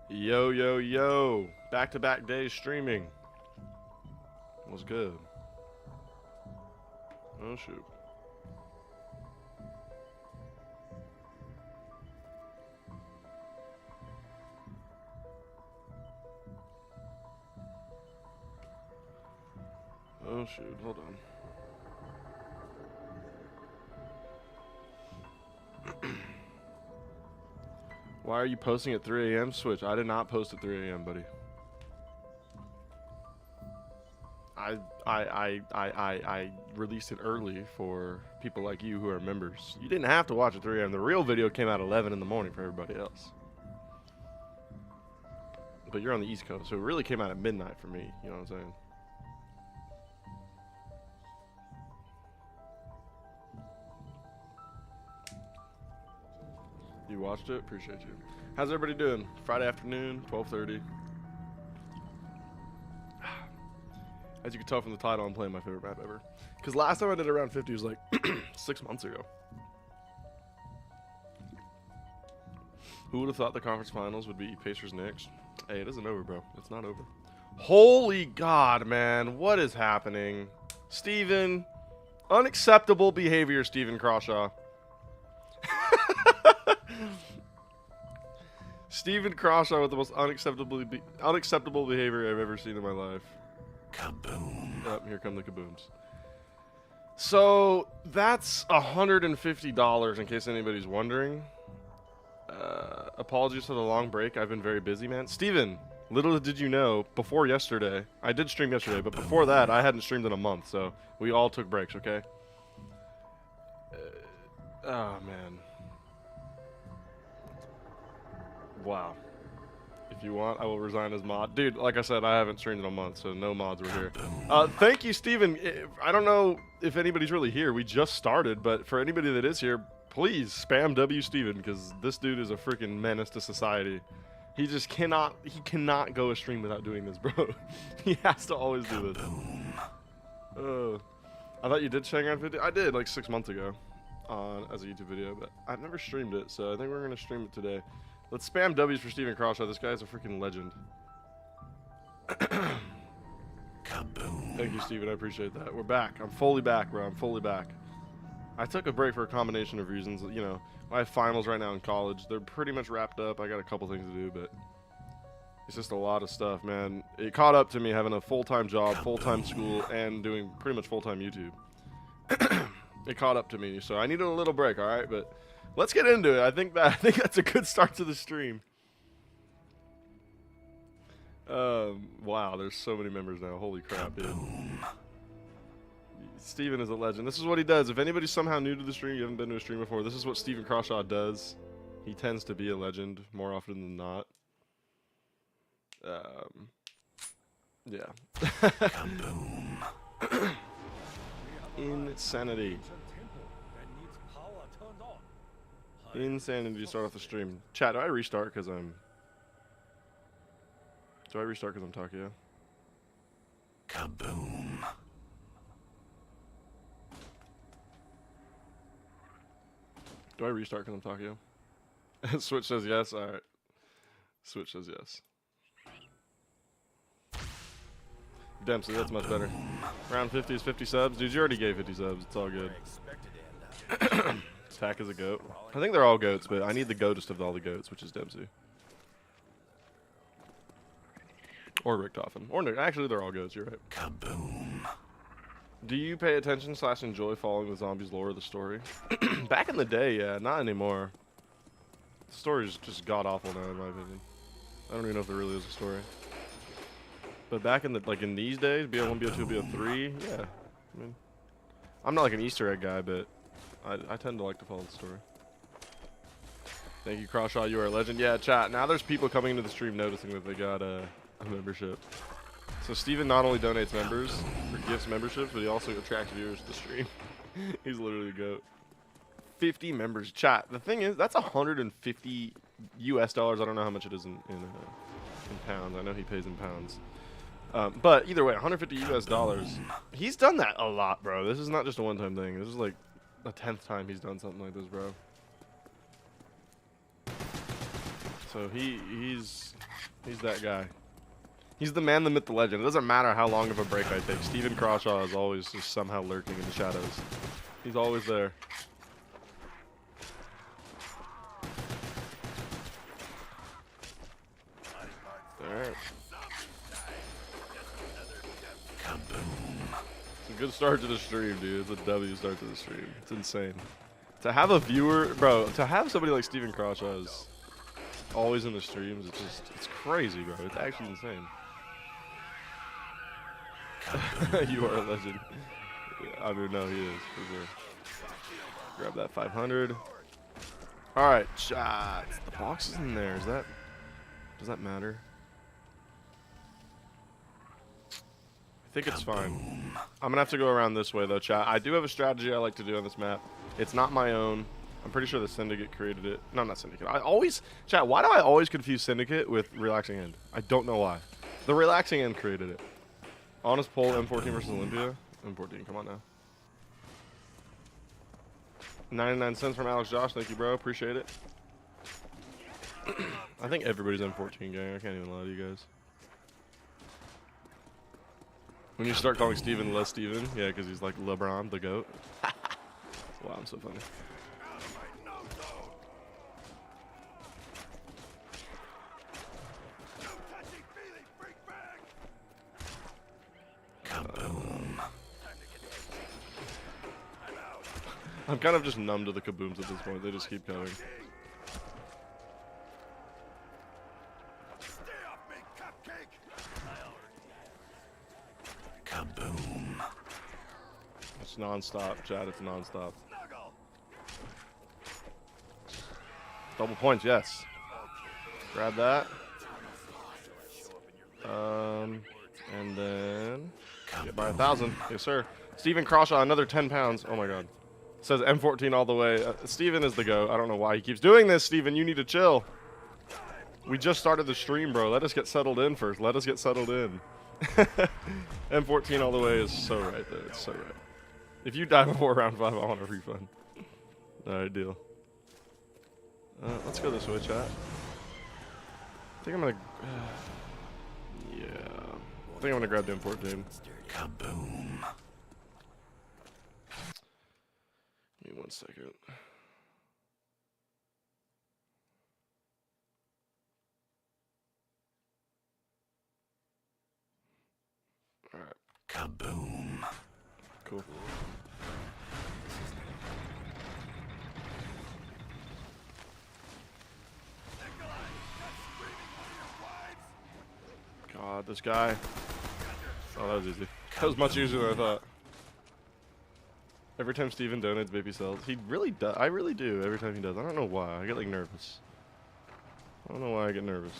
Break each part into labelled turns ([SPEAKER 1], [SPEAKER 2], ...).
[SPEAKER 1] Yo, yo, yo. Back-to-back days streaming. What's good? Oh, shoot. Oh, shoot. Hold on. Why are you posting at 3 a.m. Switch? I did not post at 3 a.m., buddy. I released it early for people like you who are members. You didn't have to watch at 3 a.m. The real video came out at 11 in the morning for everybody else. But you're on the East Coast, so it really came out at midnight for me. You know what I'm saying? You watched it? Appreciate you. How's everybody doing? Friday afternoon, 12:30. As you can tell from the title, I'm playing my favorite map ever. Because last time I did around 50 was like 6 months ago. Who would have thought the conference finals would be Pacers Knicks? Hey, it isn't over, bro. It's not over. Holy God, man. What is happening? Steven. Unacceptable behavior, Steven Crawshaw. Steven Crawshaw with the most unacceptable behavior I've ever seen in my life.
[SPEAKER 2] Kaboom.
[SPEAKER 1] Oh, here come the kabooms. So that's $150 in case anybody's wondering. Apologies for the long break. I've been very busy, man. Steven, little did you know, before yesterday, I did stream yesterday, but before that, I hadn't streamed in a month, so we all took breaks, okay? Oh, man. Wow. If you want, I will resign as mod. Dude, like I said, I haven't streamed in a month, so no mods were here. Thank you, Steven. I don't know if anybody's really here. We just started, but for anybody that is here, please spam W Steven, because this dude is a freaking menace to society. He just cannot go a stream without doing this, bro. He has to always do this. I thought you did Shanghai video. I did, like 6 months ago as a YouTube video, but I've never streamed it, so I think we're going to stream it today. Let's spam W's for Steven Crawshaw. This guy's a freaking legend.
[SPEAKER 2] Kaboom.
[SPEAKER 1] Thank you, Steven. I appreciate that. We're back. I'm fully back, bro. I'm fully back. I took a break for a combination of reasons. You know, I have finals right now in college. They're pretty much wrapped up. I got a couple things to do, but it's just a lot of stuff, man. It caught up to me having a full-time job, full-time school, and doing pretty much full-time YouTube. It caught up to me, so I needed a little break, all right? But let's get into it. I think that's a good start to the stream. Wow, there's so many members now. Holy crap, dude. Steven is a legend. This is what he does. If anybody's somehow new to the stream, you haven't been to a stream before, this is what Steven Crawshaw does. He tends to be a legend more often than not. Yeah. Insanity. Insanity to start off the stream. Chat, do I restart because I'm Takio?
[SPEAKER 2] Kaboom.
[SPEAKER 1] Do I restart because I'm Takio? Switch says yes. Alright. Switch says yes. Dempsey, that's much better. Round 50 is 50 subs. Dude, you already gave 50 subs. It's all good. Tack is a goat. I think they're all goats, but I need the goatest of all the goats, which is Dempsey. Or Richtofen. Or Nick. Actually, they're all goats. You're right.
[SPEAKER 2] Kaboom.
[SPEAKER 1] Do you pay attention / enjoy following the zombies lore of the story? Back in the day, yeah. Not anymore. The story is just god-awful now, in my opinion. I don't even know if there really is a story. But back in the, like in these days, BO1, BO2, BO3, yeah. I mean, I'm not like an Easter egg guy, but I tend to like to follow the story. Thank you, Crawshaw. You are a legend. Yeah, chat. Now there's people coming into the stream noticing that they got a membership. So Steven not only donates members or gifts memberships, but he also attracts viewers to the stream. He's literally a goat. 50 members. Chat. The thing is, that's $150 US. I don't know how much it is in pounds. I know he pays in pounds. But either way, $150 US. He's done that a lot, bro. This is not just a one-time thing. This is like the 10th time he's done something like this, bro. So he's that guy. He's the man, the myth, the legend. It doesn't matter how long of a break I take. Stephen Crawshaw is always just somehow lurking in the shadows. He's always there. Alright. It's a good start to the stream, dude. It's a W start to the stream. It's insane. To have a viewer, bro, to have somebody like Stephen Crawshaw is always in the streams, it's crazy, bro. It's actually insane. You are a legend. I mean, no, he is, for sure. Grab that 500. Alright, shots. The box is in there. Does that matter? I think it's fine. I'm gonna have to go around this way though, chat. I do have a strategy I like to do on this map. It's not my own. I'm pretty sure the Syndicate created it. No, not Syndicate. Chat, why do I always confuse Syndicate with Relaxing End? I don't know why. The Relaxing End created it. Honest poll, M14 versus Olympia. M14, come on now. 99 cents from Alex Josh. Thank you, bro. Appreciate it. I think everybody's M14 gang. I can't even lie to you guys. When you start calling Steven less Steven, yeah, because he's like LeBron, the GOAT. Wow, I'm so funny. I'm kind of just numb to the kabooms at this point. They just keep coming.
[SPEAKER 2] Kaboom.
[SPEAKER 1] It's non-stop, Chad. It's non-stop. Double points, yes. Grab that. And then get by 1,000. Yes, sir. Stephen Crawshaw, another 10 pounds. Oh my God. Says M14 all the way. Steven is the GOAT. I don't know why he keeps doing this, Steven. You need to chill. We just started the stream, bro. Let us get settled in first. Let us get settled in. M14 all the way is so right there. It's so right. If you die before round 5, I want a refund. Alright, deal. Let's go this way, chat. I think I'm gonna... yeah. I think I'm gonna grab the M14.
[SPEAKER 2] Kaboom.
[SPEAKER 1] Give me 1 second. Alright.
[SPEAKER 2] Kaboom.
[SPEAKER 1] Cool. God, this guy. Oh, that was easy. That was much easier than I thought. Every time Steven donates baby cells, he really does. I really do every time he does. I don't know why. I get like nervous. I don't know why I get nervous.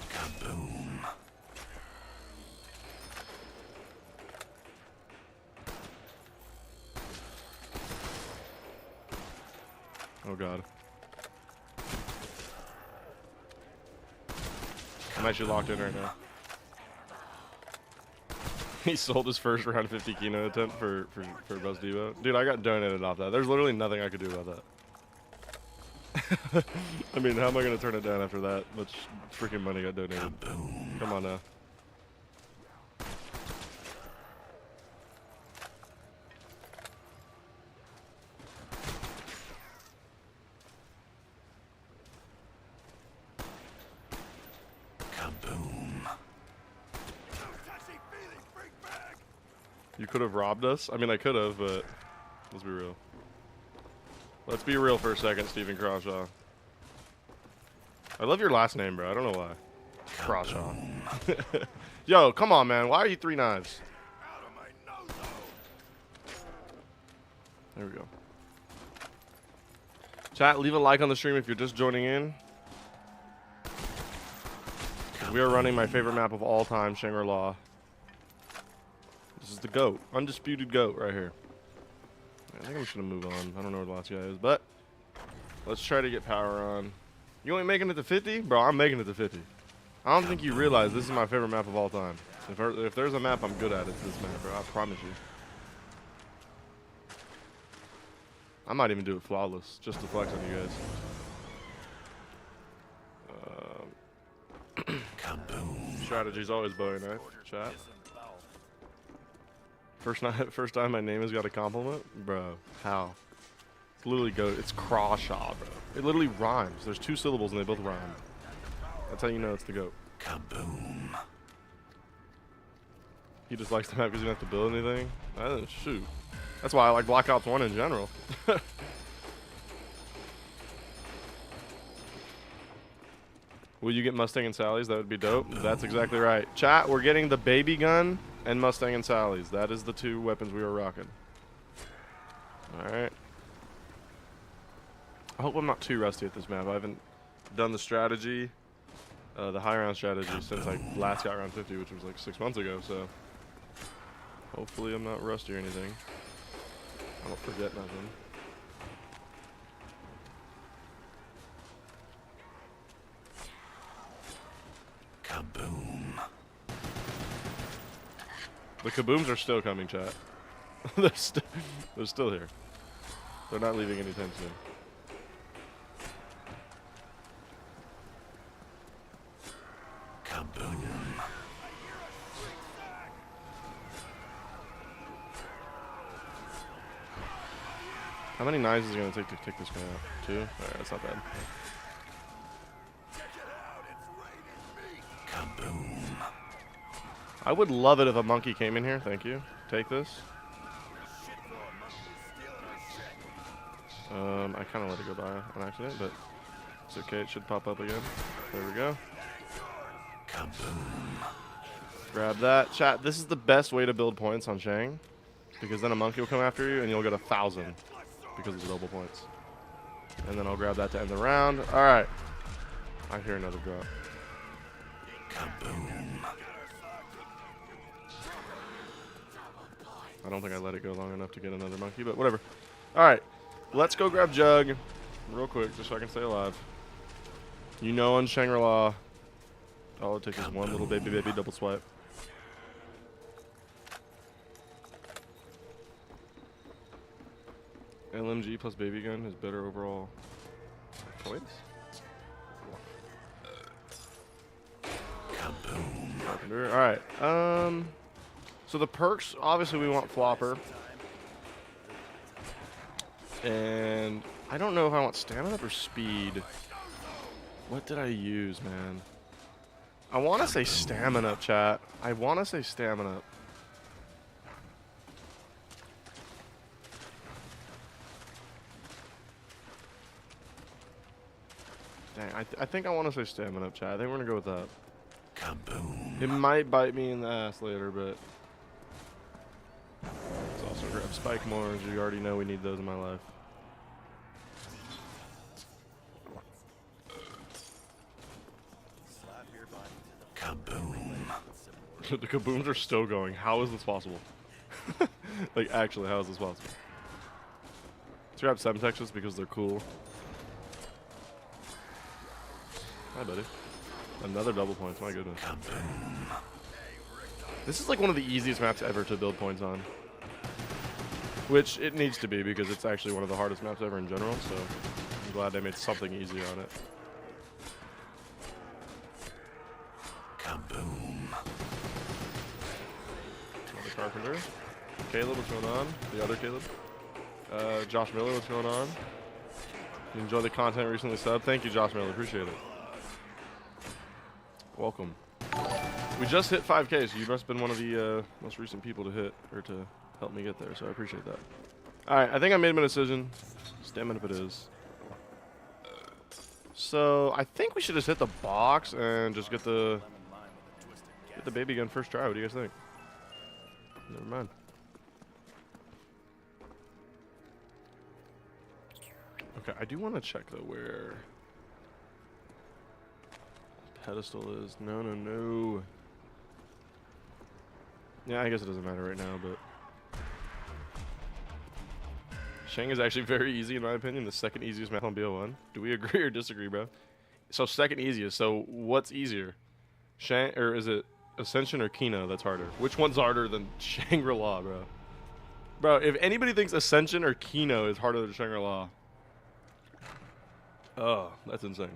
[SPEAKER 2] Kaboom.
[SPEAKER 1] Oh God. I'm actually locked in right now. He sold his first round 50 Kino attempt for Buzz Devo. Dude, I got donated off that. There's literally nothing I could do about that. I mean, how am I going to turn it down after that much freaking money got donated?
[SPEAKER 2] Kaboom.
[SPEAKER 1] Come on now. You could have robbed us. I mean, I could have, but let's be real. Let's be real for a second, Stephen Crawshaw. I love your last name, bro. I don't know why. Crawshaw. Yo, come on, man. Why are you 3 knives? There we go. Chat, leave a like on the stream if you're just joining in. We are running my favorite map of all time, Shangri-La. This is the GOAT. Undisputed GOAT right here. I think I'm just going to move on. I don't know where the last guy is, but let's try to get power on. You ain't making it to 50? Bro, I'm making it to 50. I don't think you realize this is my favorite map of all time. If there's a map I'm good at, it's this map, bro. I promise you. I might even do it flawless, just to flex on you guys.
[SPEAKER 2] Kaboom.
[SPEAKER 1] Strategy's always Bowie knife. Chat. First time my name has got a compliment, bro. How? It's literally it's Crawshaw, bro. It literally rhymes. There's 2 syllables and they both rhyme. That's how you know it's the GOAT.
[SPEAKER 2] Kaboom.
[SPEAKER 1] He just likes the map because you don't have to build anything. Shoot. That's why I like Black Ops 1 in general. Will you get Mustang and Sally's? That would be dope. That's exactly right. Chat, we're getting the baby gun and Mustang and Sally's. That is the 2 weapons we are rocking. Alright. I hope I'm not too rusty at this map. I haven't done the strategy, the high round strategy, since I last got round 50, which was like 6 months ago, so hopefully I'm not rusty or anything. I don't forget nothing.
[SPEAKER 2] Kaboom.
[SPEAKER 1] The kabooms are still coming, chat. they're still here. They're not leaving anytime soon.
[SPEAKER 2] Kaboom.
[SPEAKER 1] How many knives is it going to take to take this guy out? 2? Alright, that's not bad.
[SPEAKER 2] Kaboom.
[SPEAKER 1] I would love it if a monkey came in here. Thank you. Take this. I kind of let it go by on accident, but it's okay. It should pop up again. There we go.
[SPEAKER 2] Kaboom.
[SPEAKER 1] Grab that. Chat, this is the best way to build points on Shang, because then a monkey will come after you and you'll get 1,000 because of the double points. And then I'll grab that to end the round. All right. I hear another drop.
[SPEAKER 2] Kaboom.
[SPEAKER 1] I don't think I let it go long enough to get another monkey, but whatever. All right. Let's go grab Jug real quick just so I can stay alive. You know, on Shangri-La, all it takes is one little baby double swipe. LMG plus baby gun is better overall points.
[SPEAKER 2] Kaboom.
[SPEAKER 1] Carpenter. All right. So the perks, obviously, we want Flopper, and I don't know if I want stamina or speed. What did I use, man? I want to say stamina, chat. I want to say stamina. Dang, I think I want to say stamina, chat. I think we're gonna go with that.
[SPEAKER 2] Kaboom.
[SPEAKER 1] It might bite me in the ass later, but let's also grab spike mores. You already know we need those in my life.
[SPEAKER 2] Kaboom.
[SPEAKER 1] The kabooms are still going. How is this possible? Like, actually, how is this possible? Let's grab Semtexes because they're cool. Hi, buddy. Another double points. My goodness.
[SPEAKER 2] Kaboom.
[SPEAKER 1] This is like one of the easiest maps ever to build points on. Which it needs to be because it's actually one of the hardest maps ever in general, so I'm glad they made something easy on it.
[SPEAKER 2] Kaboom.
[SPEAKER 1] Another Carpenter. Caleb, what's going on? The other Caleb. Josh Miller, what's going on? You enjoy the content recently subbed? Thank you, Josh Miller. Appreciate it. Welcome. We just hit 5K, so you must have been one of the most recent people to hit, or to help me get there, so I appreciate that. Alright, I think I made my decision. Stamina if it is. So, I think we should just hit the box and just get the baby gun first try. What do you guys think? Never mind. Okay, I do want to check, though, where pedestal is. No, no, no. Yeah, I guess it doesn't matter right now, but Shang is actually very easy, in my opinion. The second easiest map on BO1. Do we agree or disagree, bro? So second easiest. So what's easier? Shang, or is it Ascension or Kino that's harder? Which one's harder than Shangri-La, bro? Bro, if anybody thinks Ascension or Kino is harder than Shangri-La, oh, that's insane.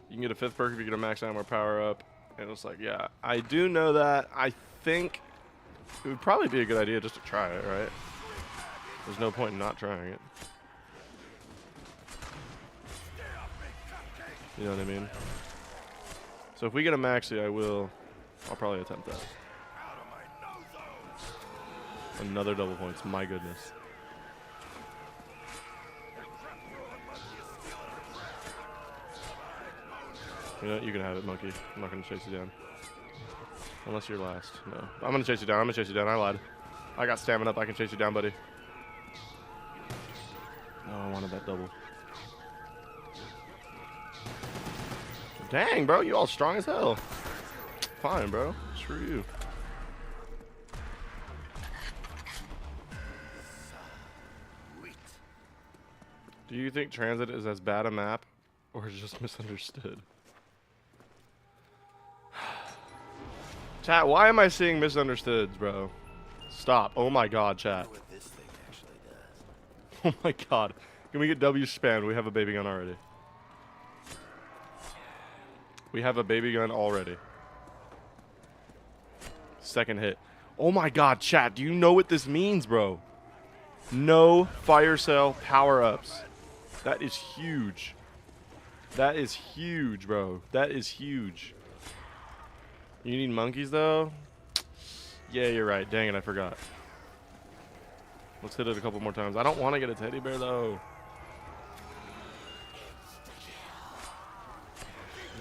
[SPEAKER 1] You can get a 5th perk if you get a max ammo power up. And it's like, yeah, I do know that. I think it would probably be a good idea just to try it, right? There's no point in not trying it. You know what I mean? So if we get a maxi, I'll probably attempt that. Another double points, my goodness. You know, you can have it, monkey. I'm not going to chase you down. Unless you're last. No. I'm going to chase you down. I'm going to chase you down. I lied. I got stamina up. I can chase you down, buddy. Oh, I wanted that double. Dang, bro. You all strong as hell. Fine, bro. Screw you. Do you think Transit is as bad a map or is just misunderstood? Chat, why am I seeing misunderstoods, bro? Stop. Oh my god, chat. Oh my god. Can we get W spammed? We have a baby gun already. We have a baby gun already. Second hit. Oh my god, chat. Do you know what this means, bro? No fire cell power-ups. That is huge. That is huge, bro. That is huge. You need monkeys, though? Yeah, you're right. Dang it, I forgot. Let's hit it a couple more times. I don't want to get a teddy bear, though.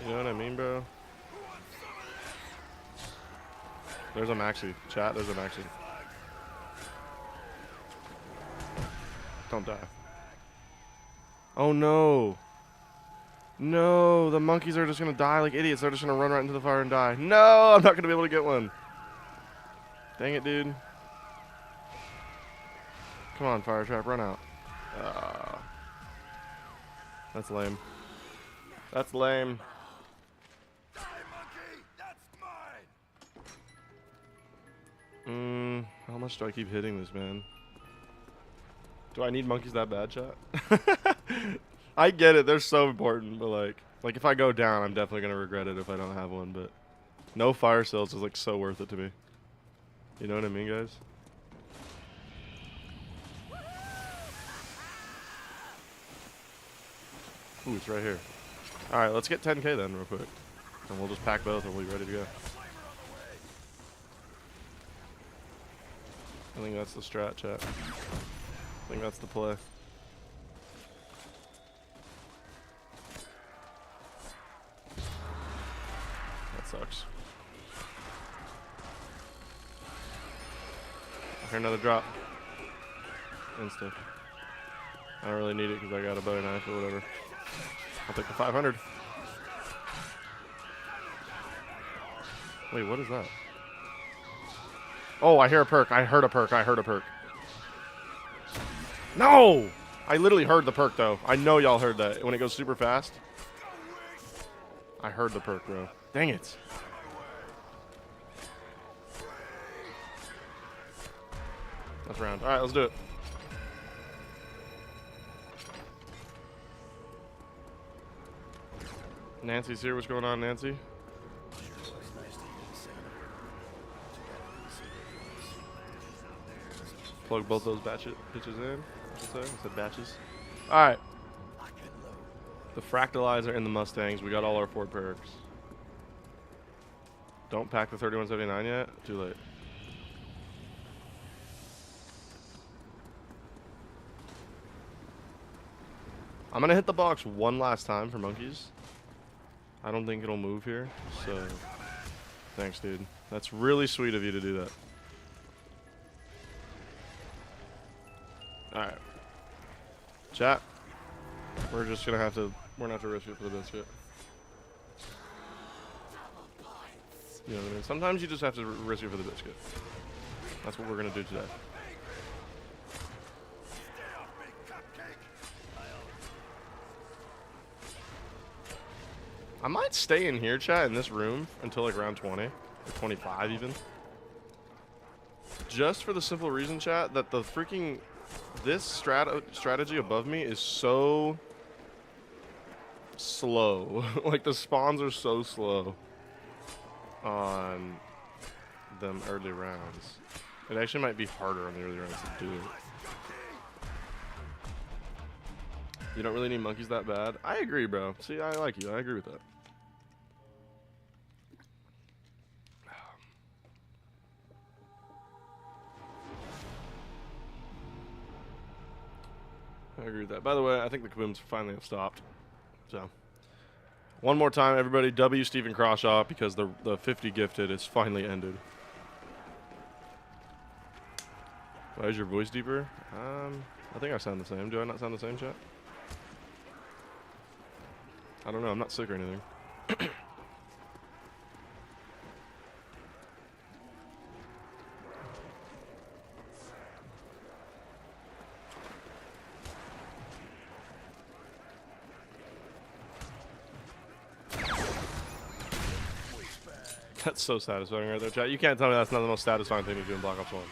[SPEAKER 1] You know what I mean, bro? There's a maxi. Chat, there's a maxi. Don't die. Oh, no. No, the monkeys are just going to die like idiots. They're just going to run right into the fire and die. No, I'm not going to be able to get one. Dang it, dude. Come on, fire trap, run out. That's lame. That's lame. How much do I keep hitting this, man? Do I need monkeys that bad, chat? I get it, they're so important, but like if I go down, I'm definitely gonna regret it if I don't have one, but no fire cells is like so worth it to me. You know what I mean, guys? Ooh, it's right here. Alright, let's get 10k then real quick. And we'll just pack both and we'll be ready to go. I think that's the strat, chat. I think that's the play. That sucks. I hear another drop. Insta. I don't really need it because I got a butter knife or whatever. I'll take the 500. Wait, what is that? Oh, I hear a perk. I heard a perk. I heard a perk. No! I literally heard the perk, though. I know y'all heard that. When it goes super fast. I heard the perk, bro. Dang it. That's round. Alright, let's do it. Nancy's here. What's going on, Nancy? Plug both those bitches in. I said batches. Alright. The Fractalizer and the Mustangs. We got all our Ford perks. Don't pack the 3179 yet? Too late. I'm going to hit the box one last time for monkeys. I don't think it'll move here. So, thanks, dude. That's really sweet of you to do that. Alright. Chat. We're just gonna have to risk it for the biscuit. You know what I mean? Sometimes you just have to risk it for the biscuit. That's what we're gonna do today. I might stay in here, chat, in this room until like around 20 or 25 even. Just for the simple reason, chat, that the freaking this strategy above me is so slow. Like the spawns are so slow on them early rounds. It actually might be harder on the early rounds to do it. You don't really need monkeys that bad. I agree, bro. See, I like you. I agree with that. I agree with that. By the way, I think the kabooms finally have stopped. So, one more time, everybody, W Stephen Crawshaw, because the 50 gifted is finally ended. Why is your voice deeper? I think I sound the same. Do I not sound the same, chat? I don't know. I'm not sick or anything. That's so satisfying right there, chat. You can't tell me that's not the most satisfying thing to do in Black Ops 1.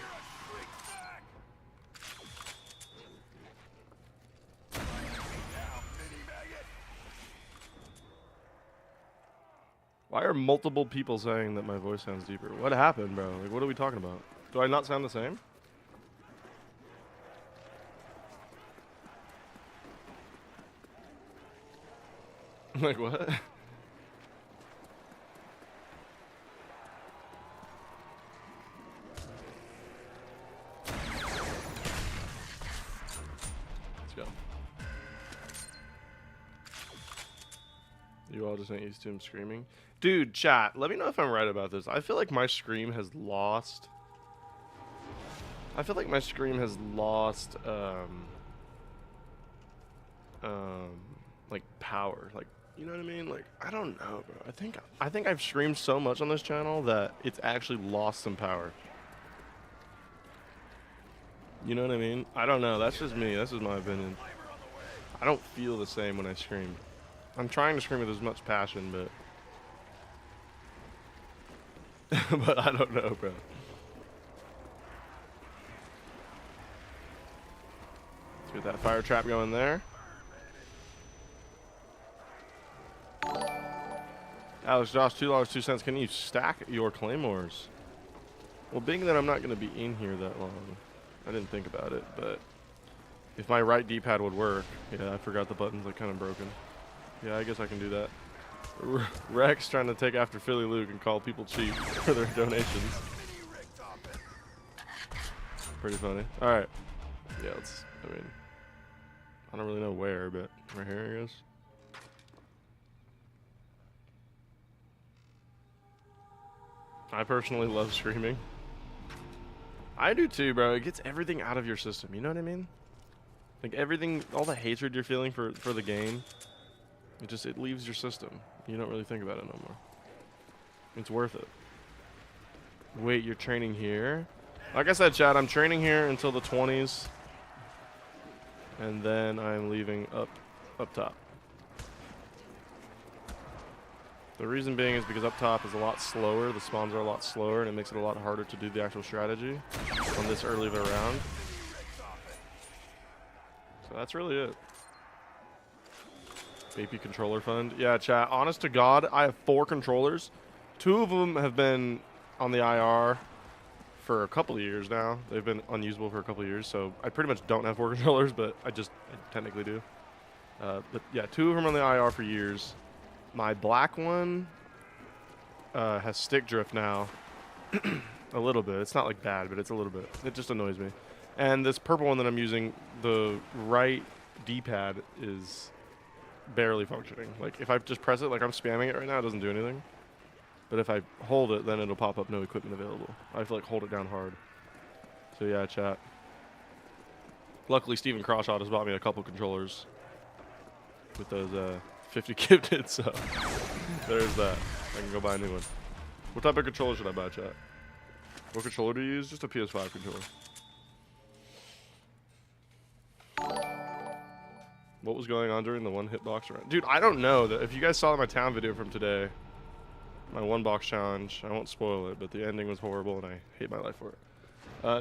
[SPEAKER 1] Why are multiple people saying that my voice sounds deeper? What happened, bro? Like, what are we talking about? Do I not sound the same? Like, what? Let's go. You all just ain't used to him screaming? Dude, chat, let me know if I'm right about this. I feel like my scream has lost... like, power. Like, you know what I mean? Like, I don't know, bro. I think I've screamed so much on this channel that it's actually lost some power. You know what I mean? I don't know. That's just me. That's just my opinion. I don't feel the same when I scream. I'm trying to scream with as much passion, but... but I don't know, bro. Let's get that fire trap going there. Alex Josh, $2.02. Can you stack your claymores? Well, being that I'm not going to be in here that long, I didn't think about it, but if my right D-pad would work, yeah, I forgot the button's like kind of broken. Yeah, I guess I can do that. Rex trying to take after Philly Luke and call people cheap for their donations. Pretty funny. All right. Yeah, I mean, I don't really know where, but right here, I guess. I personally love screaming. I do too, bro. It gets everything out of your system. You know what I mean? Like everything, all the hatred you're feeling for the game, it leaves your system. You don't really think about it no more. It's worth it. Wait, you're training here? Like I said, chat, I'm training here until the 20s. And then I'm leaving up top. The reason being is because up top is a lot slower. The spawns are a lot slower, and it makes it a lot harder to do the actual strategy on this early of a round. So that's really it. AP controller fund. Yeah, chat. Honest to God, I have 4 controllers. 2 of them have been on the IR for a couple of years now. They've been unusable for a couple of years, so I pretty much don't have 4 controllers, but I technically do. But yeah, 2 of them on the IR for years. My black one has stick drift now. A little bit. It's not like bad, but it's a little bit. It just annoys me. And this purple one that I'm using, the right D-pad is barely functioning. Like if I just press it, like I'm spamming it right now, it doesn't do anything. But if I hold it, then it'll pop up no equipment available. I have to like hold it down hard. So yeah, chat. Luckily, Stephen Crawshaw has bought me a couple controllers with those 50 gifted, so there's that. I can go buy a new one. What type of controller should I buy, chat? What controller do you use? Just a PS5 controller. What was going on during the one hitbox round? Dude, I don't know. If you guys saw my town video from today, my one box challenge, I won't spoil it, but the ending was horrible and I hate my life for it.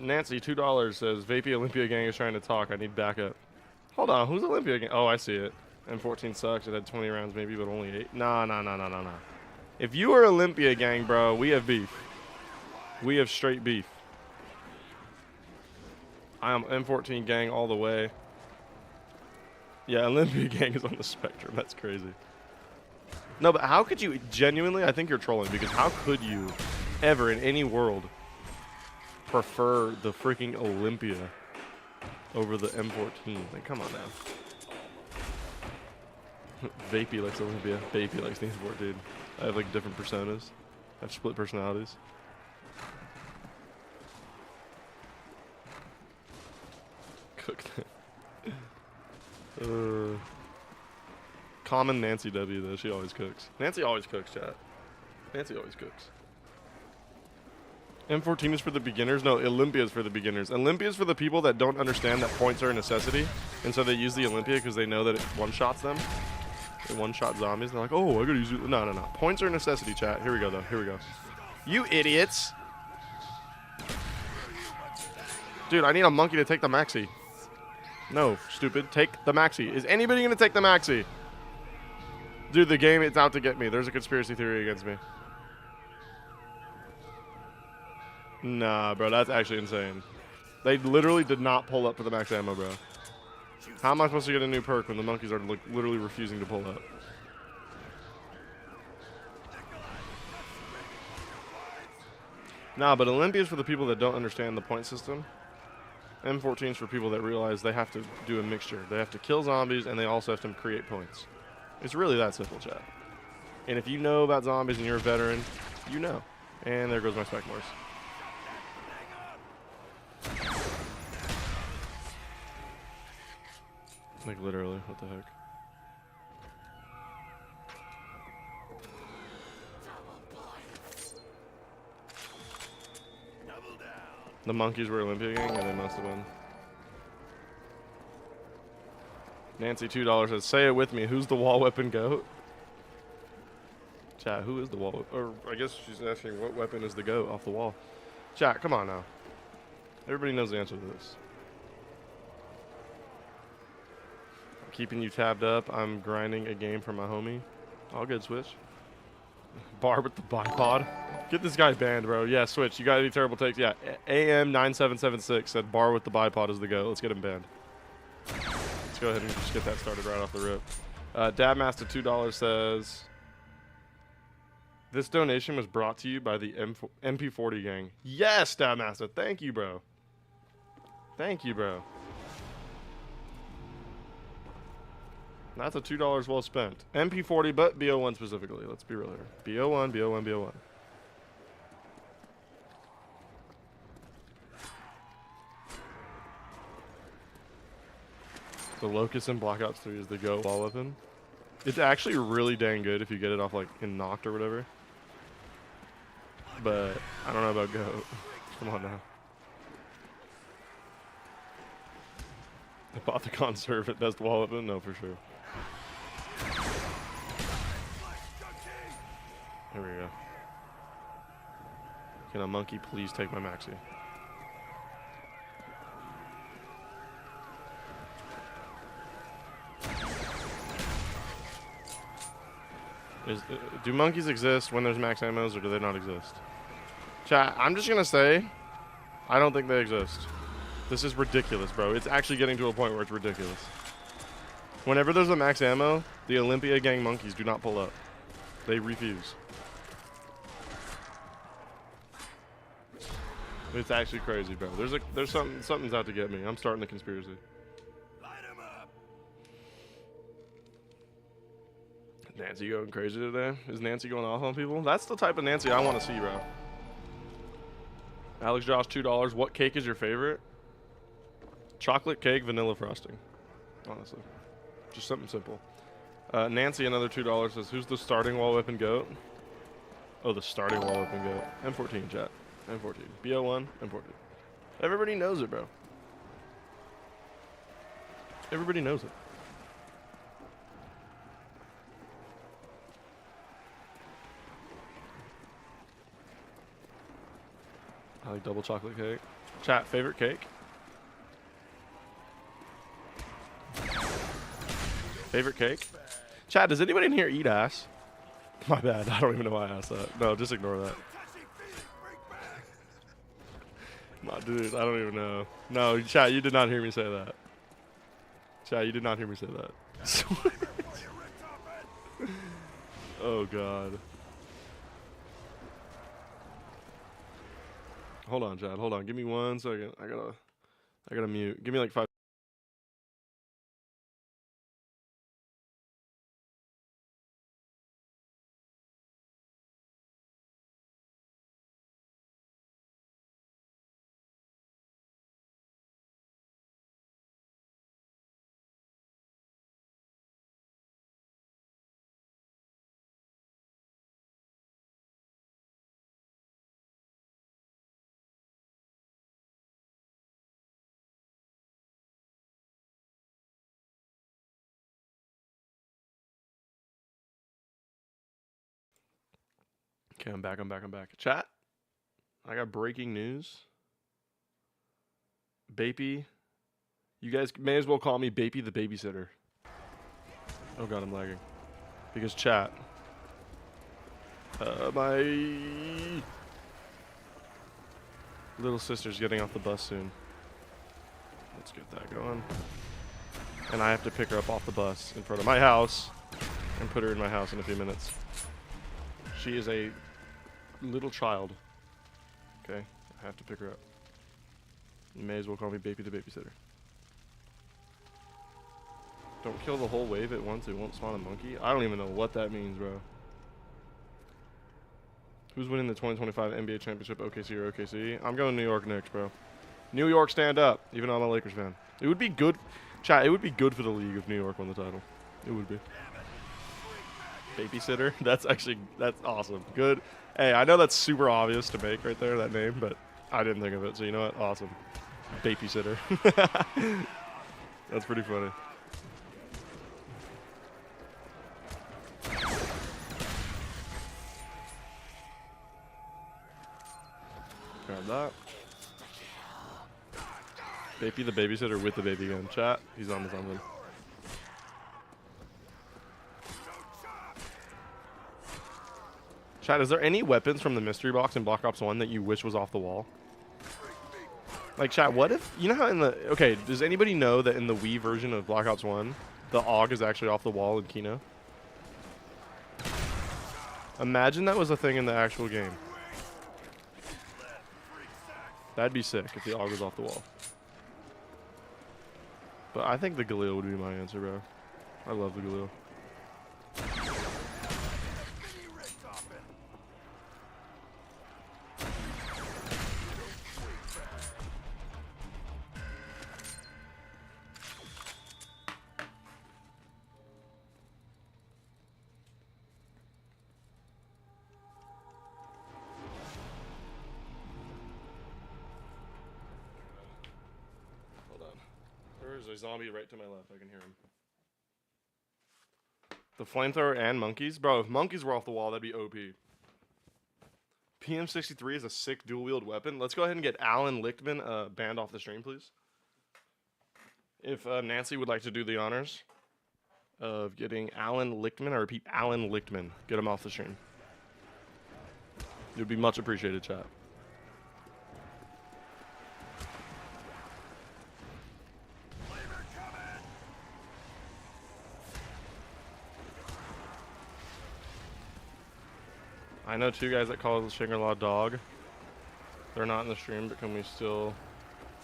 [SPEAKER 1] Nancy, $2 says, Vapey Olympia Gang is trying to talk. I need backup. Hold on, who's Olympia Gang? Oh, I see it. M14 sucks. It had 20 rounds maybe, but only 8. Nah. If you are Olympia Gang, bro, we have beef. We have straight beef. I am M14 Gang all the way. Yeah, Olympia Gang is on the spectrum. That's crazy. No, but how could you genuinely? I think you're trolling, because how could you ever in any world prefer the freaking Olympia over the M14? Like, come on now. Vapey likes Olympia. Vapey likes the M14, dude. I have like different personas. I have split personalities. Cook them. Common Nancy W though, she always cooks. Nancy always cooks, chat. Nancy always cooks. M14 is for the beginners? No, Olympia is for the beginners. Olympia is for the people that don't understand that points are a necessity, and so they use the Olympia because they know that it one-shots them. They one-shot zombies, and they're like, oh, I gotta use it. No. Points are a necessity, chat. Here we go, though. Here we go. You idiots! Dude, I need a monkey to take the maxi. No, stupid. Take the maxi. Is anybody gonna take the maxi? Dude, the game, it's out to get me. There's a conspiracy theory against me. Nah, bro, that's actually insane. They literally did not pull up for the max ammo, bro. How am I supposed to get a new perk when the monkeys are like, literally refusing to pull up? Nah, but Olympia is for the people that don't understand the point system. M14 is for people that realize they have to do a mixture. They have to kill zombies, and they also have to create points. It's really that simple, chat. And if you know about zombies and you're a veteran, you know. And there goes my spec morse. Like, literally, what the heck? The monkeys were Olympia Gang? Yeah, they must have been. Nancy, $2 says, say it with me. Who's the wall weapon goat? Chat, who is the wall weapon? Or I guess she's asking what weapon is the goat off the wall. Chat, come on now. Everybody knows the answer to this. I'm keeping you tabbed up. I'm grinding a game for my homie. All good, Switch. Bar with the bipod. Get this guy banned, bro. Yeah, Switch. You got any terrible takes? Yeah. AM9776 said bar with the bipod is the go. Let's get him banned. Let's go ahead and just get that started right off the rip. Dabmaster $2 says, this donation was brought to you by the MP40 gang. Yes, Dabmaster. Thank you, bro. Thank you, bro. That's a $2 well spent. MP40, but BO1 specifically. Let's be real here. BO1, BO1, BO1. The Locust in Black Ops 3 is the GOAT wall weapon. It's actually really dang good if you get it off like in Noct or whatever. But I don't know about GOAT. Come on now. I bought the conserve at best wall weapon? No, for sure. Here we go. Can a monkey please take my maxi? Do monkeys exist when there's max ammos, or do they not exist? Chat, I'm just gonna say, I don't think they exist. This is ridiculous, bro. It's actually getting to a point where it's ridiculous. Whenever there's a max ammo, the Olympia gang monkeys do not pull up. They refuse. It's actually crazy, bro. There's something's out to get me. I'm starting the conspiracy. Nancy going crazy today? Is Nancy going off on people? That's the type of Nancy I want to see, bro. Alex Josh, $2. What cake is your favorite? Chocolate cake, vanilla frosting. Honestly. Just something simple. Nancy, another $2, says, who's the starting wall weapon goat? Oh, the starting wall weapon goat. M14, chat. M14. BO1, M14. Everybody knows it, bro. Everybody knows it. I like double chocolate cake. Chat, favorite cake? Favorite cake? Chat, does anybody in here eat ass? My bad. I don't even know why I asked that. No, just ignore that. No, dude, I don't even know. No, chat, you did not hear me say that. Chat, you did not hear me say that. Oh, God. Hold on, Chad. Hold on. Give me 1 second. I gotta mute. Give me like 5. Okay, I'm back. Chat, I got breaking news. Bapey. You guys may as well call me Bapey the babysitter. Oh, God, I'm lagging. Because chat. My little sister's getting off the bus soon. Let's get that going. And I have to pick her up off the bus in front of my house and put her in my house in a few minutes. She is a little child. Okay, I have to pick her up. You may as well call me Bapey the babysitter. Don't kill the whole wave at once, it won't spawn a monkey. I don't even know what that means, bro. Who's winning the 2025 NBA championship, OKC or OKC? I'm going New York Knicks, bro. New York, stand up. Even though I'm a Lakers fan. It would be good. Chat, it would be good for the league if New York won the title. It would be. Babysitter? That's awesome. Good. Hey, I know that's super obvious to make right there, that name, but I didn't think of it, so you know what? Awesome. Babysitter. That's pretty funny. Grab that. Bapey the babysitter with the baby gun. Chat, he's on to something. Chat, is there any weapons from the mystery box in Black Ops 1 that you wish was off the wall? Like, chat, what if... You know how in the... Okay, does anybody know that in the Wii version of Black Ops 1, the AUG is actually off the wall in Kino? Imagine that was a thing in the actual game. That'd be sick if the AUG was off the wall. But I think the Galil would be my answer, bro. I love the Galil. There's a zombie right to my left. I can hear him. The flamethrower and monkeys? Bro, if monkeys were off the wall, that'd be OP. PM63 is a sick dual-wield weapon. Let's go ahead and get Alan Lichtman banned off the stream, please. If Nancy would like to do the honors of getting Alan Lichtman, I repeat, Alan Lichtman, get him off the stream. It would be much appreciated, chat. I know 2 guys that call the Shangri-La dog. They're not in the stream, but can we still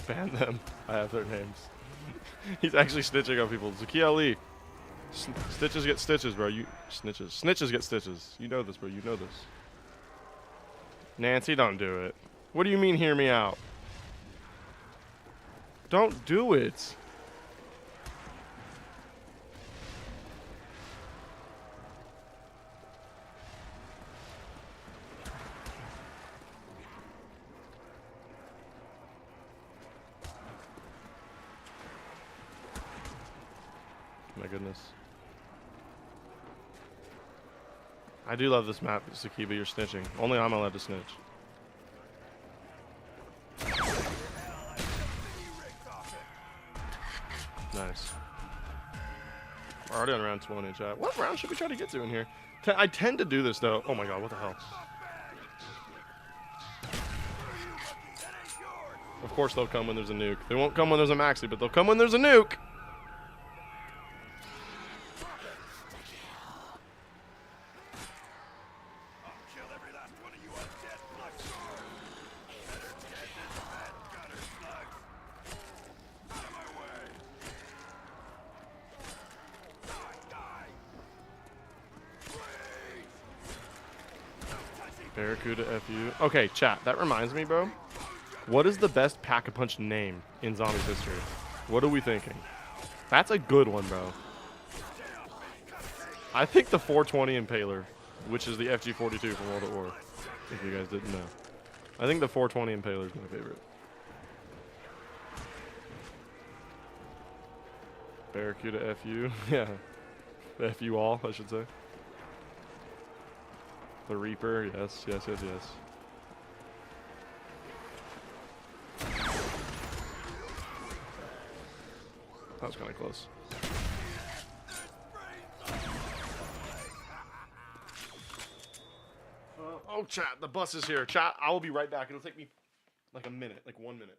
[SPEAKER 1] ban them? I have their names. He's actually snitching on people. Zakia Ali. Stitches get stitches, bro. You snitches. Snitches get stitches. You know this, bro. You know this. Nancy, don't do it. What do you mean, hear me out? Don't do it. My goodness. I do love this map, Sakiba. You're snitching. Only I'm allowed to snitch. Nice. We're already on round 20, chat. What round should we try to get to in here? I tend to do this, though. Oh my god, what the hell? Of course they'll come when there's a nuke. They won't come when there's a maxi, but they'll come when there's a nuke. Barracuda FU. Okay, chat. That reminds me, bro. What is the best Pack-a-Punch name in Zombies history? What are we thinking? That's a good one, bro. I think the 420 Impaler, which is the FG-42 from World at War, if you guys didn't know. I think the 420 Impaler is my favorite. Barracuda FU. Yeah. The FU all, I should say. The Reaper, yes, yes, yes, yes. That was kind of close. Oh, chat, the bus is here. Chat, I will be right back. It'll take me like a minute, like 1 minute.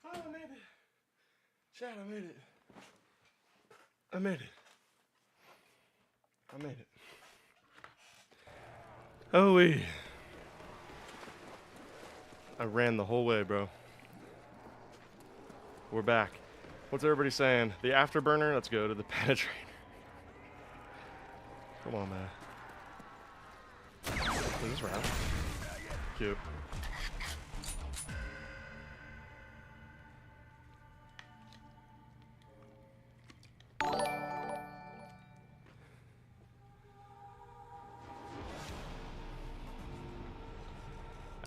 [SPEAKER 1] Oh, I made it. Chat, I made it. I made it. I made it. Oh, wee. I ran the whole way, bro. We're back. What's everybody saying? The afterburner? Let's go to the penetrator. Come on, man. Is this round? Cute.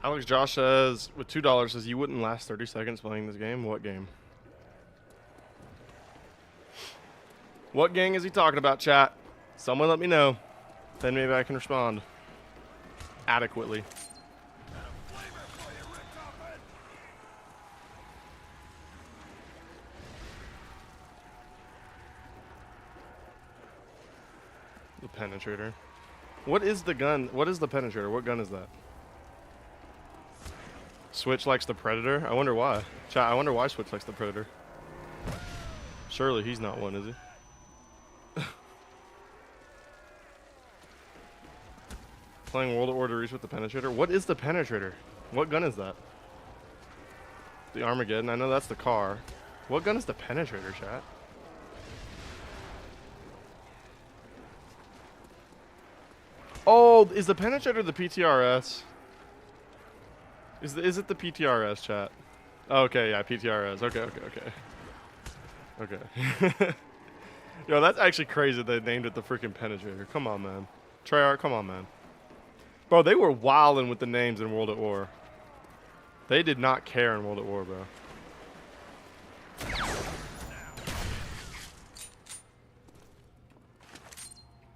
[SPEAKER 1] Alex Josh says, with $2, says you wouldn't last 30 seconds playing this game. What game? What gang is he talking about, chat? Someone let me know. Then maybe I can respond adequately. The penetrator. What is the gun? What is the penetrator? What gun is that? Switch likes the Predator? I wonder why. Chat, I wonder why Switch likes the Predator. Surely he's not one, is he? Playing World at War to reach with the penetrator? What is the penetrator? What gun is that? The Armageddon? I know that's the car. What gun is the penetrator, chat? Oh, is the penetrator the PTRS? Is it the PTRS, chat? Okay, yeah, PTRS. Okay. Okay. Yo, that's actually crazy they named it the freaking penetrator. Come on, man. Treyarch, come on, man. Bro, they were wilding with the names in World at War. They did not care in World at War, bro.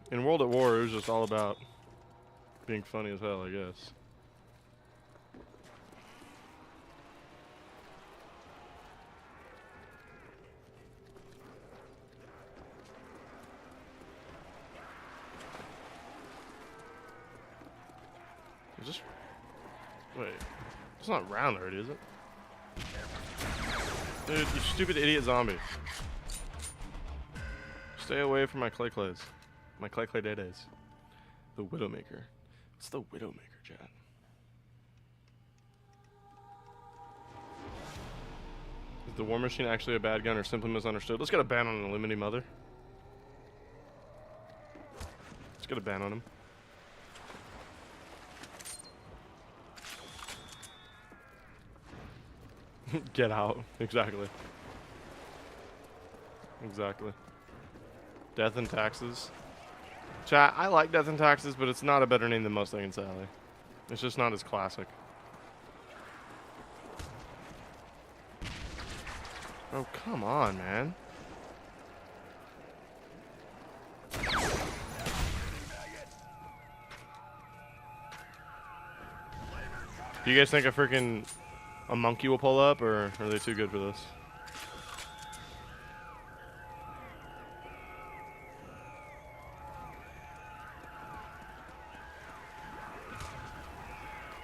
[SPEAKER 1] In World at War, it was just all about being funny as hell, I guess. Is this... Wait. It's not round already, is it? Dude, you stupid idiot zombie. Stay away from my clay clays. My clay clay day-days. The Widowmaker. What's the Widowmaker, chat? Is the War Machine actually a bad gun or simply misunderstood? Let's get a ban on an Illuminati Mother. Let's get a ban on him. Get out. Exactly. Exactly. Death and Taxes. Chat, I like Death and Taxes, but it's not a better name than Mustang and Sally. It's just not as classic. Oh, come on, man. Do you guys think a monkey will pull up, or are they too good for this?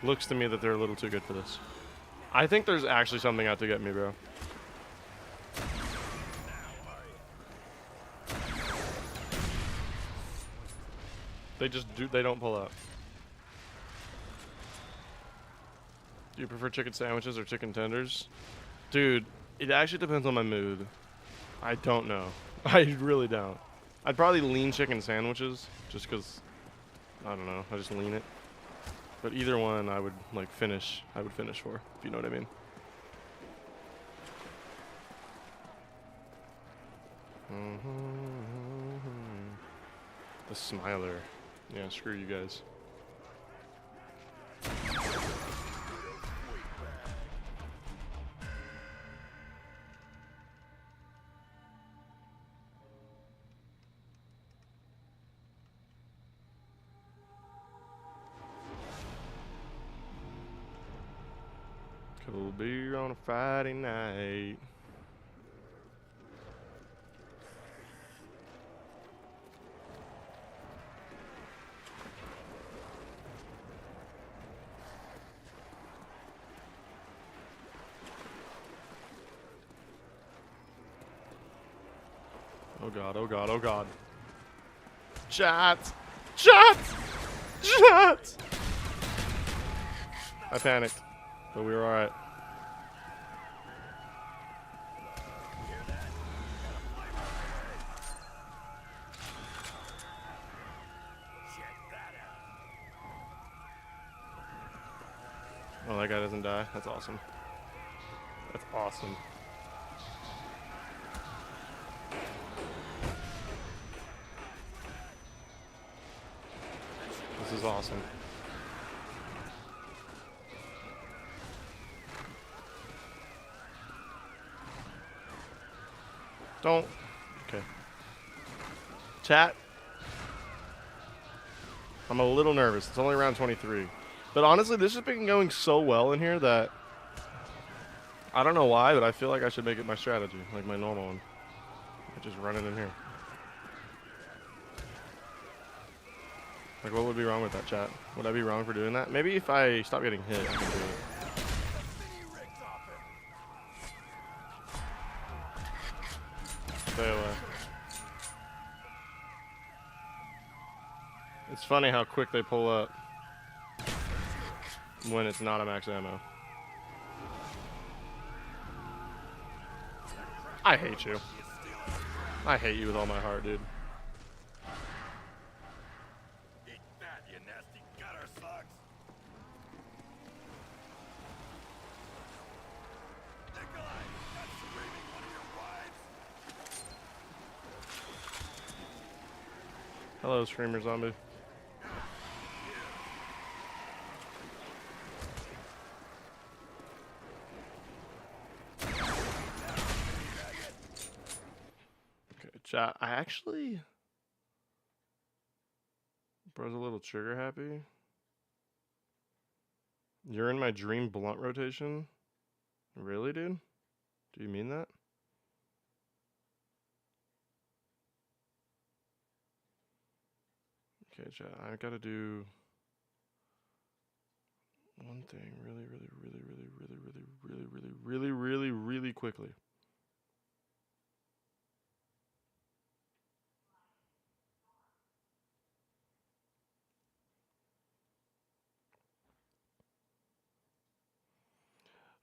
[SPEAKER 1] Looks to me that they're a little too good for this. I think there's actually something out to get me, bro. They don't pull up. Do you prefer chicken sandwiches or chicken tenders? Dude, it actually depends on my mood. I don't know. I really don't. I'd probably lean chicken sandwiches just because, I don't know, I just lean it. But either one I would like finish, for, if you know what I mean. The Smiler. Yeah, screw you guys. Cold beer on a Friday night. Oh god, oh god, oh god. Chat! Chat! Chat! I panicked, but we were alright. Oh, that guy doesn't die? That's awesome. That's awesome. This is awesome. Don't. Okay. Chat. I'm a little nervous. It's only round 23. But honestly, this has been going so well in here that I don't know why, but I feel like I should make it my strategy, like my normal one. I just run it in here. Like, what would be wrong with that, chat? Would I be wrong for doing that? Maybe if I stop getting hit, I can do it. Stay away. It's funny how quick they pull up when it's not a max ammo. I hate you. I hate you with all my heart, dude.
[SPEAKER 2] Eat that, you nasty gutter slugs. Nikolai, that's screaming one of your wives.
[SPEAKER 1] Hello, Screamer Zombie. Chat, I actually Bro's a little trigger happy. You're in my dream blunt rotation? Really, dude? Do you mean that? Okay, chat. I gotta do one thing really quickly.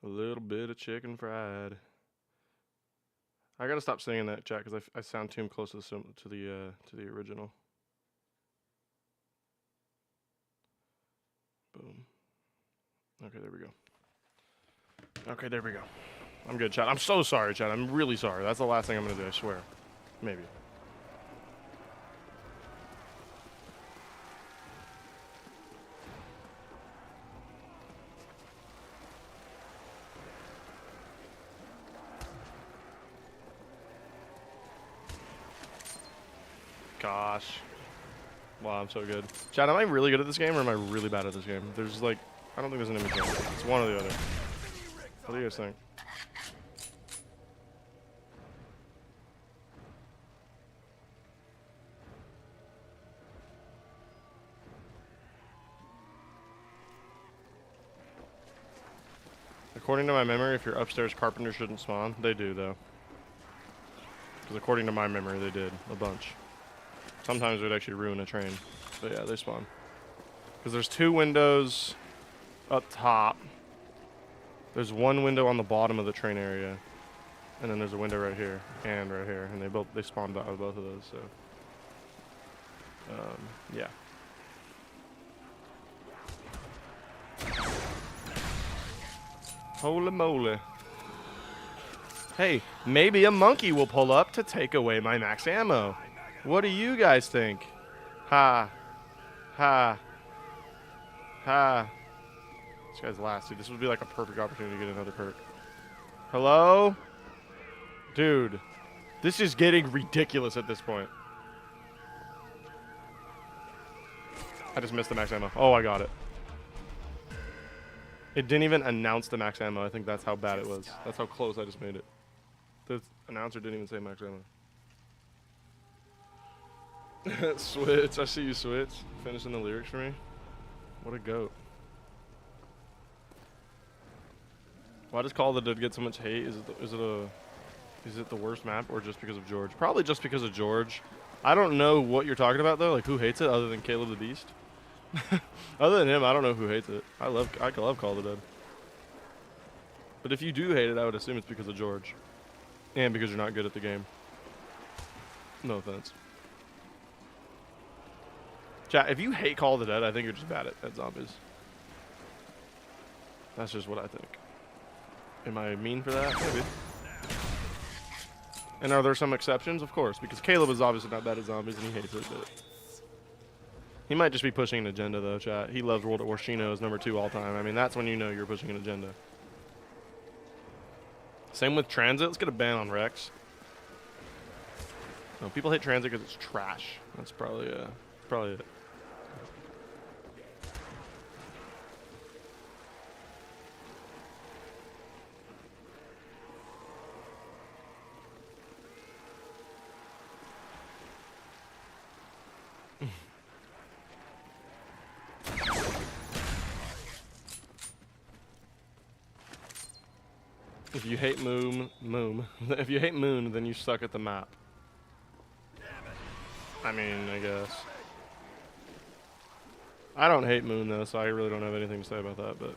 [SPEAKER 1] A little bit of chicken fried. I gotta stop saying that, chat, because I sound too close to the original. Boom. Okay, there we go. Okay, there we go. I'm good, chat. I'm so sorry, chat. I'm really sorry. That's the last thing I'm gonna do, I swear. Maybe. Gosh. Wow, I'm so good. Chat, am I really good at this game or am I really bad at this game? There's like, I don't think there's an in between. It's one or the other. What do you guys think? According to my memory, if you're upstairs, carpenters shouldn't spawn. They do, though. Because according to my memory, they did a bunch. Sometimes it would actually ruin a train. But yeah, they spawn. Because there's 2 windows up top. There's 1 window on the bottom of the train area. And then there's a window right here and right here. And they spawned out of both of those, so. Yeah. Holy moly. Hey, maybe a monkey will pull up to take away my max ammo. What do you guys think? Ha. Ha. Ha. This guy's last, dude. This would be like a perfect opportunity to get another perk. Hello? Dude. This is getting ridiculous at this point. I just missed the max ammo. Oh, I got it. It didn't even announce the max ammo. I think that's how bad it was. That's how close I just made it. The announcer didn't even say max ammo. Switch. I see you, Switch. Finishing the lyrics for me. What a goat. Why does Call of the Dead get so much hate? Is it the worst map or just because of George? Probably just because of George. I don't know what you're talking about though. Like who hates it other than Caleb the Beast? Other than him, I don't know who hates it. I love Call of the Dead. But if you do hate it, I would assume it's because of George. And because you're not good at the game. No offense. Chat, if you hate Call of the Dead, I think you're just bad at zombies. That's just what I think. Am I mean for that? Maybe. And are there some exceptions? Of course, because Caleb is obviously not bad at zombies and he hates it, but he might just be pushing an agenda though, chat. He loves World at War Shino as #2 all time. I mean, that's when you know you're pushing an agenda. Same with Transit. Let's get a ban on Rex. No, people hate Transit because it's trash. That's probably it. If you hate if you hate Moon, then you suck at the map. I mean, I guess. I don't hate Moon though, so I really don't have anything to say about that, but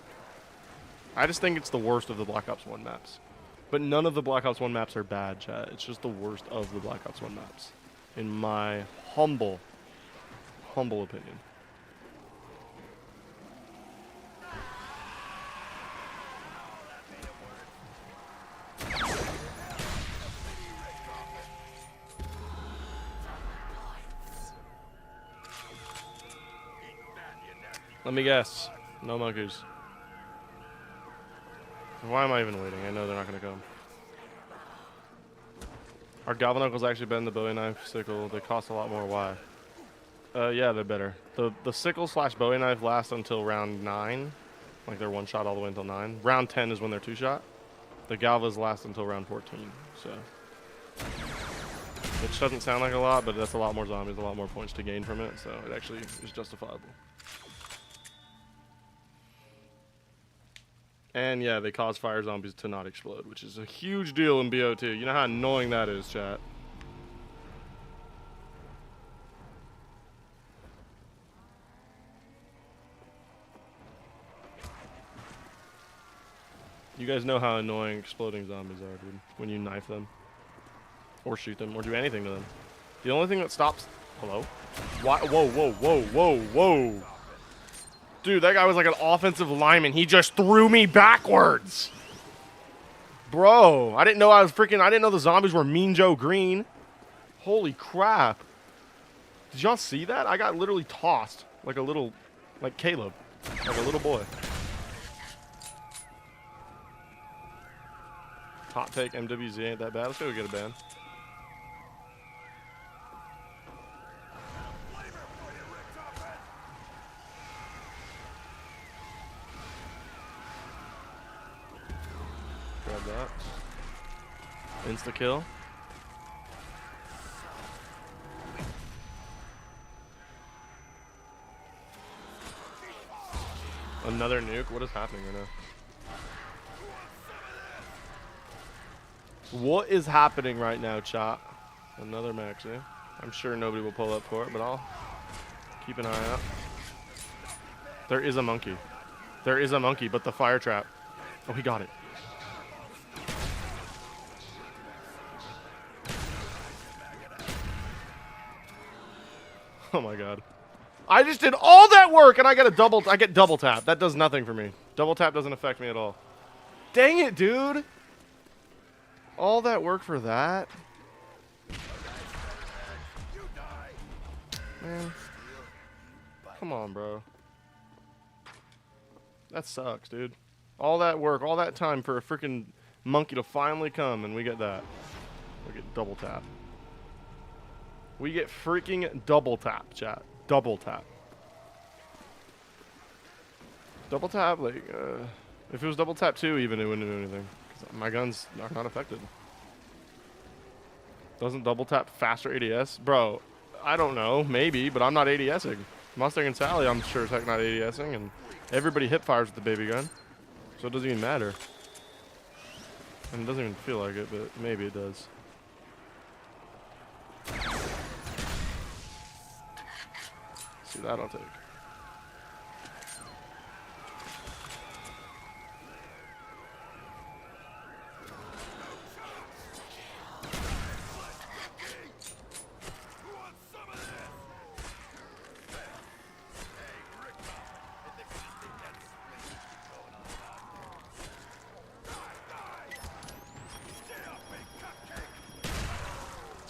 [SPEAKER 1] I just think it's the worst of the Black Ops 1 maps. But none of the Black Ops 1 maps are bad, chat. It's just the worst of the Black Ops 1 maps. In my humble opinion. Let me guess. No monkeys. Why am I even waiting? I know they're not going to come. Are galvanicles actually better than the Bowie knife sickle? They cost a lot more. Why? Yeah, they're better. The sickle slash Bowie knife lasts until round 9. Like they're one shot all the way until 9. Round 10 is when they're 2-shot. The Galvas last until round 14. So, which doesn't sound like a lot, but that's a lot more zombies, a lot more points to gain from it. So it actually is justifiable. And yeah, they cause fire zombies to not explode, which is a huge deal in BO2. You know how annoying that is, chat. You guys know how annoying exploding zombies are, dude, when you knife them. Or shoot them, or do anything to them. The only thing that stops... Hello? Why? Whoa, whoa, whoa, whoa, whoa. Dude, that guy was like an offensive lineman. He just threw me backwards. Bro, I didn't know I didn't know the zombies were Mean Joe Green. Holy crap. Did y'all see that? I got literally tossed like a little, like Caleb, like a little boy. Hot take, MWZ ain't that bad. Let's go get a ban. Grab that. Insta kill. Another nuke? What is happening right now? What is happening right now, chat? Another maxi. I'm sure nobody will pull up for it, but I'll keep an eye out. There is a monkey. There is a monkey, but the fire trap. Oh, he got it. Oh my god. I just did all that work and I get double tap. That does nothing for me. Double tap doesn't affect me at all. Dang it, dude. All that work for that? Man. Come on, bro. That sucks, dude. All that work, all that time for a freaking monkey to finally come, and we get that. We get double tap. We get freaking double tap, chat. Double tap. Double tap, like, if it was double tap 2 even, it wouldn't do anything. My guns are not affected. Doesn't double tap faster ADS? Bro, I don't know. Maybe, but I'm not ADSing. Mustang and Sally, I'm sure as heck not ADSing, and everybody hip fires with the baby gun. So it doesn't even matter. And it doesn't even feel like it, but maybe it does. See, that I'll take.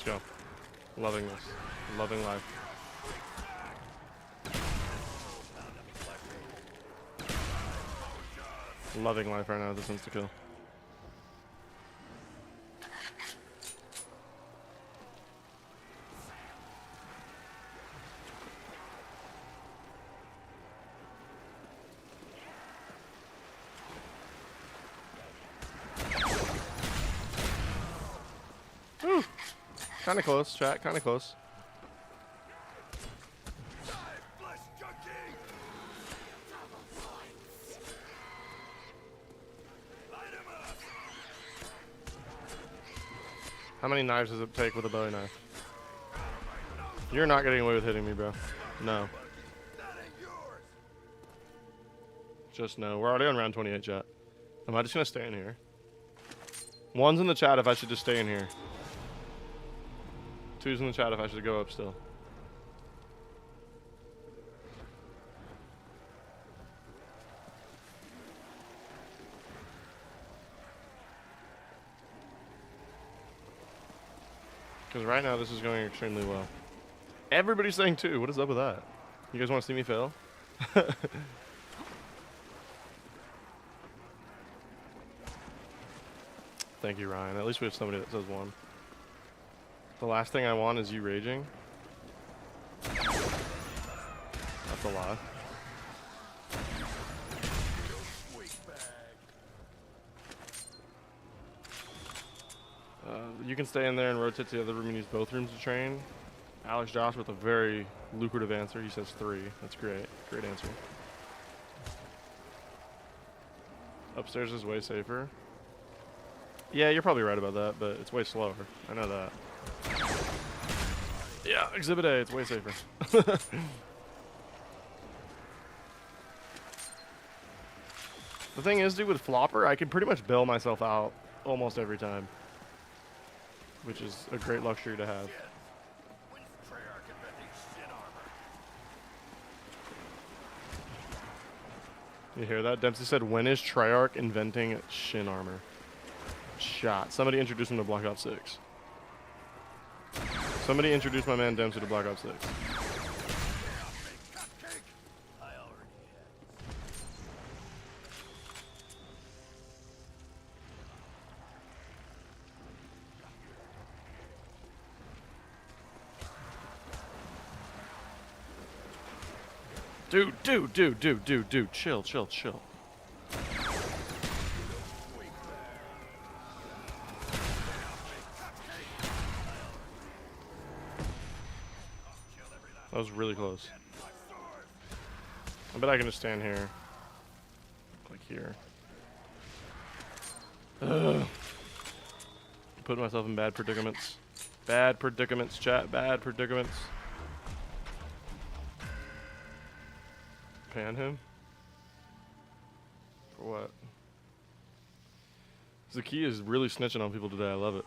[SPEAKER 1] Let's go. Loving this. Loving life. Loving life right now. This insta kill. Kind of close, chat. Kind of close. How many knives does it take with a Bowie knife? You're not getting away with hitting me, bro. No. Just no. We're already on round 28, chat. Am I just gonna stay in here? One's in the chat if I should just stay in here. Two's in the chat if I should go up still. Because right now this is going extremely well. Everybody's saying 2. What is up with that? You guys want to see me fail? Thank you, Ryan. At least we have somebody that says 1. The last thing I want is you raging. That's a lie. You can stay in there and rotate to the other room and use both rooms to train. Alex Josh with a very lucrative answer. He says 3. That's great. Great answer. Upstairs is way safer. Yeah, you're probably right about that, but it's way slower. I know that. Yeah, Exhibit A, it's way safer. The thing is, dude, with Flopper, I can pretty much bail myself out almost every time. Which is a great luxury to have.
[SPEAKER 2] When's Treyarch inventing shin armor?
[SPEAKER 1] You hear that? Dempsey said, when is Treyarch inventing shin armor? Shot. Somebody introduce him to Black Ops 6. Somebody introduce my man Dempsey to Black Ops 6.
[SPEAKER 2] I already had.
[SPEAKER 1] Dude, chill. That was really close. I bet I can just stand here. Like here. Ugh. Putting myself in bad predicaments. Bad predicaments, chat. Bad predicaments. Pan him? For what? Zaki is really snitching on people today. I love it.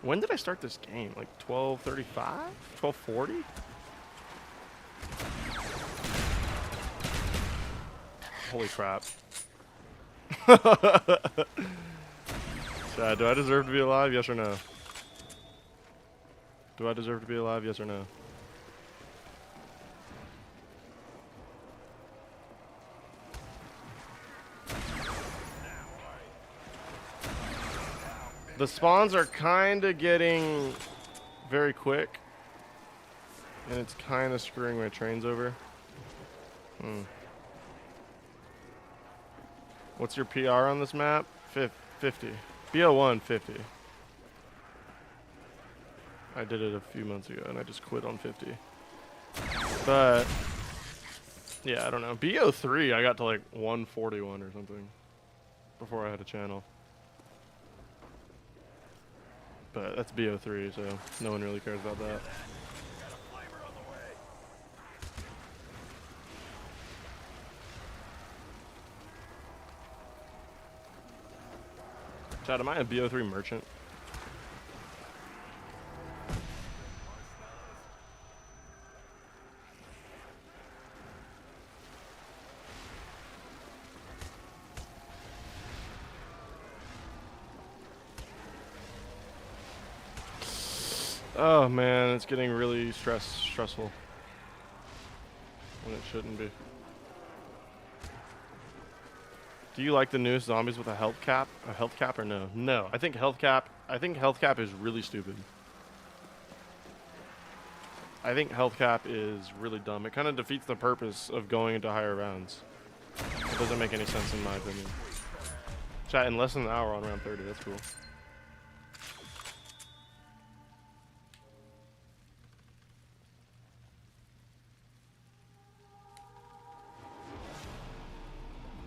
[SPEAKER 1] When did I start this game? Like 12:35? 12:40? Holy crap. Chad, do I deserve to be alive? Yes or no? Do I deserve to be alive? Yes or no? The spawns are kind of getting very quick, and it's kind of screwing my trains over. What's your PR on this map? 50. BO1, 50. I did it a few months ago, and I just quit on 50. But, yeah, I don't know. BO3, I got to like 141 or something before I had a channel. But that's BO3, so no one really cares about that. Chad, am I a BO3 merchant? Oh man, it's getting really stressful when it shouldn't be. Do you like the newest zombies with a health cap? A health cap or no? No, I think health cap is really stupid. I think health cap is really dumb. It kind of defeats the purpose of going into higher rounds. It doesn't make any sense in my opinion. Chat, in less than an hour on round 30, that's cool.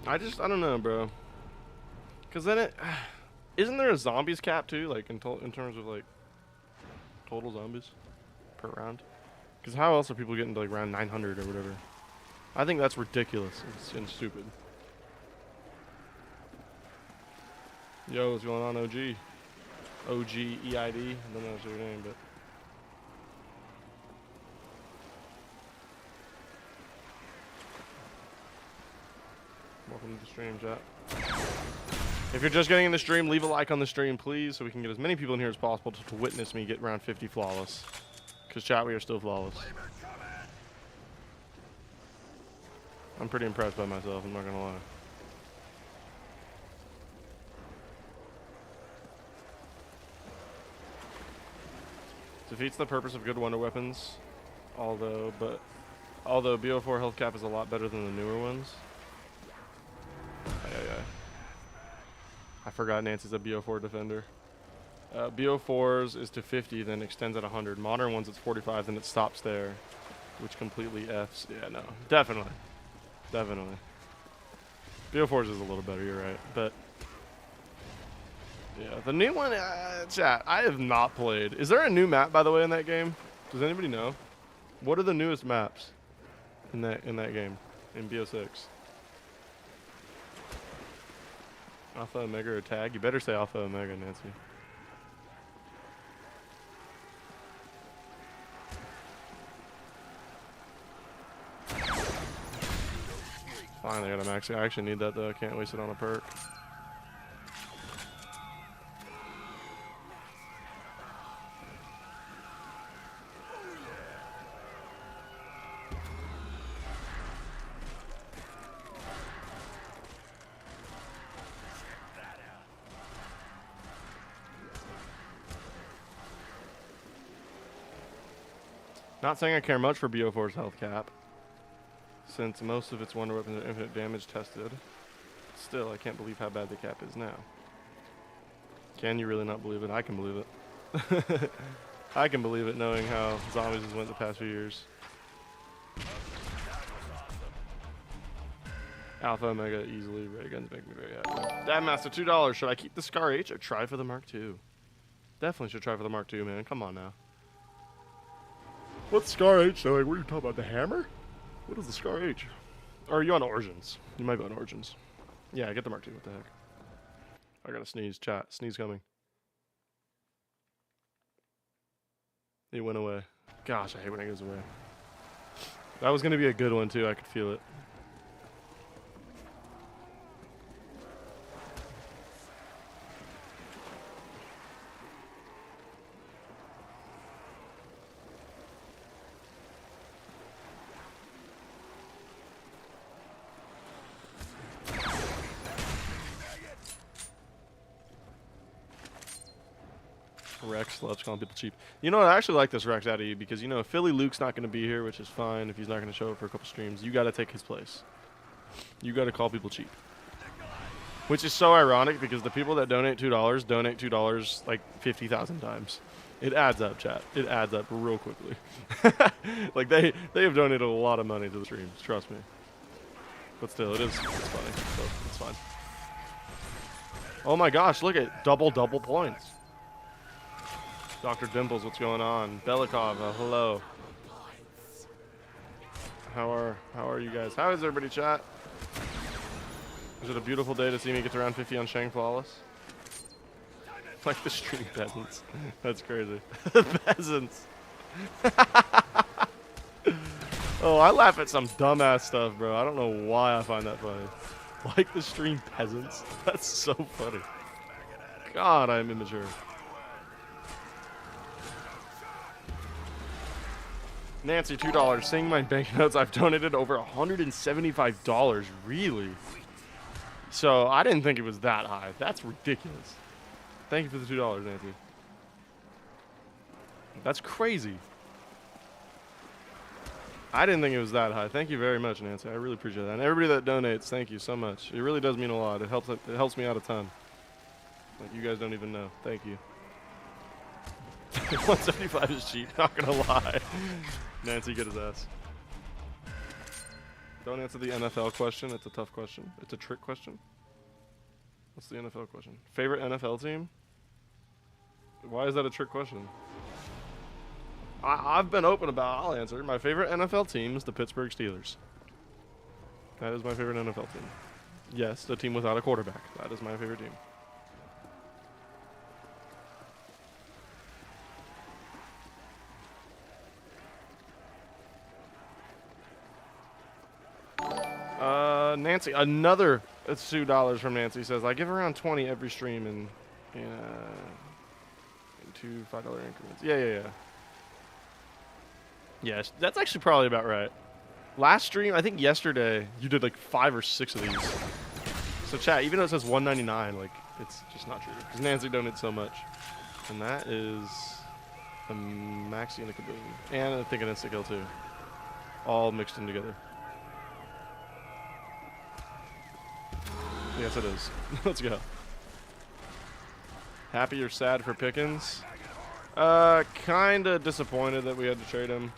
[SPEAKER 1] I don't know, bro. Cause then isn't there a zombies cap too, like in terms of like total zombies per round? Cause how else are people getting to like round 900 or whatever? I think that's ridiculous and stupid. Yo, what's going on, OG? OGEID. I don't know what's your name, but. Welcome to the stream, chat. If you're just getting in the stream, leave a like on the stream, please, so we can get as many people in here as possible to witness me get round 50 flawless. Because, chat, we are still flawless. I'm pretty impressed by myself, I'm not going to lie. Defeats the purpose of good wonder weapons, although BO4 health cap is a lot better than the newer ones. I forgot Nancy's a BO4 defender. BO4's is to 50, then extends at 100. Modern ones, it's 45, then it stops there, which completely Fs. Yeah, no, definitely. BO4's is a little better, you're right. But, yeah, the new one, chat, I have not played. Is there a new map, by the way, in that game? Does anybody know? What are the newest maps in that game, in BO6? Alpha, Omega, or Tag? You better say Alpha, Omega, Nancy. Finally got a max. I actually need that though. I can't waste it on a perk. Not saying I care much for BO4's health cap, since most of its wonder weapons are infinite damage tested. Still, I can't believe how bad the cap is now. Can you really not believe it? I can believe it. I can believe it knowing how zombies has went the past few years. Alpha, Omega, easily. Ray guns make me very happy. Dad Master, $2. Should I keep the Scar H or try for the Mark II? Definitely should try for the Mark II, man. Come on now. What's Scar H? So, like, what are you talking about? The hammer? What is the Scar H? Or are you on Origins? You might be on Origins. Yeah, get the Mark II. What the heck? I gotta sneeze. Chat. Sneeze coming. He went away. Gosh, I hate when it goes away. That was gonna be a good one, too. I could feel it. Rex loves calling people cheap. You know what? I actually like this Rex out of you because, you know, Philly Luke's not going to be here, which is fine if he's not going to show up for a couple streams. You got to take his place. You got to call people cheap. Which is so ironic because the people that donate $2 like 50,000 times. It adds up, chat. It adds up real quickly. Like, they have donated a lot of money to the streams. Trust me. But still, it's funny. So it's fine. Oh my gosh, look at double points. Dr. Dimples, what's going on? Belikov, hello. How are you guys? How is everybody, chat? Is it a beautiful day to see me get to round 50 on Shang Flawless? Like the stream peasants. That's crazy. Peasants. Oh, I laugh at some dumbass stuff, bro. I don't know why I find that funny. Like the stream peasants? That's so funny. God, I'm immature. Nancy, $2. Seeing my banknotes, I've donated over $175. Really? So I didn't think it was that high. That's ridiculous. Thank you for the $2, Nancy. That's crazy. I didn't think it was that high. Thank you very much, Nancy. I really appreciate that. And everybody that donates, thank you so much. It really does mean a lot. It helps me out a ton. Like, you guys don't even know. Thank you. 175 is cheap, not gonna lie. Nancy, get his ass. Don't answer the NFL question. It's a tough question. It's a trick question. What's the NFL question? Favorite NFL team? Why is that a trick question? I've been open about it. I'll answer. My favorite NFL team is the Pittsburgh Steelers. That is my favorite NFL team. Yes, the team without a quarterback. That is my favorite team. Nancy, another It's $2 from Nancy. Says I give around 20 every stream in 2 $5 increments. Yeah. Yes, that's actually probably about right. Last stream, I think yesterday, you did like 5 or 6 of these. So chat, even though it says 199, like it's just not true because Nancy donated so much. And that is a maxi and a kaboom, and I think an insta kill too, all mixed in together. Yes, it is. Let's go. Happy or sad for Pickens? Kinda disappointed that we had to trade him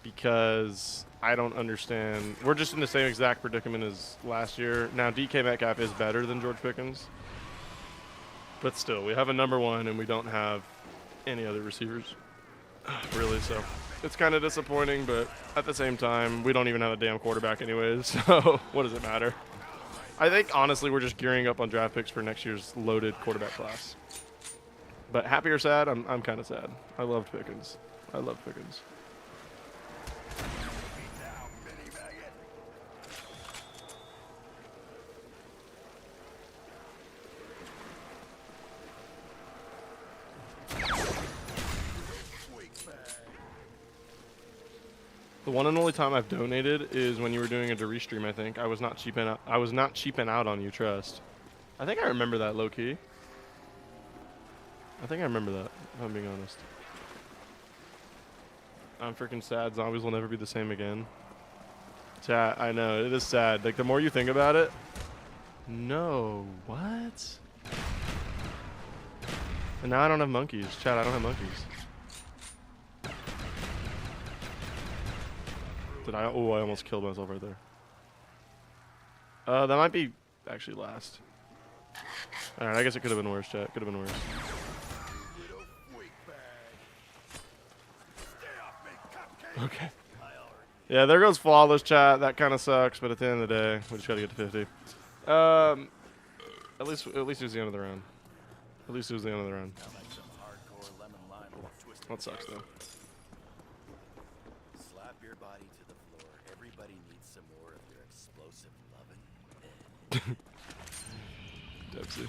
[SPEAKER 1] because I don't understand. We're just in the same exact predicament as last year. Now DK Metcalf is better than George Pickens, but still, we have a number 1 and we don't have any other receivers, really. So it's kind of disappointing, but at the same time, we don't even have a damn quarterback anyways. So what does it matter? I think, honestly, we're just gearing up on draft picks for next year's loaded quarterback class. But happy or sad? I'm kind of sad. I loved Pickens. I loved Pickens. The one and only time I've donated is when you were doing a Doris stream, I think. I was not cheaping out on you, trust. I think I remember that low key. I think I remember that, if I'm being honest. I'm freaking sad. Zombies will never be the same again. Chat, I know, it is sad. Like, the more you think about it. No, what? And now I don't have monkeys. Chat, I don't have monkeys. Did I? Oh, I almost killed myself right there. That might be actually last. Alright, I guess it could have been worse, chat. Could have been worse. Okay. Yeah, there goes flawless, chat. That kind of sucks, but at the end of the day, we just gotta get to 50. At least it was the end of the round. At least it was the end of the round. That sucks though.
[SPEAKER 2] Slap your body to the floor. Everybody needs some more of your explosive loving.
[SPEAKER 1] Dempsey.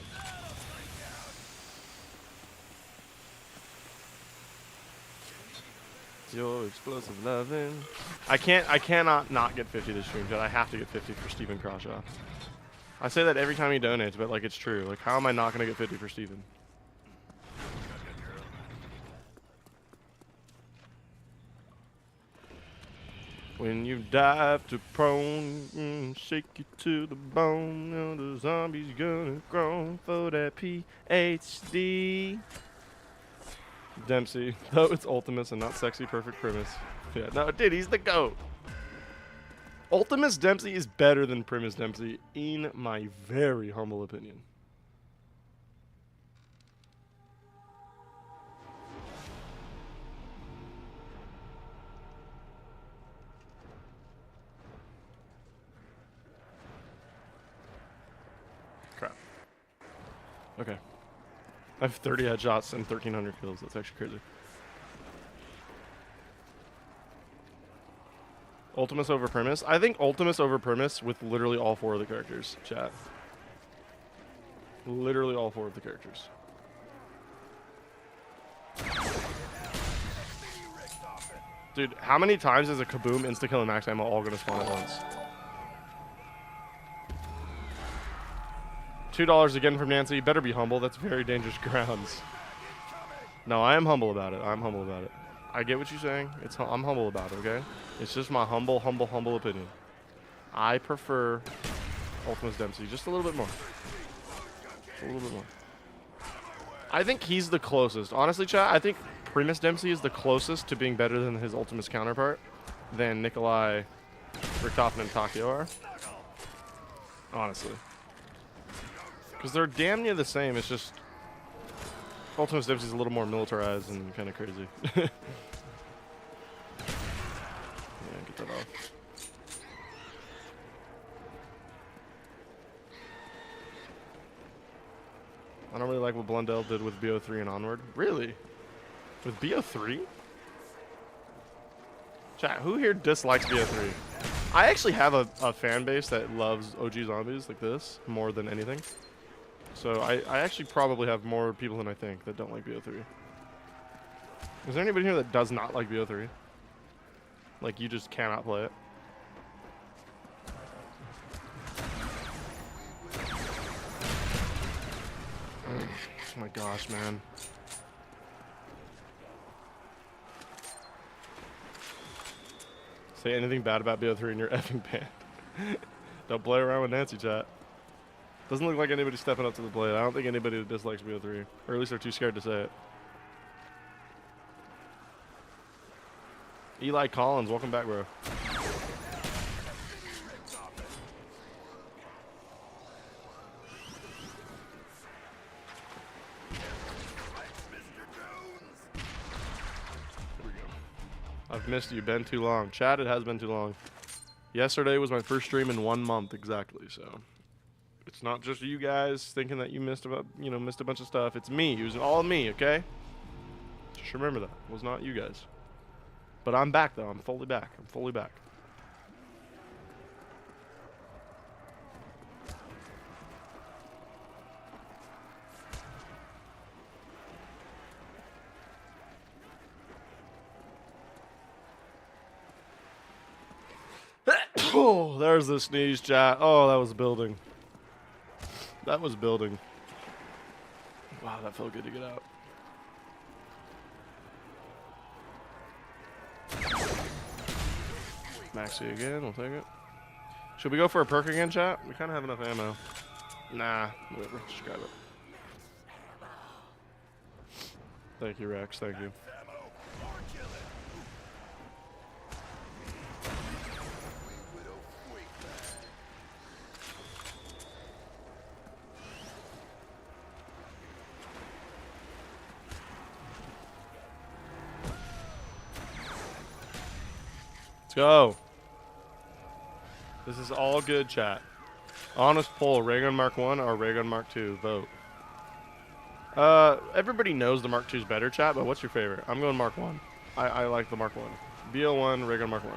[SPEAKER 1] Your explosive loving. I cannot not get 50 this stream, chat. I have to get 50 for Steven Crawshaw. I say that every time he donates, but like it's true. Like, how am I not gonna get 50 for Steven? When you dive to prone, shake you to the bone, you know the zombie's gonna groan for that PhD. Dempsey, though it's Ultimus and not sexy perfect premise. Yeah, no, dude, he's the GOAT. Ultimus Dempsey is better than Primus Dempsey, in my very humble opinion. Crap. Okay. I have 30 headshots and 1,300 kills. That's actually crazy. Ultimus over Primus? I think Ultimus over Primus with literally all 4 of the characters, chat. Literally all 4 of the characters. Dude, how many times is a Kaboom, Insta-Kill, and Max Ammo all gonna spawn at once? $2 again from Nancy. You better be humble. That's very dangerous grounds. No, I am humble about it. I'm humble about it. I get what you're saying. I'm humble about it, okay? It's just my humble opinion. I prefer Ultimus Dempsey just a little bit more. Just a little bit more. I think he's the closest. Honestly, chat, I think Primus Dempsey is the closest to being better than his Ultimus counterpart than Nikolai, Richtofen, and Takio are. Honestly. Because they're damn near the same. It's just Ultimus Dempsey's a little more militarized and kind of crazy. Yeah, get that off. I don't really like what Blundell did with BO3 and onward. Really? With BO3? Chat, who here dislikes BO3? I actually have a fan base that loves OG Zombies like this more than anything. So I actually probably have more people than I think that don't like BO3. Is there anybody here that does not like BO3? Like, you just cannot play it? Oh my gosh, man. Say anything bad about BO3 in your effing band. Don't play around with Nancy, chat. Doesn't look like anybody's stepping up to the plate. I don't think anybody dislikes BO3. Or at least they're too scared to say it. Eli Collins, welcome back, bro. I've missed you. Been too long. Chat, it has been too long. Yesterday was my first stream in 1 month exactly, so it's not just you guys thinking that you missed about, missed a bunch of stuff. It's me. It was all me, okay? Just remember that. It was not you guys. But I'm back though. I'm fully back. I'm fully back. Oh, there's the sneeze, chat. Oh, that was building. That was building. Wow, that felt good to get out. Maxi again, we'll take it. Should we go for a perk again, chat? We kind of have enough ammo. Nah, whatever. Just grab it. Thank you, Rex. Thank you. Let's go. This is all good, chat. Honest poll, ray gun Mark 1 or ray gun Mark 2? Vote. Everybody knows the Mark 2 is better, chat, but what's your favorite? I'm going Mark 1. I like the Mark 1. BL1, ray gun Mark 1.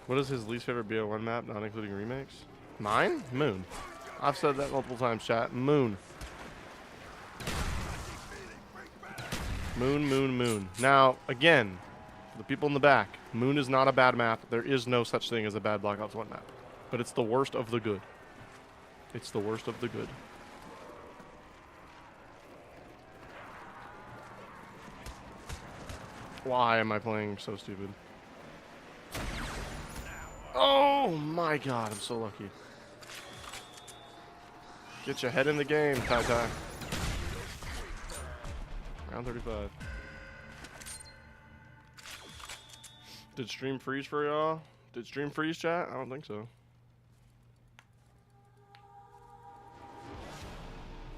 [SPEAKER 1] What is his least favorite BO1 map, not including remakes? Mine? Moon. I've said that multiple times, chat. Moon. Moon, moon, moon. Now, again, for the people in the back, Moon is not a bad map. There is no such thing as a bad Black Ops 1 map. But it's the worst of the good. It's the worst of the good. Why am I playing so stupid? Oh my god, I'm so lucky. Get your head in the game, Tai Tai. Round 35. Did stream freeze for y'all? Did stream freeze, chat? I don't think so.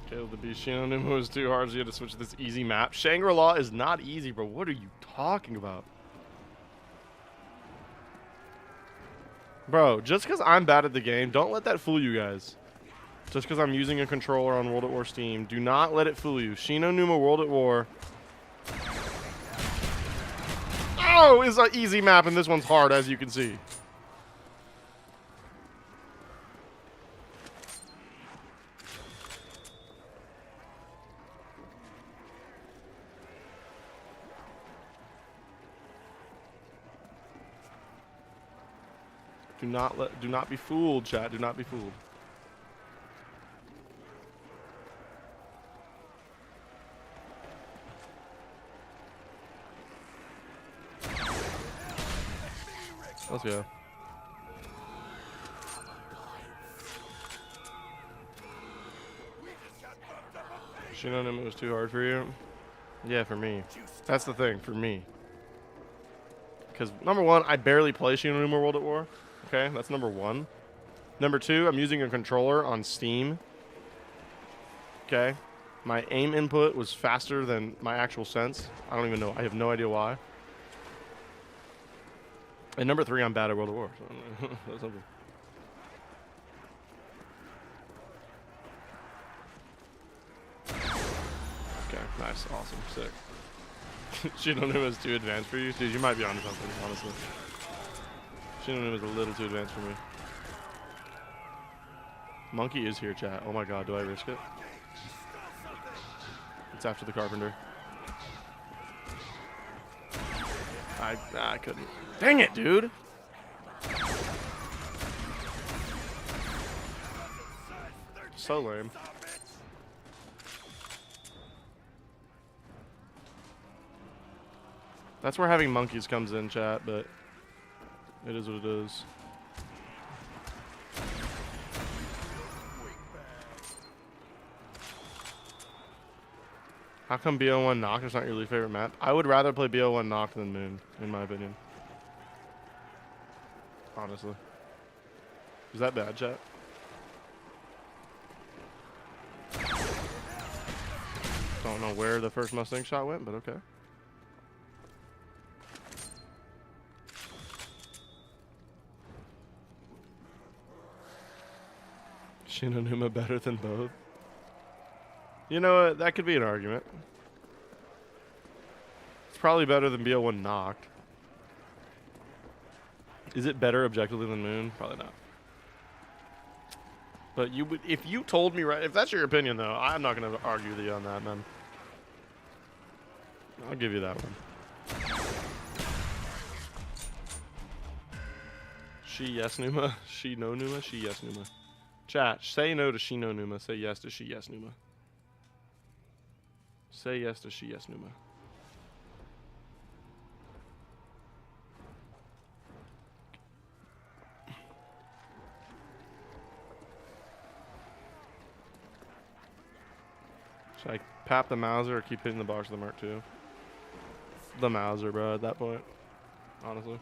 [SPEAKER 1] Caleb the Beast Shino was too hard, so you had to switch to this easy map. Shangri-La is not easy, bro. What are you talking about? Bro, just because I'm bad at the game, don't let that fool you guys. Just because I'm using a controller on World at War Steam, do not let it fool you. Shino Numa World at War. Oh, it's an easy map, and this one's hard, as you can see. Do not be fooled, chat. Do not be fooled. Let's go. Shinonim was too hard for you? Yeah, for me. That's the thing, for me. Because, number one, I barely play Shinonim World at War. Okay, that's number one. Number two, I'm using a controller on Steam. Okay. My aim input was faster than my actual sense. I don't even know. I have no idea why. And number 3, I'm bad at World of War. So that's something. Okay, nice, awesome, sick. Shinonuma is too advanced for you? Dude, you might be onto something, honestly. Shinonuma is a little too advanced for me. Monkey is here, chat. Oh my god, do I risk it? It's after the carpenter. I couldn't. Dang it, dude! So lame. That's where having monkeys comes in, chat, but it is what it is. How come BO1 Noct is not your least favorite map? I would rather play BO1 Noct than Moon, in my opinion. Honestly. Is that bad, chat? Don't know where the first Mustang shot went, but okay. Shinonuma better than both? You know what? That could be an argument. It's probably better than BO1 Noct. Is it better objectively than Moon? Probably not. But you would, if you told me right, if that's your opinion though, I'm not gonna argue with you on that, man. I'll give you that one. She yes Numa, she no Numa, she yes Numa. Chat, say no to she no Numa, say yes to she yes Numa. Say yes to she yes Numa. Should I pap the Mauser or keep hitting the box with the Mark II? The Mauser, bro, at that point. Honestly.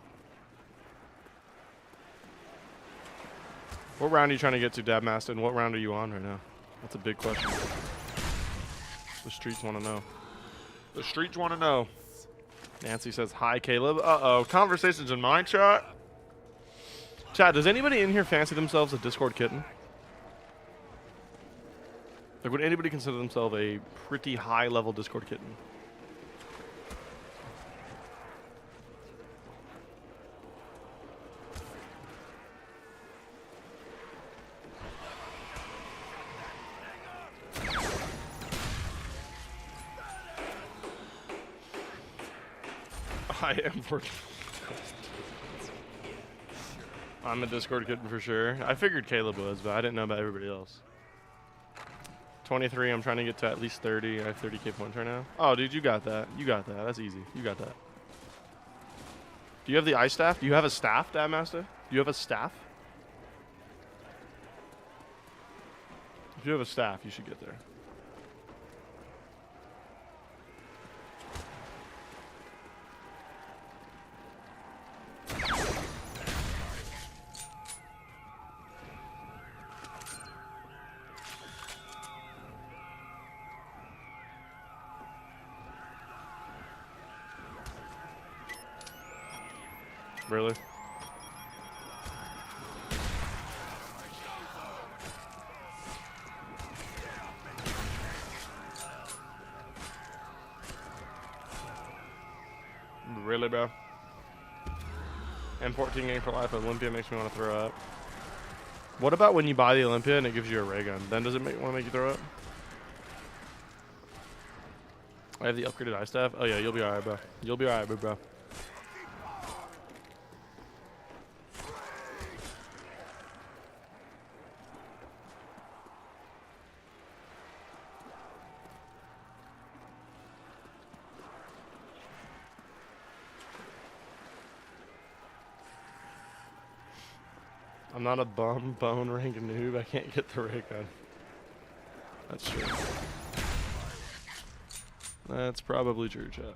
[SPEAKER 1] What round are you trying to get to, Dabmaster, and what round are you on right now? That's a big question. The streets want to know. The streets want to know. Nancy says, hi, Caleb. Uh-oh. Conversations in my chat. Chat, does anybody in here fancy themselves a Discord kitten? Like, would anybody consider themselves a pretty high-level Discord kitten? I am working. I'm a Discord kitten for sure. I figured Caleb was, but I didn't know about everybody else. 23, I'm trying to get to at least 30. I have 30k points right now. Oh, dude, you got that. You got that. That's easy. You got that. Do you have the ice staff? Do you have a staff, Dabmaster? Do you have a staff? If you have a staff, you should get there. Really? Really, bro? M14 game for life. Olympia makes me want to throw up. What about when you buy the Olympia and it gives you a ray gun? Then does it want to make you throw up? I have the upgraded eye staff. Oh yeah, you'll be alright, bro. You'll be alright, bro. I'm not a bone rank noob. I can't get the ray gun. That's true. That's probably true, chat.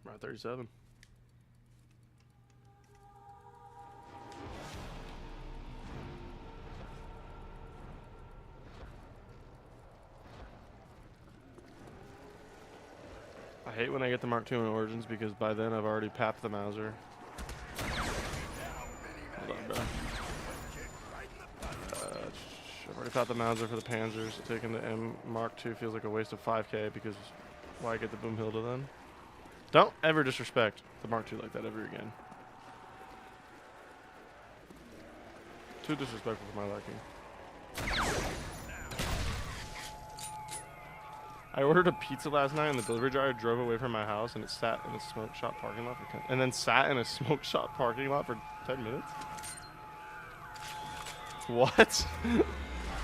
[SPEAKER 1] We're at 37. I hate when I get the Mark II in Origins because by then I've already papped the Mauser. Hold on, bro. I've already papped the Mauser for the Panzers. So taking the M Mark II feels like a waste of 5k because why get the Boomhilda then? Don't ever disrespect the Mark II like that ever again. Too disrespectful for my liking. I ordered a pizza last night and the delivery driver drove away from my house and it sat in a smoke shop parking lot for 10 and then sat in a smoke shop parking lot for 10 minutes? What?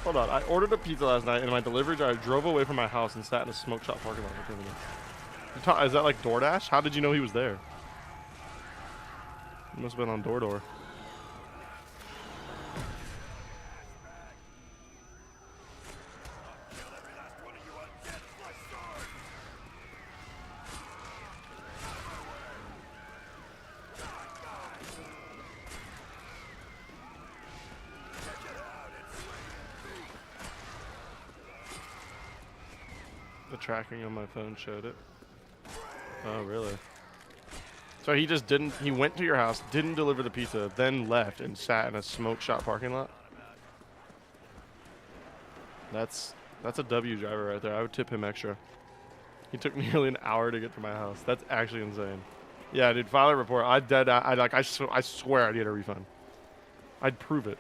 [SPEAKER 1] Hold on, I ordered a pizza last night and my delivery driver drove away from my house and sat in a smoke shop parking lot for 10 minutes. Is that like DoorDash? How did you know he was there? He must have been on DoorDoor. The tracking on my phone showed it. Oh, really? So he just didn't, he went to your house, didn't deliver the pizza, then left and sat in a smoke shop parking lot? That's a W driver right there. I would tip him extra. He took nearly an hour to get to my house. That's actually insane. Yeah, dude, file a report. I swear I'd get a refund. I'd prove it.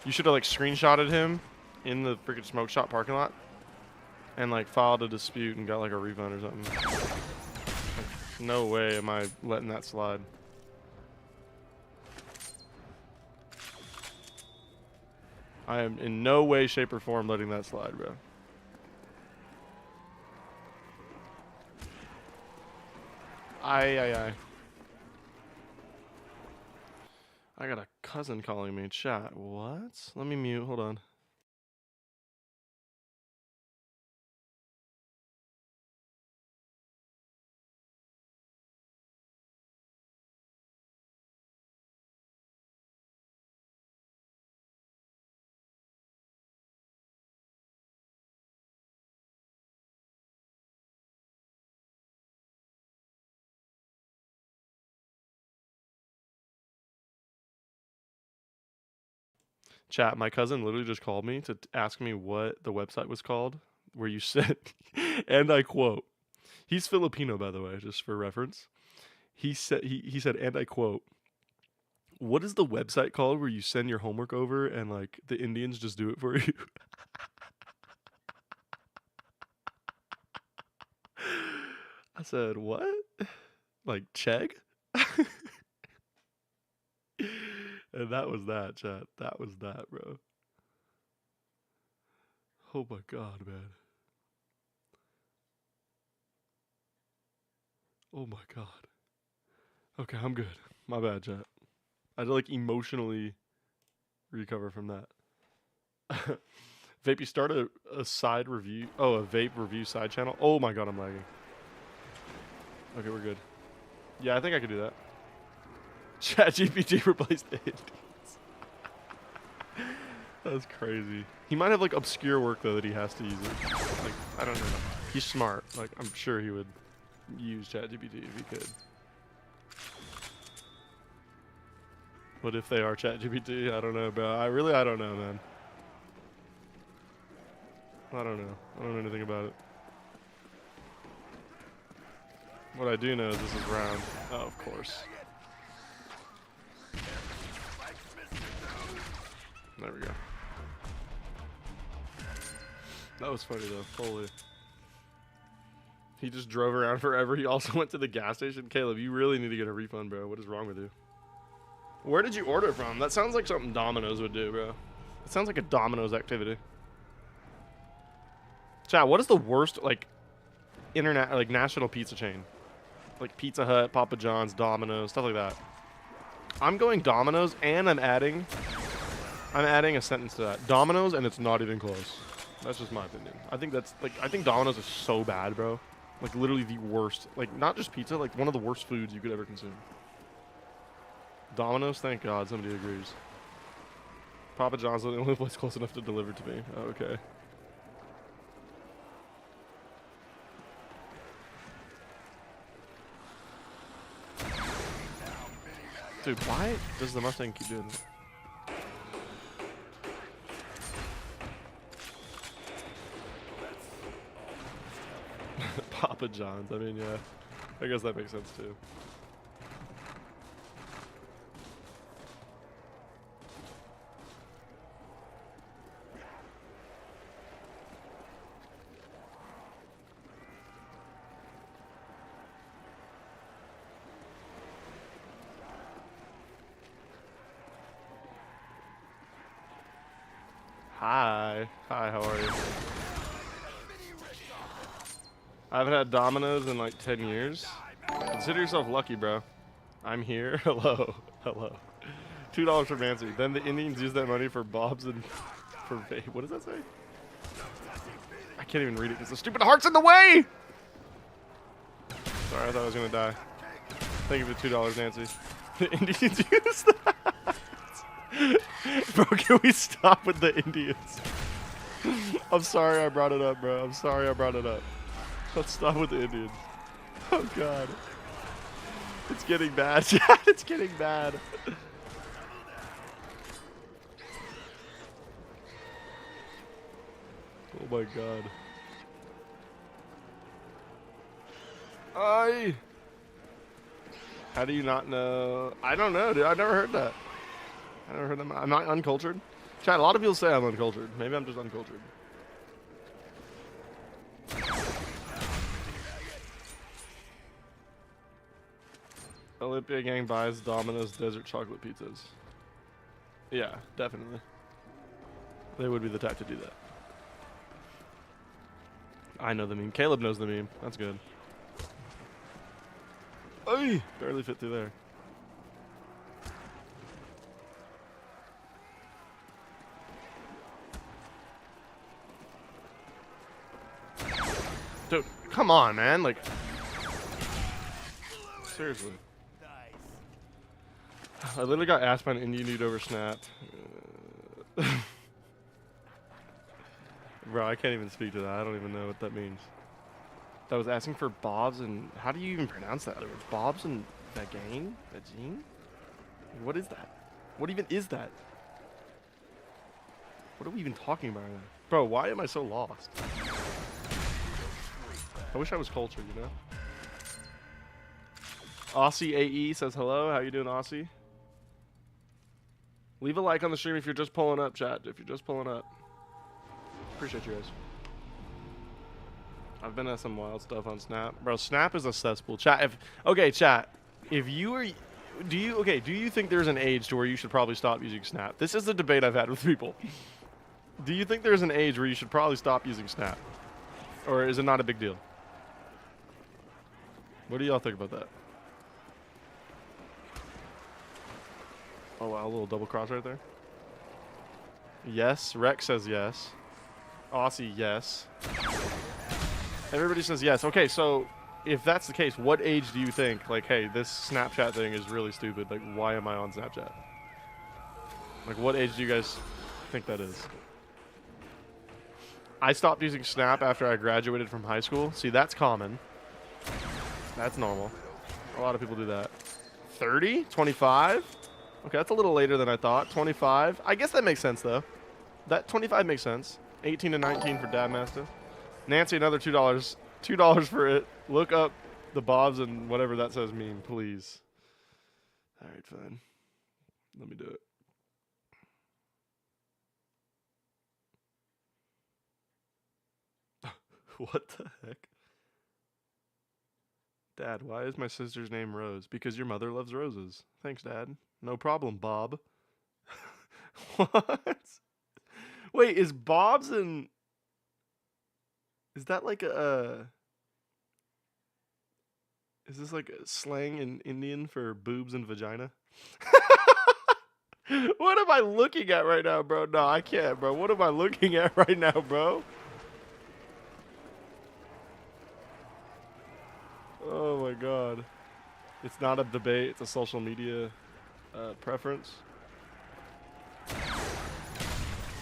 [SPEAKER 1] You should have like screenshotted him in the freaking smoke shop parking lot and like filed a dispute and got like a refund or something. Like, no way am I letting that slide. I am in no way, shape, or form letting that slide, bro. I got a cousin calling me. Chat. What? Let me mute. Hold on. Chat, my cousin literally just called me to ask me what the website was called where you said, and I quote, he's Filipino, by the way, just for reference. He said, he said, and I quote, what is the website called where you send your homework over and like the Indians just do it for you? I said, what? Like Chegg? And that was that, chat. That was that, bro. Oh my god, man. Oh my god. Okay, I'm good. My bad, chat. I had to like emotionally recover from that. Vape, you start a side review. Oh, a vape review side channel. Oh my god, I'm lagging. Okay, we're good. Yeah, I think I could do that. ChatGPT replaced the Indians. That's crazy. He might have like obscure work though that he has to use it. Like, I don't know. He's smart. Like, I'm sure he would use ChatGPT if he could. What if they are ChatGPT? I don't know, bro. I don't know, man. I don't know. I don't know anything about it. What I do know is this is round. Oh, of course. There we go. That was funny though. Holy. He just drove around forever. He also went to the gas station. Caleb, you really need to get a refund, bro. What is wrong with you? Where did you order it from? That sounds like something Domino's would do, bro. It sounds like a Domino's activity. Chat, what is the worst, like, internet, like, national pizza chain? Like Pizza Hut, Papa John's, Domino's, stuff like that. I'm going Domino's, and I'm adding a sentence to that. Domino's, and it's not even close. That's just my opinion. I think that's, like, I think Domino's is so bad, bro. Like, literally the worst. Like, not just pizza, like, one of the worst foods you could ever consume. Domino's, thank God, somebody agrees. Papa John's is the only place close enough to deliver to me. Oh, okay. Dude, why does the Mustang keep doing that? Papa John's. I mean, yeah. I guess that makes sense too. Hi. Hi, how are you? I haven't had Domino's in like 10 years. Consider yourself lucky, bro. I'm here. Hello. Hello. $2 for Nancy. Then the Indians use that money for Bob's and for vape. What does that say? I can't even read it because the stupid heart's in the way! Sorry, I thought I was gonna die. Thank you for $2, Nancy. The Indians use that. Bro, can we stop with the Indians? I'm sorry I brought it up, bro. I'm sorry I brought it up. Let's stop with the Indians. Oh, God. It's getting bad. It's getting bad. Oh, my God. How do you not know? I don't know, dude. I've never heard that. I never heard that. I'm not uncultured. Chat, a lot of people say I'm uncultured. Maybe I'm just uncultured. Olympia gang buys Domino's desert chocolate pizzas. Yeah, definitely. They would be the type to do that. I know the meme. Caleb knows the meme. That's good. Oy! Barely fit through there. Dude, come on, man. Like, seriously. I literally got asked by an Indian dude over Snap. Bro, I can't even speak to that. I don't even know what that means. That was asking for Bob's and... How do you even pronounce that? Bob's and Vagine? Vagine? What is that? What even is that? What are we even talking about right now? Bro, why am I so lost? I wish I was cultured, you know? Aussie AE says hello. How you doing, Aussie? Leave a like on the stream if you're just pulling up, chat. If you're just pulling up. Appreciate you guys. I've been at some wild stuff on Snap. Bro, Snap is a cesspool. Chat, if you are... Do you think there's an age to where you should probably stop using Snap? This is a debate I've had with people. Do you think there's an age where you should probably stop using Snap? Or is it not a big deal? What do y'all think about that? Oh wow, a little double cross right there. Yes, Rex says yes. Aussie, yes. Everybody says yes. Okay, so if that's the case, what age do you think, like, hey, this Snapchat thing is really stupid. Like, why am I on Snapchat? Like, what age do you guys think that is? I stopped using Snap after I graduated from high school. See, that's common. That's normal. A lot of people do that. 30? 25? Okay, that's a little later than I thought. 25? I guess that makes sense, though. That 25 makes sense. 18 to 19 for Dad Master. Nancy, another $2. $2 for it. Look up the Bobs and whatever that says meme, please. All right, fine. Let me do it. What the heck? Dad, why is my sister's name Rose? Because your mother loves roses. Thanks, Dad. No problem, Bob. What? Wait, is Bob's and... Is that like a... Is this like a slang in Indian for boobs and vagina? What am I looking at right now, bro? No, I can't, bro. What am I looking at right now, bro? Oh my god. It's not a debate, it's a social media preference.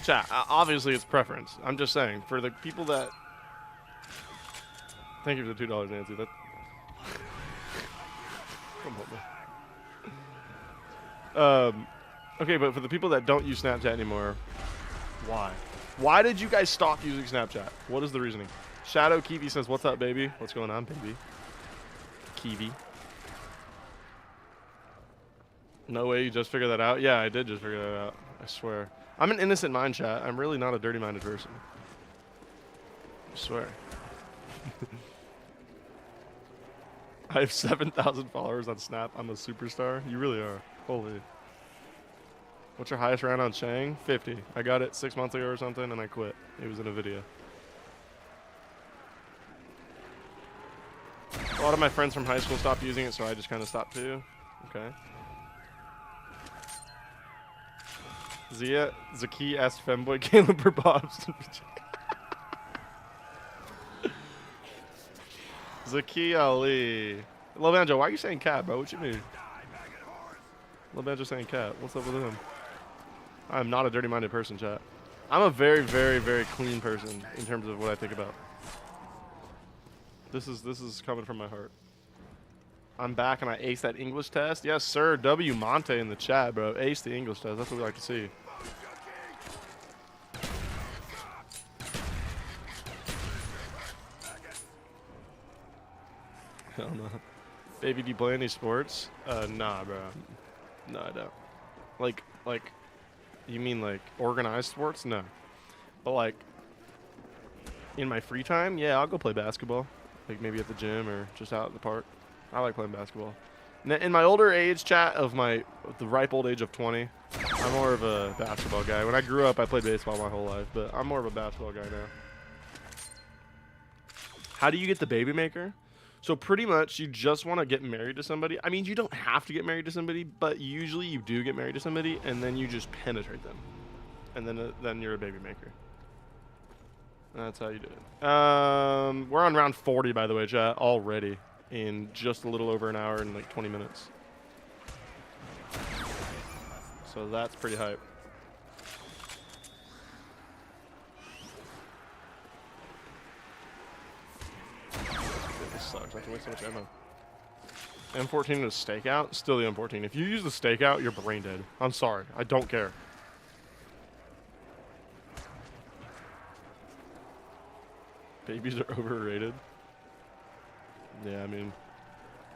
[SPEAKER 1] Chat, obviously it's preference. I'm just saying, for the people that... Thank you for the $2, Nancy. That... Come on, man. Okay, but for the people that don't use Snapchat anymore, why? Why did you guys stop using Snapchat? What is the reasoning? Shadow Kiwi says, "What's up, baby? What's going on, baby?" Kiwi. No way you just figured that out? Yeah, I did just figure that out. I swear. I'm an innocent mind, chat. I'm really not a dirty-minded person. I swear. I have 7,000 followers on Snap. I'm a superstar. You really are. Holy. What's your highest round on Shang? 50. I got it 6 months ago or something, and I quit. It was in a video. A lot of my friends from high school stopped using it, so I just kind of stopped too. Okay. Zia, Zaki asked Femboy Caleb or Bob's. Zaki Ali. Lil Banjo, why are you saying cat, bro? What you mean? Lil Banjo saying cat. What's up with him? I'm not a dirty-minded person, chat. I'm a very, very, very clean person in terms of what I think about. This is coming from my heart. I'm back and I aced that English test. Yes, sir. W Monte in the chat, bro. Ace the English test. That's what we like to see. Hell no. Baby, do you play any sports? Nah, bro. No, I don't. Like, you mean like organized sports? No. But like, in my free time, yeah, I'll go play basketball. Like maybe at the gym or just out in the park. I like playing basketball. In my older age, chat, of the ripe old age of 20, I'm more of a basketball guy. When I grew up, I played baseball my whole life, but I'm more of a basketball guy now. How do you get the baby maker? So pretty much, you just want to get married to somebody. I mean, you don't have to get married to somebody, but usually you do get married to somebody, and then you just penetrate them, and then you're a baby maker. That's how you do it. We're on round 40, by the way, chat, already in just a little over an hour and like 20 minutes. So that's pretty hype. This sucks. I have to waste so much ammo. M14 is stakeout? Still the M14. If you use the stakeout, you're brain dead. I'm sorry. I don't care. Babies are overrated. Yeah, I mean,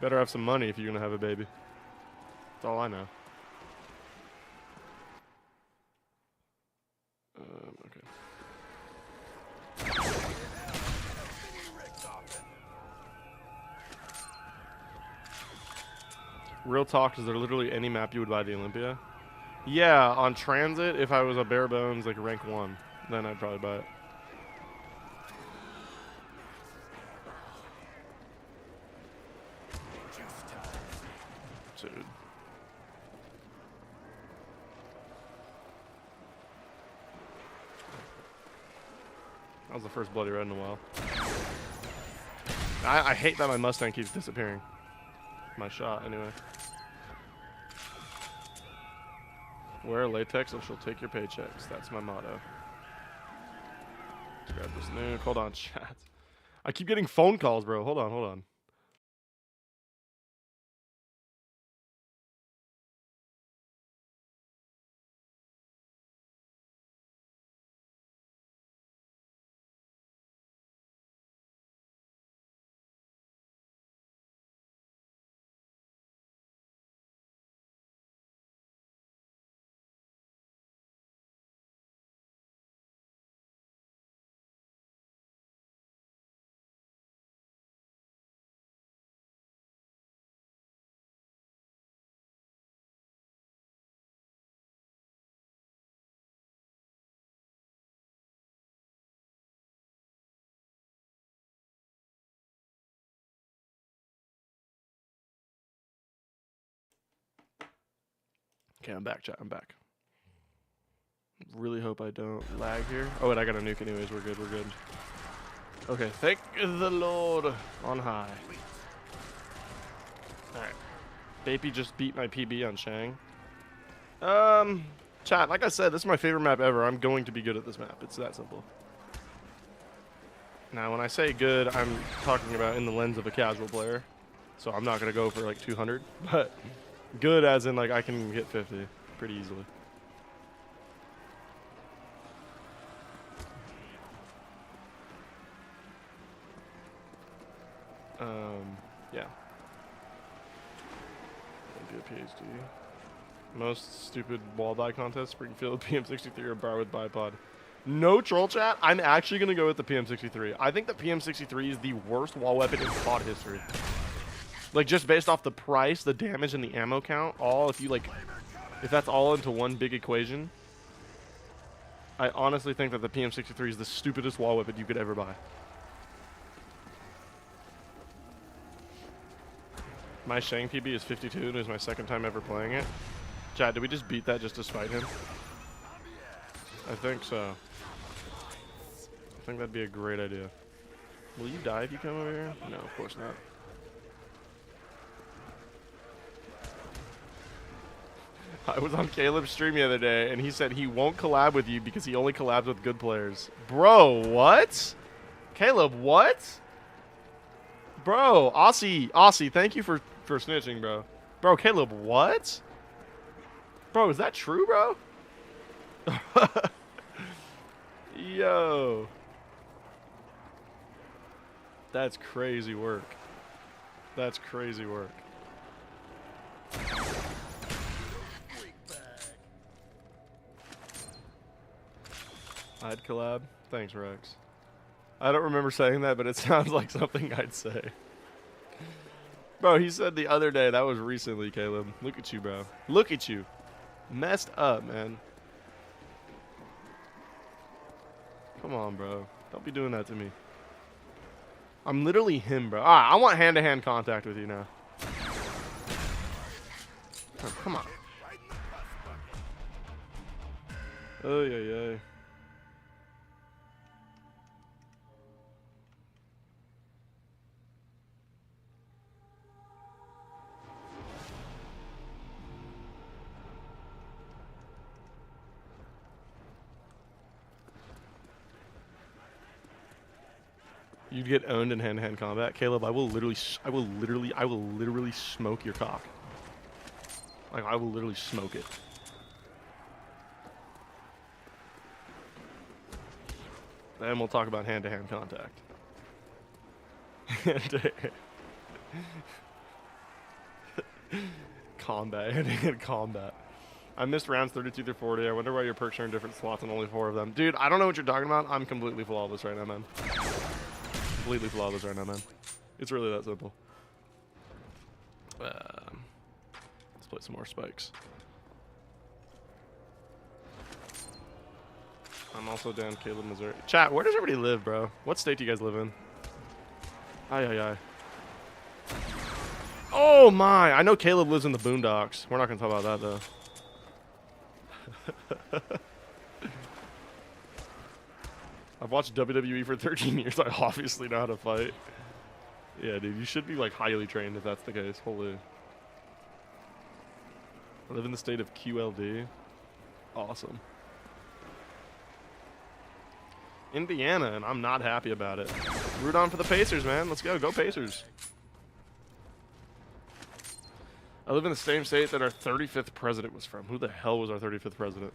[SPEAKER 1] better have some money if you're gonna have a baby. That's all I know. Okay. Real talk, is there literally any map you would buy the Olympia? Yeah, on transit, if I was a bare bones, like rank 1, then I'd probably buy it. Dude. That was the first bloody red in a while. I hate that my Mustang keeps disappearing. My shot, anyway. Wear latex or she'll take your paychecks. That's my motto. Let's grab this nuke. Hold on, chat. I keep getting phone calls, bro. Hold on. Okay, I'm back, chat. I'm back. Really hope I don't lag here. Oh, wait, I got a nuke anyways. We're good. Okay, thank the Lord on high. Alright. Baby just beat my PB on Shang. Chat, like I said, this is my favorite map ever. I'm going to be good at this map. It's that simple. Now, when I say good, I'm talking about in the lens of a casual player. So I'm not going to go for like 200, but Good as in, like, I can hit 50 pretty easily. Yeah. Do a PhD. Most stupid wall die contest, Springfield, PM63 or bar with bipod. No troll chat. I'm actually going to go with the PM63. I think the PM63 is the worst wall weapon in COD history. Like, just based off the price, the damage, and the ammo count, all, if you, like, if that's all into one big equation, I honestly think that the PM63 is the stupidest wall weapon you could ever buy. My Shang PB is 52, and it was my second time ever playing it. Chad, did we just beat that just to spite him? I think so. I think that'd be a great idea. Will you die if you come over here? No, of course not. I was on Caleb's stream the other day, and he said he won't collab with you because he only collabs with good players. Bro, what? Caleb, what? Bro, Aussie, thank you for snitching, bro. Bro, Caleb, what? Bro, is that true, bro? Yo. That's crazy work. That's crazy work. I'd collab? Thanks, Rex. I don't remember saying that, but it sounds like something I'd say. Bro, he said the other day. That was recently, Caleb. Look at you, bro. Look at you. Messed up, man. Come on, bro. Don't be doing that to me. I'm literally him, bro. Alright, I want hand-to-hand contact with you now. Oh, come on. Oh, yeah. You'd get owned in hand-to-hand combat, Caleb. I will literally smoke your cock. Like, I will literally smoke it. Then we'll talk about hand-to-hand contact. Combat, hand-to-hand combat. I missed rounds 32 through 40. I wonder why your perks are in different slots and only 4 of them. Dude, I don't know what you're talking about. I'm completely flawless right now, man. Completely flawless right now, man. It's really that simple. Let's play some more spikes. I'm also down Caleb, Missouri. Chat, where does everybody live, bro? What state do you guys live in? Aye. Oh my! I know Caleb lives in the boondocks. We're not gonna talk about that though. I've watched WWE for 13 years. I obviously know how to fight. Yeah, dude, you should be like highly trained if that's the case. Holy. I live in the state of QLD. Awesome. Indiana, and I'm not happy about it. Root on for the Pacers, man. Let's go. Go Pacers. I live in the same state that our 35th president was from. Who the hell was our 35th president?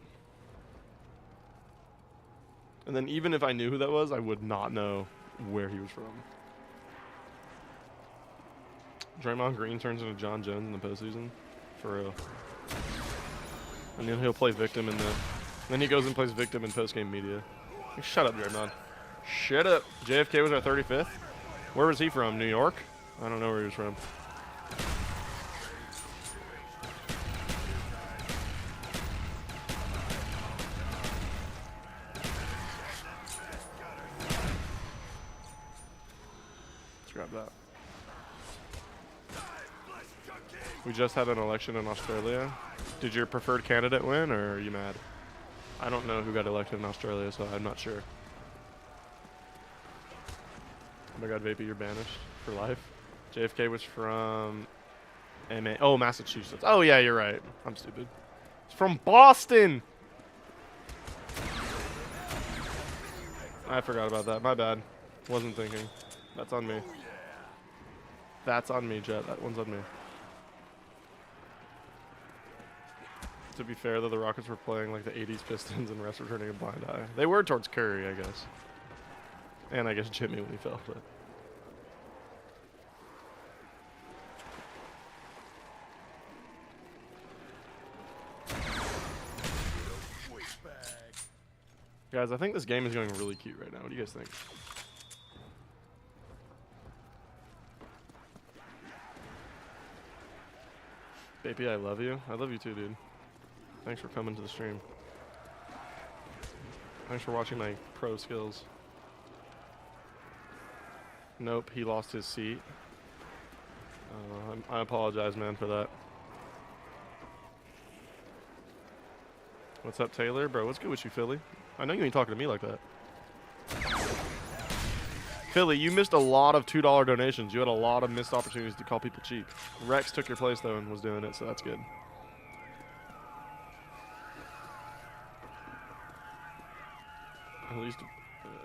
[SPEAKER 1] And then even if I knew who that was, I would not know where he was from. Draymond Green turns into John Jones in the postseason. For real. And then he'll play victim in the... Then he goes and plays victim in postgame media. Shut up, Draymond. Shut up. JFK was our 35th? Where was he from? New York? I don't know where he was from. Let's grab that. We just had an election in Australia. Did your preferred candidate win, or are you mad? I don't know who got elected in Australia, so I'm not sure. Oh my god, Vapey, you're banished for life. JFK was from MA. Oh, Massachusetts. Oh yeah, you're right. I'm stupid. It's from Boston. I forgot about that. My bad. Wasn't thinking. That's on me. That's on me, Jet. That one's on me. To be fair, though, the Rockets were playing like the 80s Pistons and refs were turning a blind eye. They were towards Curry, I guess. And I guess Jimmy when he fell, but... Guys, I think this game is going really cute right now. What do you guys think? Baby, I love you. I love you too, dude. Thanks for coming to the stream. Thanks for watching my pro skills. Nope, he lost his seat. I apologize, man, for that. What's up, Taylor? Bro, what's good with you, Philly? I know you ain't talking to me like that. Philly, you missed a lot of $2 donations. You had a lot of missed opportunities to call people cheap. Rex took your place, though, and was doing it, so that's good.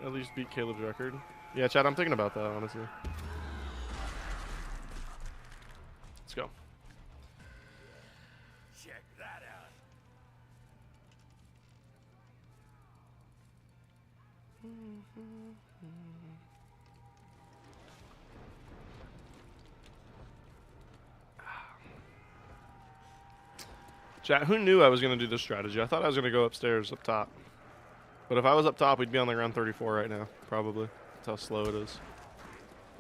[SPEAKER 1] At least beat Caleb's record. Yeah, Chad, I'm thinking about that, honestly. Let's go.
[SPEAKER 2] Check that out.
[SPEAKER 1] Chat, who knew I was going to do this strategy? I thought I was going to go upstairs up top. But if I was up top, we'd be on like round 34 right now, probably. That's how slow it is.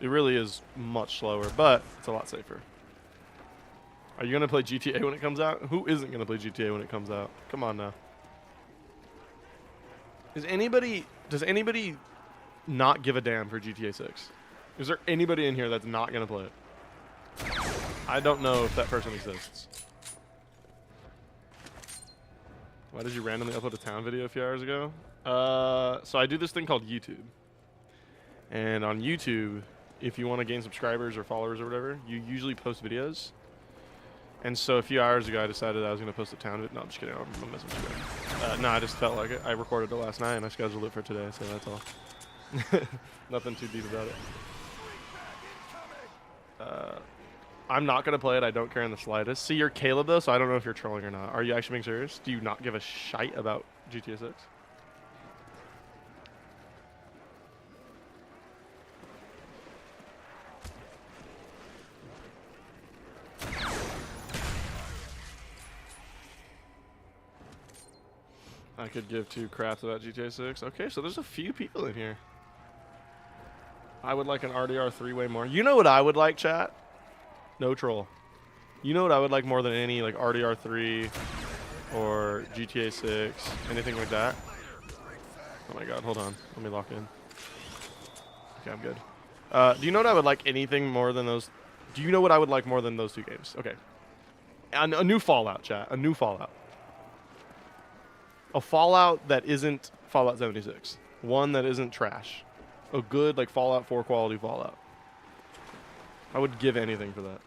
[SPEAKER 1] It really is much slower, but it's a lot safer. Are you going to play GTA when it comes out? Who isn't going to play GTA when it comes out? Come on now. Does anybody not give a damn for GTA 6? Is there anybody in here that's not going to play it? I don't know if that person exists. Why did you randomly upload a town video a few hours ago? So I do this thing called YouTube. And on YouTube, if you want to gain subscribers or followers or whatever, you usually post videos. And so a few hours ago, I decided I was going to post a town video. No, I'm just kidding. I'm messing with you. No, I just felt like it. I recorded it last night, and I scheduled it for today, so that's all. Nothing too deep about it. I'm not going to play it. I don't care in the slightest. See, you're Caleb, though, so I don't know if you're trolling or not. Are you actually being serious? Do you not give a shite about GTA 6? I could give two craps about GTA 6. Okay, so there's a few people in here. I would like an RDR 3 way more. You know what I would like, chat? No troll. You know what I would like more than any, like RDR 3 or GTA 6, anything like that? Oh my god, hold on. Let me lock in. Okay, I'm good. Do you know what I would like anything more than those? Do you know what I would like more than those two games? Okay. A new Fallout, chat. A new Fallout. A Fallout that isn't Fallout 76. One that isn't trash. A good, like, Fallout 4 quality Fallout. I would give anything for that.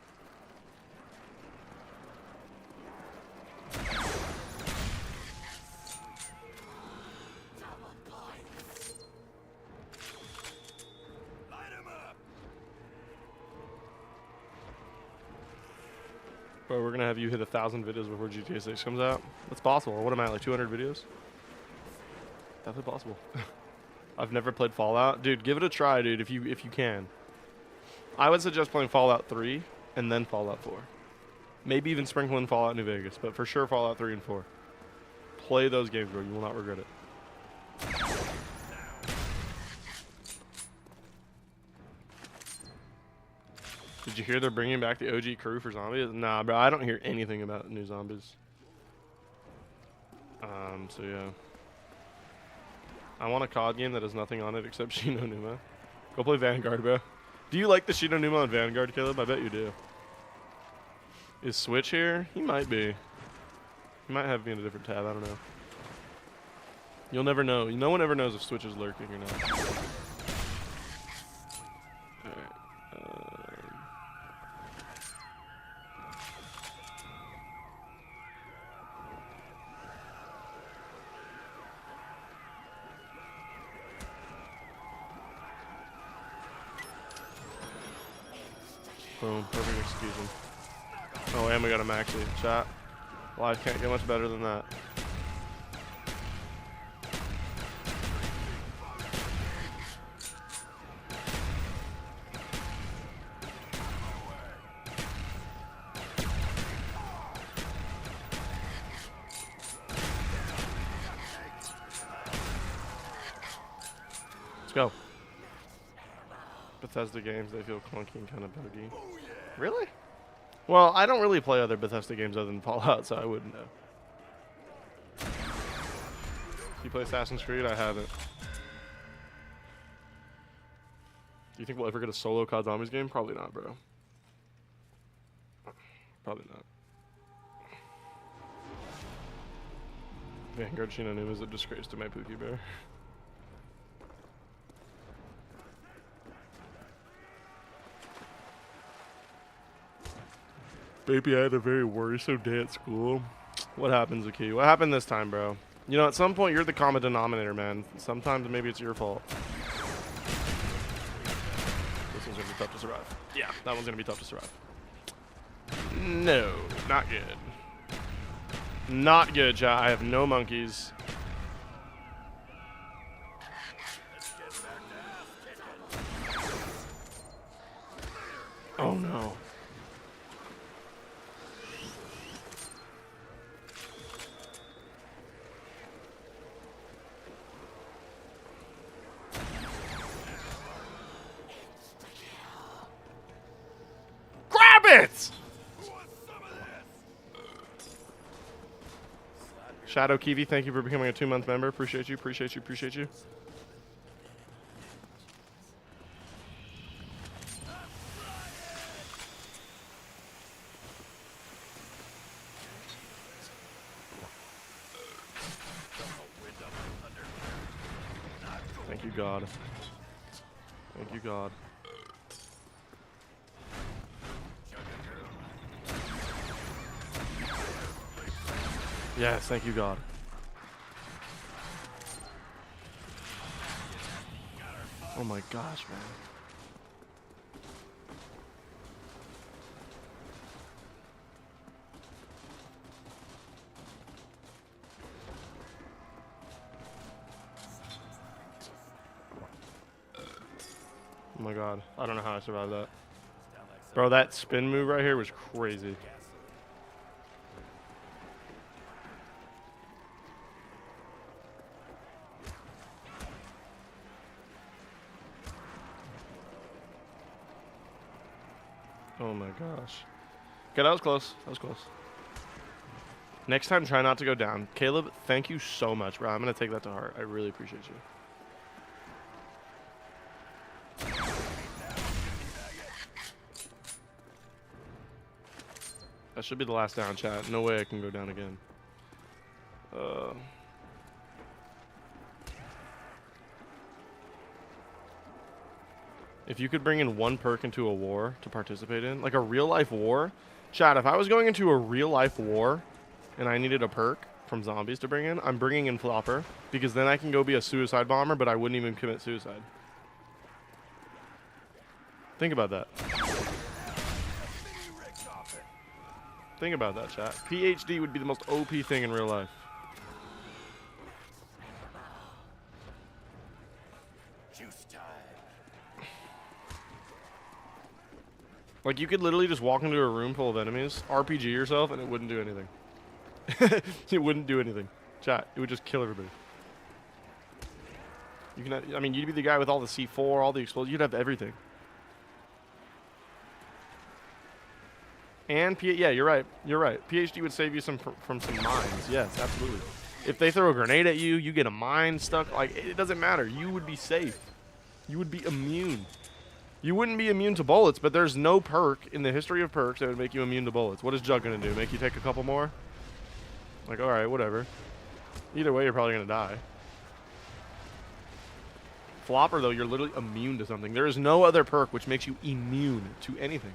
[SPEAKER 1] Bro, we're going to have you hit 1,000 videos before GTA 6 comes out. That's possible. What am I, like 200 videos? Definitely possible. I've never played Fallout. Dude, give it a try, dude, if you can. I would suggest playing Fallout 3 and then Fallout 4. Maybe even sprinkle in Fallout New Vegas, but for sure Fallout 3 and 4. Play those games, bro. You will not regret it. Did you hear they're bringing back the OG crew for zombies? Nah, bro. I don't hear anything about new zombies. So yeah. I want a COD game that has nothing on it except Shino Numa. Go play Vanguard, bro. Do you like the Shino Numa on Vanguard, Caleb? I bet you do. Is Switch here? He might be. He might have me in a different tab. I don't know. You'll never know. No one ever knows if Switch is lurking or not. Alright. Boom. Perfect execution. Oh, and we got a maxi. Chat. Life can't get much better than that. Let's go. Bethesda games, they feel clunky and kind of buggy. Really? Well, I don't really play other Bethesda games other than Fallout, so I wouldn't know. You play Assassin's Creed? I haven't. Do you think we'll ever get a solo COD Zombies game? Probably not, bro. Probably not. Vanguard Shinonu is a disgrace to my Pookie Bear. Baby, I had a very worrisome day at school. What happens, Aki? What happened this time, bro? You know, at some point, you're the common denominator, man. Sometimes maybe it's your fault. This one's gonna be tough to survive. Yeah, that one's gonna be tough to survive. No, not good. Not good, chat. I have no monkeys. Oh, no. Grab it! Shadow Kiwi, thank you for becoming a 2-month member. Appreciate you, appreciate you, appreciate you. Thank you, God. Thank you, God. Yes, thank you, God. Oh my gosh, man. Oh my God. I don't know how I survived that. Bro, that spin move right here was crazy. Oh my gosh. Okay, that was close. That was close. Next time, try not to go down. Caleb, thank you so much, bro. I'm going to take that to heart. I really appreciate you. That should be the last down, chat. No way I can go down again. If you could bring in one perk into a war to participate in, like a real-life war, chat, if I was going into a real-life war and I needed a perk from zombies to bring in, I'm bringing in Flopper, because then I can go be a suicide bomber, but I wouldn't even commit suicide. Think about that. Think about that, chat. PhD would be the most OP thing in real life.
[SPEAKER 2] Juice time.
[SPEAKER 1] Like, you could literally just walk into a room full of enemies, RPG yourself, and it wouldn't do anything. It wouldn't do anything. Chat, it would just kill everybody. You can, I mean, you'd be the guy with all the C4, all the explosions. You'd have everything. And, yeah, you're right. You're right. PhD would save you from some mines. Yes, absolutely. If they throw a grenade at you, you get a mine stuck. Like, it doesn't matter. You would be safe. You would be immune. You wouldn't be immune to bullets, but there's no perk in the history of perks that would make you immune to bullets. What is Jug going to do? Make you take a couple more? Like, alright, whatever. Either way, you're probably going to die. Flopper, though, you're literally immune to something. There is no other perk which makes you immune to anything.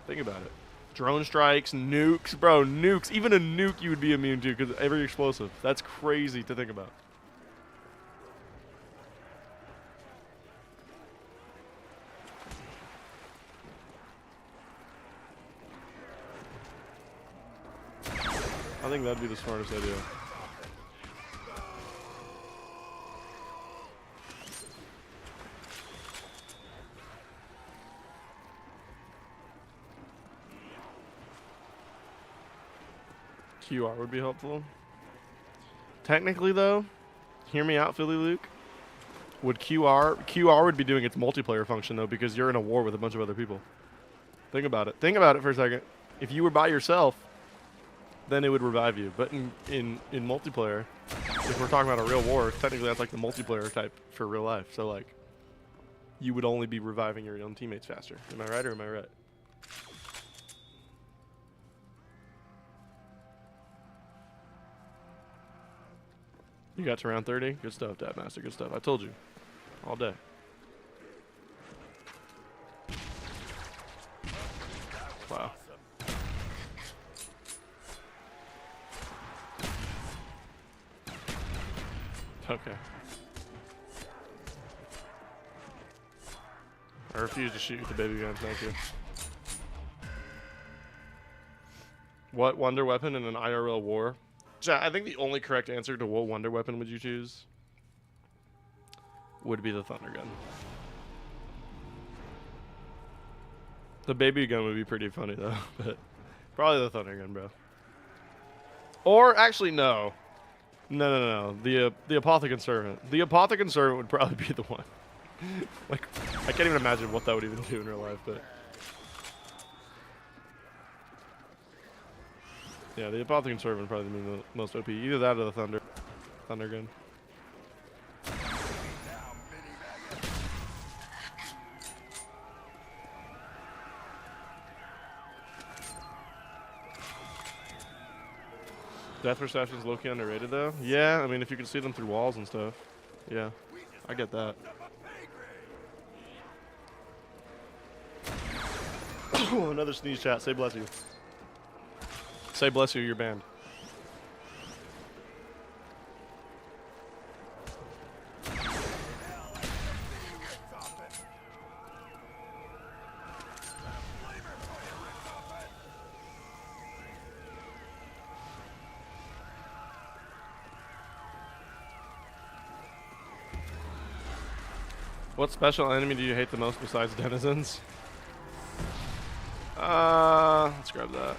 [SPEAKER 1] Think about it. Drone strikes, nukes, bro, nukes. Even a nuke you would be immune to because every explosive. That's crazy to think about. think that'd be the smartest idea. QR would be helpful. Technically, though, hear me out, Philly Luke. Would QR would be doing its multiplayer function though, because you're in a war with a bunch of other people. Think about it. Think about it for a second. If you were by yourself, then it would revive you. But in multiplayer, if we're talking about a real war, technically that's like the multiplayer type for real life. So like, you would only be reviving your own teammates faster. Am I right or am I right? You got to round 30? Good stuff, Dad Master. Good stuff. I told you. All day. Wow. Okay. I refuse to shoot with the baby gun, thank you. What wonder weapon in an IRL war? I think the only correct answer to what wonder weapon would you choose would be the thunder gun. The baby gun would be pretty funny though, but probably the thunder gun, bro. Or actually, no. No. The apothecon servant. The apothecon servant would probably be the one. Like, I can't even imagine what that would even do in real life, but yeah, the apothecon servant would probably be the most OP. Either that or the thunder gun. Death perception's low-key underrated though. Yeah, I mean if you can see them through walls and stuff. Yeah, I get that. Another sneeze chat. Say bless you. Say bless you, you're banned. What special enemy do you hate the most besides denizens? Let's grab that.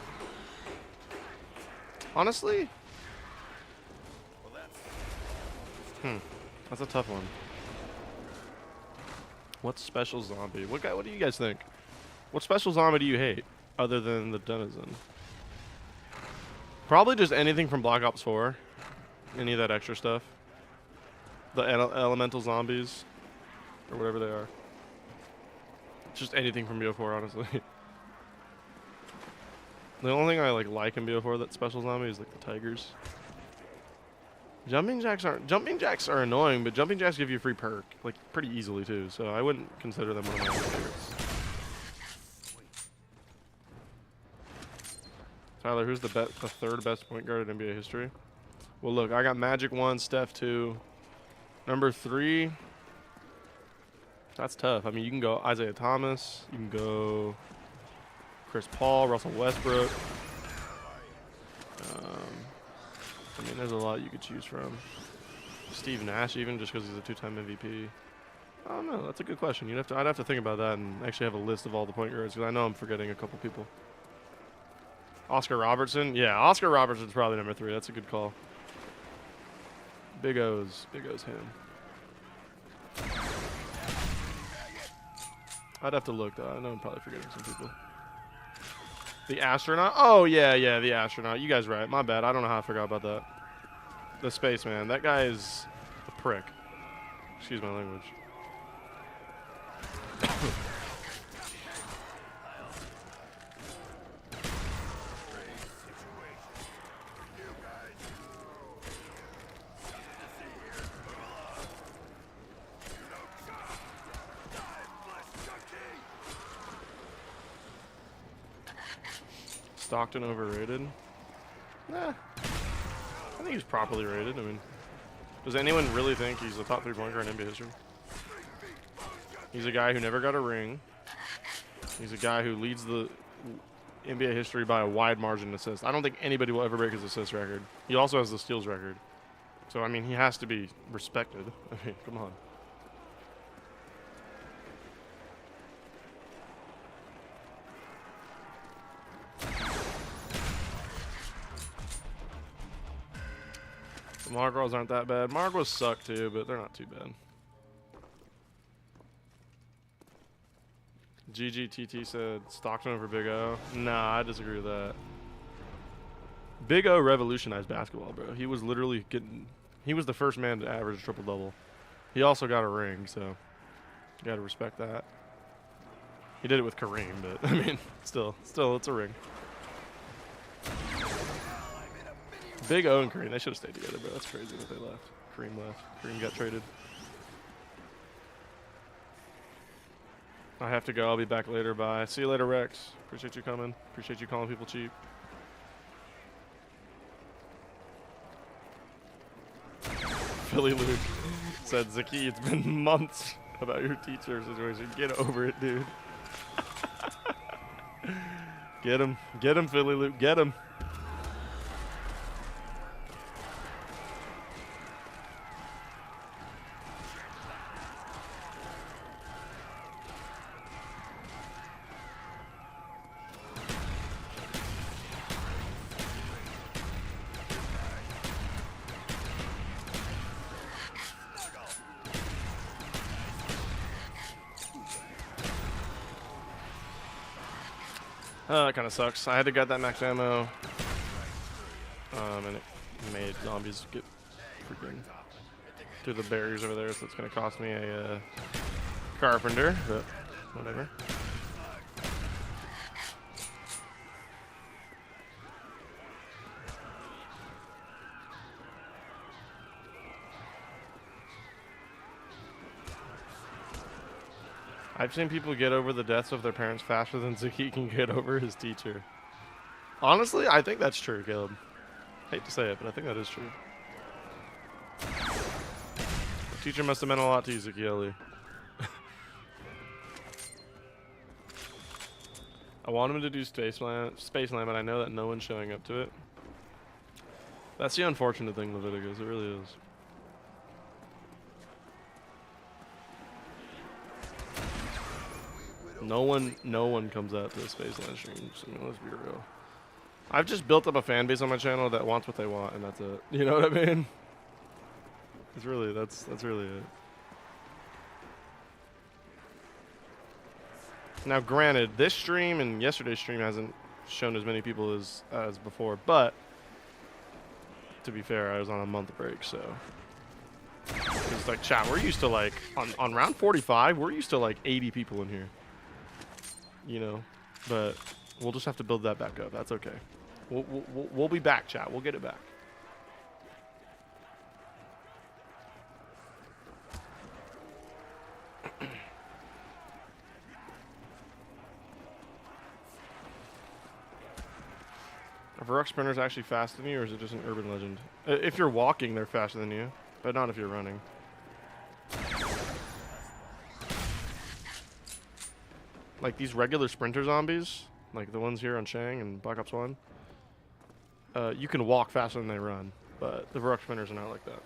[SPEAKER 1] Honestly? That's a tough one. What special zombie? What do you guys think? What special zombie do you hate other than the denizen? Probably just anything from Black Ops 4. Any of that extra stuff. The elemental zombies. Or whatever they are. Just anything from BO4, honestly. The only thing I like in BO4 that's special zombie is like the tigers. Jumping jacks are annoying, but jumping jacks give you a free perk, like pretty easily too. So I wouldn't consider them one of my favorites. Tyler, who's the third best point guard in NBA history? Well, look, I got Magic 1, Steph 2. Number 3. That's tough. I mean, you can go Isaiah Thomas. You can go Chris Paul, Russell Westbrook. I mean, there's a lot you could choose from. Steve Nash, even, just because he's a 2-time MVP. I don't know. That's a good question. I'd have to think about that and actually have a list of all the point guards, because I know I'm forgetting a couple people. Oscar Robertson? Yeah, Oscar Robertson's probably number 3. That's a good call. Big O's him. I'd have to look, though. I know I'm probably forgetting some people. The astronaut? Oh, yeah, the astronaut. You guys right. My bad. I don't know how I forgot about that. The spaceman. That guy is a prick. Excuse my language. Stockton overrated? Nah. I think he's properly rated. I mean, does anyone really think he's the top 3-point guard in NBA history? He's a guy who never got a ring. He's a guy who leads the NBA history by a wide margin in assists. I don't think anybody will ever break his assist record. He also has the steals record. So, I mean, he has to be respected. I mean, come on. The Margros aren't that bad. Margros suck too, but they're not too bad. GGTT said Stockton over Big O. Nah, I disagree with that. Big O revolutionized basketball, bro. He was literally getting... He was the first man to average a triple-double. He also got a ring, so you gotta respect that. He did it with Kareem, but, I mean, still, it's a ring. Big O and Kareem, they should have stayed together, bro. That's crazy that they left. Kareem left. Kareem got traded. I have to go. I'll be back later. Bye. See you later, Rex. Appreciate you coming. Appreciate you calling people cheap. Philly Luke said, Zaki, it's been months about your teacher situation. Get over it, dude. Get him. Get him, Philly Luke. Get him. That kind of sucks. I had to get that max ammo, and it made zombies get freaking through the barriers over there, so it's going to cost me a carpenter, but whatever. I've seen people get over the deaths of their parents faster than Zaki can get over his teacher. Honestly, I think that's true, Caleb. Hate to say it, but I think that is true. The teacher must have meant a lot to you, Zaki. I want him to do Spaceland, but I know that no one's showing up to it. That's the unfortunate thing, Leviticus. It really is. No one comes out to the Spaceland streams. I mean, let's be real. I've just built up a fan base on my channel that wants what they want, and that's it. You know what I mean? It's really that's really it. Now, granted, this stream and yesterday's stream hasn't shown as many people as before, but to be fair, I was on a month break, so it's like, chat. We're used to like on round 45, we're used to like 80 people in here. You know, but we'll just have to build that back up. That's okay. We'll be back, chat. We'll get it back. Are Varrock sprinters actually faster than you, or is it just an urban legend? If you're walking, they're faster than you, but not if you're running. Like these regular sprinter zombies, like the ones here on Shang and Black Ops 1, you can walk faster than they run, but the Varrock sprinters are not like that.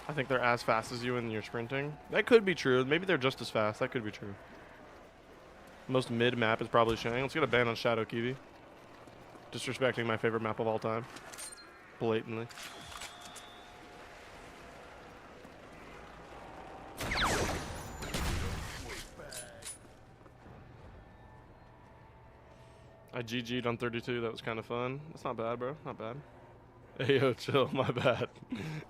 [SPEAKER 1] I think they're as fast as you when you're sprinting. That could be true. Maybe they're just as fast. That could be true. Most mid map is probably Shang. Let's get a ban on Shadow Kiwi. Disrespecting my favorite map of all time. Blatantly. I GG'd on 32. That was kind of fun. That's not bad, bro. Not bad. Hey, yo, chill. My bad.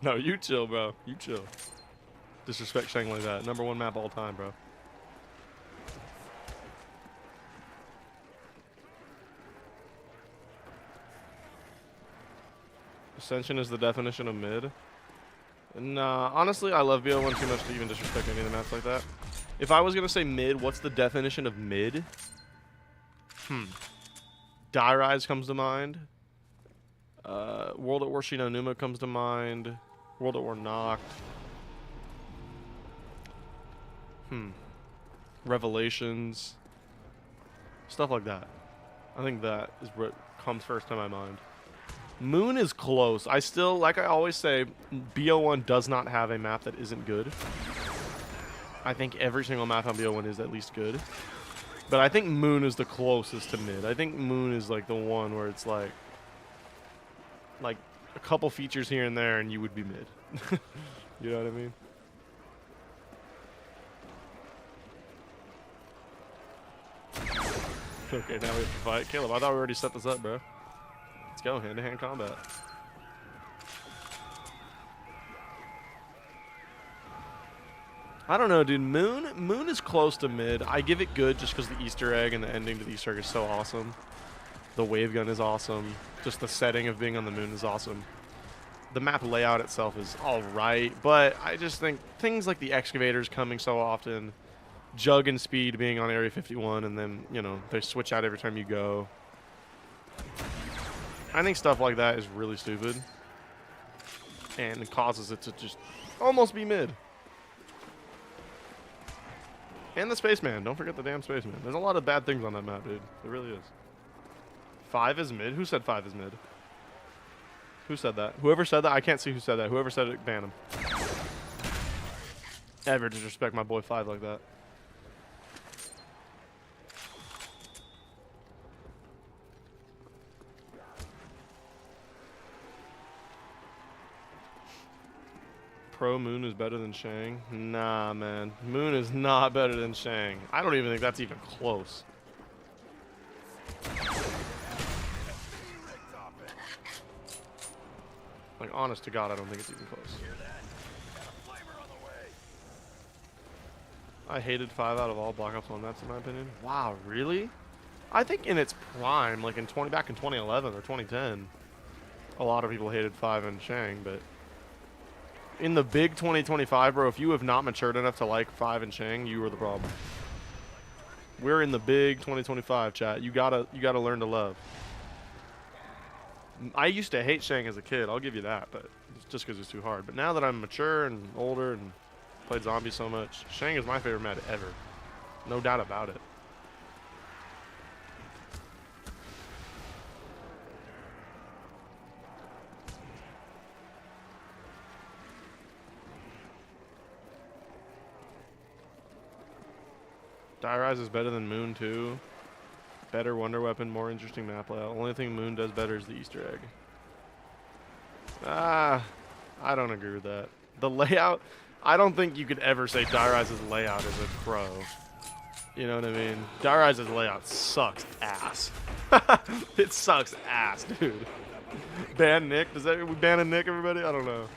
[SPEAKER 1] No, you chill, bro. You chill. Disrespect Shang like that. #1 map all time, bro. Ascension is the definition of mid. Nah, honestly, I love BO1 too much to even disrespect any of the maps like that. If I was going to say mid, what's the definition of mid? Die Rise comes to mind. World at War Shinonuma comes to mind. World at War Noct. Revelations, stuff like that. I think that is what comes first to my mind. Moon is close. I still, like I always say, BO1 does not have a map that isn't good. I think every single map on BO1 is at least good. But I think Moon is the closest to mid. I think Moon is like the one where it's like a couple features here and there and you would be mid. You know what I mean? Okay, now we have to fight. Caleb, I thought we already set this up, bro. Let's go, hand-to-hand combat. I don't know, dude. Moon is close to mid. I give it good just because the Easter egg and the ending to the Easter egg is so awesome. The wave gun is awesome. Just the setting of being on the moon is awesome. The map layout itself is alright, but I just think things like the excavators coming so often, Jug and Speed being on Area 51, and then, you know, they switch out every time you go. I think stuff like that is really stupid. And it causes it to just almost be mid. And the Spaceman. Don't forget the damn Spaceman. There's a lot of bad things on that map, dude. There really is. 5 is mid? Who said 5 is mid? Who said that? Whoever said that, I can't see who said that. Whoever said it, ban him. Ever disrespect my boy 5 like that. Pro Moon is better than Shang? Nah, man. Moon is not better than Shang. I don't even think that's even close. Like, honest to God, I don't think it's even close. I hated 5 out of all Black Ops 1 maps, in my opinion. Wow, really? I think in its prime, like back in 2011 or 2010, a lot of people hated 5 and Shang, but in the big 2025, bro, if you have not matured enough to like 5 and Shang, you are the problem. We're in the big 2025, chat. You gotta learn to love. I used to hate Shang as a kid, I'll give you that, but it's just because it's too hard. But now that I'm mature and older and played zombies so much, Shang is my favorite map ever. No doubt about it. Die Rise is better than Moon 2. Better Wonder Weapon, more interesting map layout. Only thing Moon does better is the Easter egg. I don't agree with that. The layout, I don't think you could ever say Die Rise's layout is a pro. You know what I mean? Die Rise's layout sucks ass. It sucks ass, dude. Ban Nick? We banning Nick, everybody? I don't know.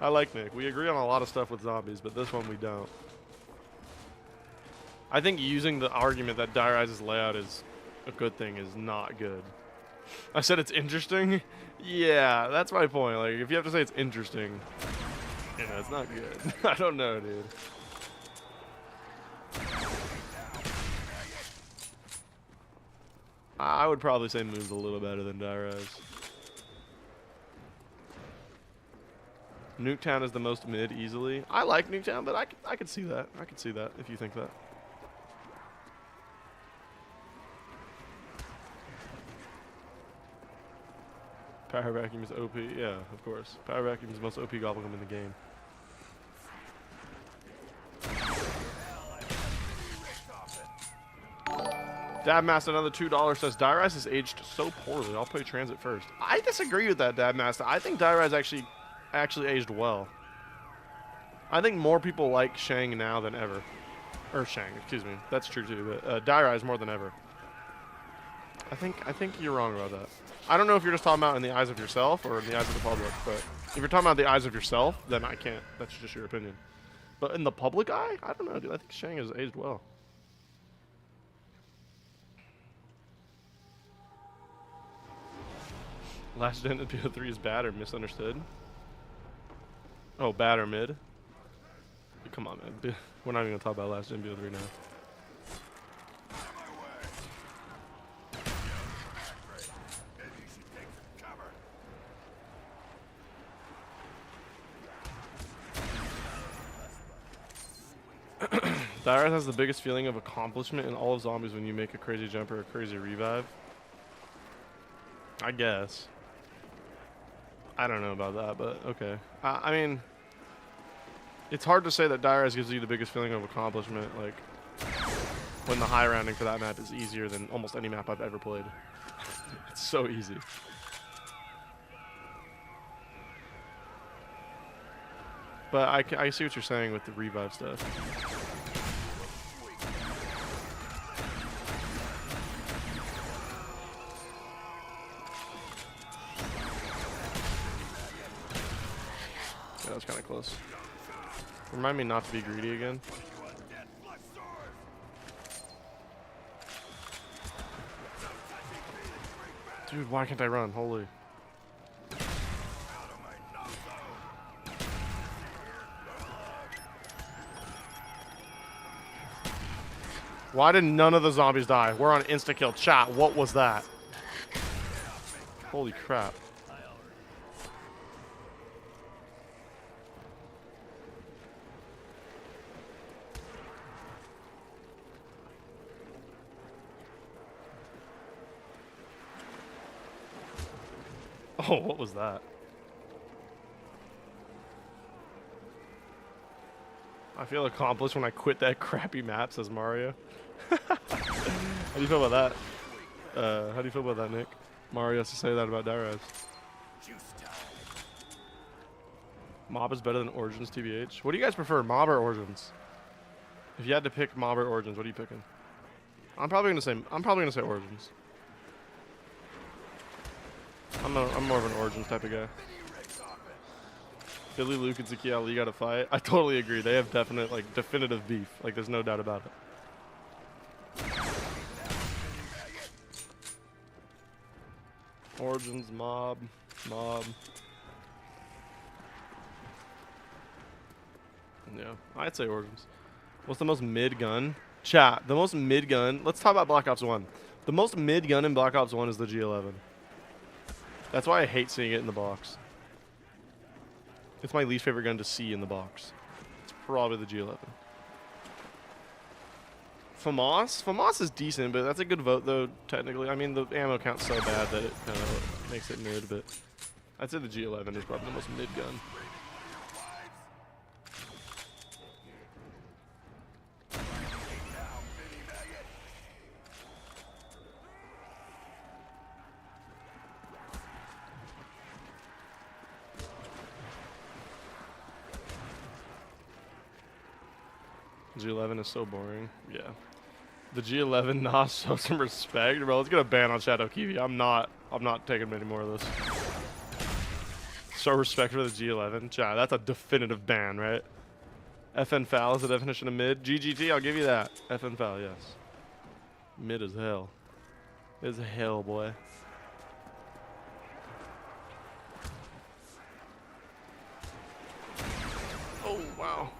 [SPEAKER 1] I like Nick. We agree on a lot of stuff with zombies, but this one we don't. I think using the argument that Die Rise's layout is a good thing is not good. I said it's interesting? Yeah, that's my point. Like, if you have to say it's interesting, you know, it's not good. I don't know, dude. I would probably say Moon's a little better than Die Rise. Nuketown is the most mid easily. I like Nuketown, but I could see that. I could see that if you think that. Power Vacuum is OP. Yeah, of course. Power Vacuum is the most OP gobblegum in the game. Dabmaster, another $2 says, Die Rise has aged so poorly. I'll play Transit first. I disagree with that, Dabmaster. I think Die Rise actually aged well. I think more people like Shang now than ever. Or Shang, excuse me. That's true too, but Die Rise more than ever. I think you're wrong about that. I don't know if you're just talking about in the eyes of yourself or in the eyes of the public, but if you're talking about the eyes of yourself, then I can't. That's just your opinion. But in the public eye, I don't know, dude. I think Shang has aged well. Last Gen of BO3 is bad or misunderstood? Oh, bad or mid? Come on, man. We're not even going to talk about Last Gen BO3 now. Dire has the biggest feeling of accomplishment in all of zombies when you make a crazy jump or a crazy revive. I guess. I don't know about that, but okay. I mean, it's hard to say that Dire gives you the biggest feeling of accomplishment, like, when the high rounding for that map is easier than almost any map I've ever played. It's so easy. But I see what you're saying with the revive stuff. Yeah, that was kind of close. Remind me not to be greedy again. Dude, why can't I run? Holy. Why did none of the zombies die? We're on insta-kill. Chat, what was that? Holy crap. Oh, what was that? I feel accomplished when I quit that crappy map, says Mario. How do you feel about that? How do you feel about that, Nick? Mario has to say that about Dire. Mob is better than Origins, TBH. What do you guys prefer, Mob or Origins? If you had to pick Mob or Origins, what are you picking? I'm probably gonna say Origins. I'm more of an Origins type of guy. Billy, Luke, and Zaki Ali got to fight. I totally agree. They have definite, like, definitive beef. Like, there's no doubt about it. Origins, Mob. Yeah, I'd say Origins. What's the most mid gun? Chat, the most mid gun. Let's talk about Black Ops 1. The most mid gun in Black Ops 1 is the G11. That's why I hate seeing it in the box. It's my least favorite gun to see in the box. It's probably the G11. FAMAS is decent, but that's a good vote, though, technically. I mean, the ammo count's so bad that it kind of makes it mid, but I'd say the G11 is probably the most mid gun. G11 is so boring. Yeah. The G11, nah, show some respect, bro. Let's get a ban on Shadow Kiwi. I'm not taking many more of this. Show respect for the G11. Chat, that's a definitive ban, right? FN foul is the definition of mid. GGT, I'll give you that. FN foul, yes. Mid as hell. Is hell, boy. Oh, wow.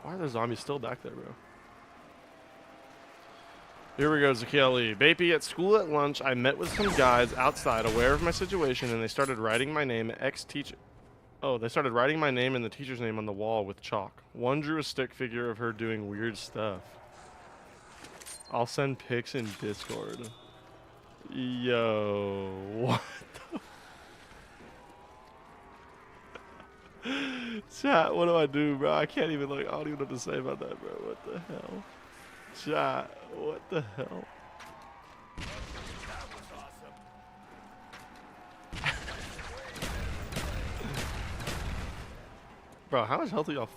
[SPEAKER 1] Why are the zombies still back there, bro? Here we go, Zaki Ali. Baby, at school at lunch, I met with some guys outside aware of my situation, and they started writing my name, ex-teacher. Oh, they started writing my name and the teacher's name on the wall with chalk. One drew a stick figure of her doing weird stuff. I'll send pics in Discord. Yo, what the... Chat, what do I do, bro? I can't even, like, I don't even know what to say about that, bro. What the hell? Chat, what the hell? Bro, how much health are y'all?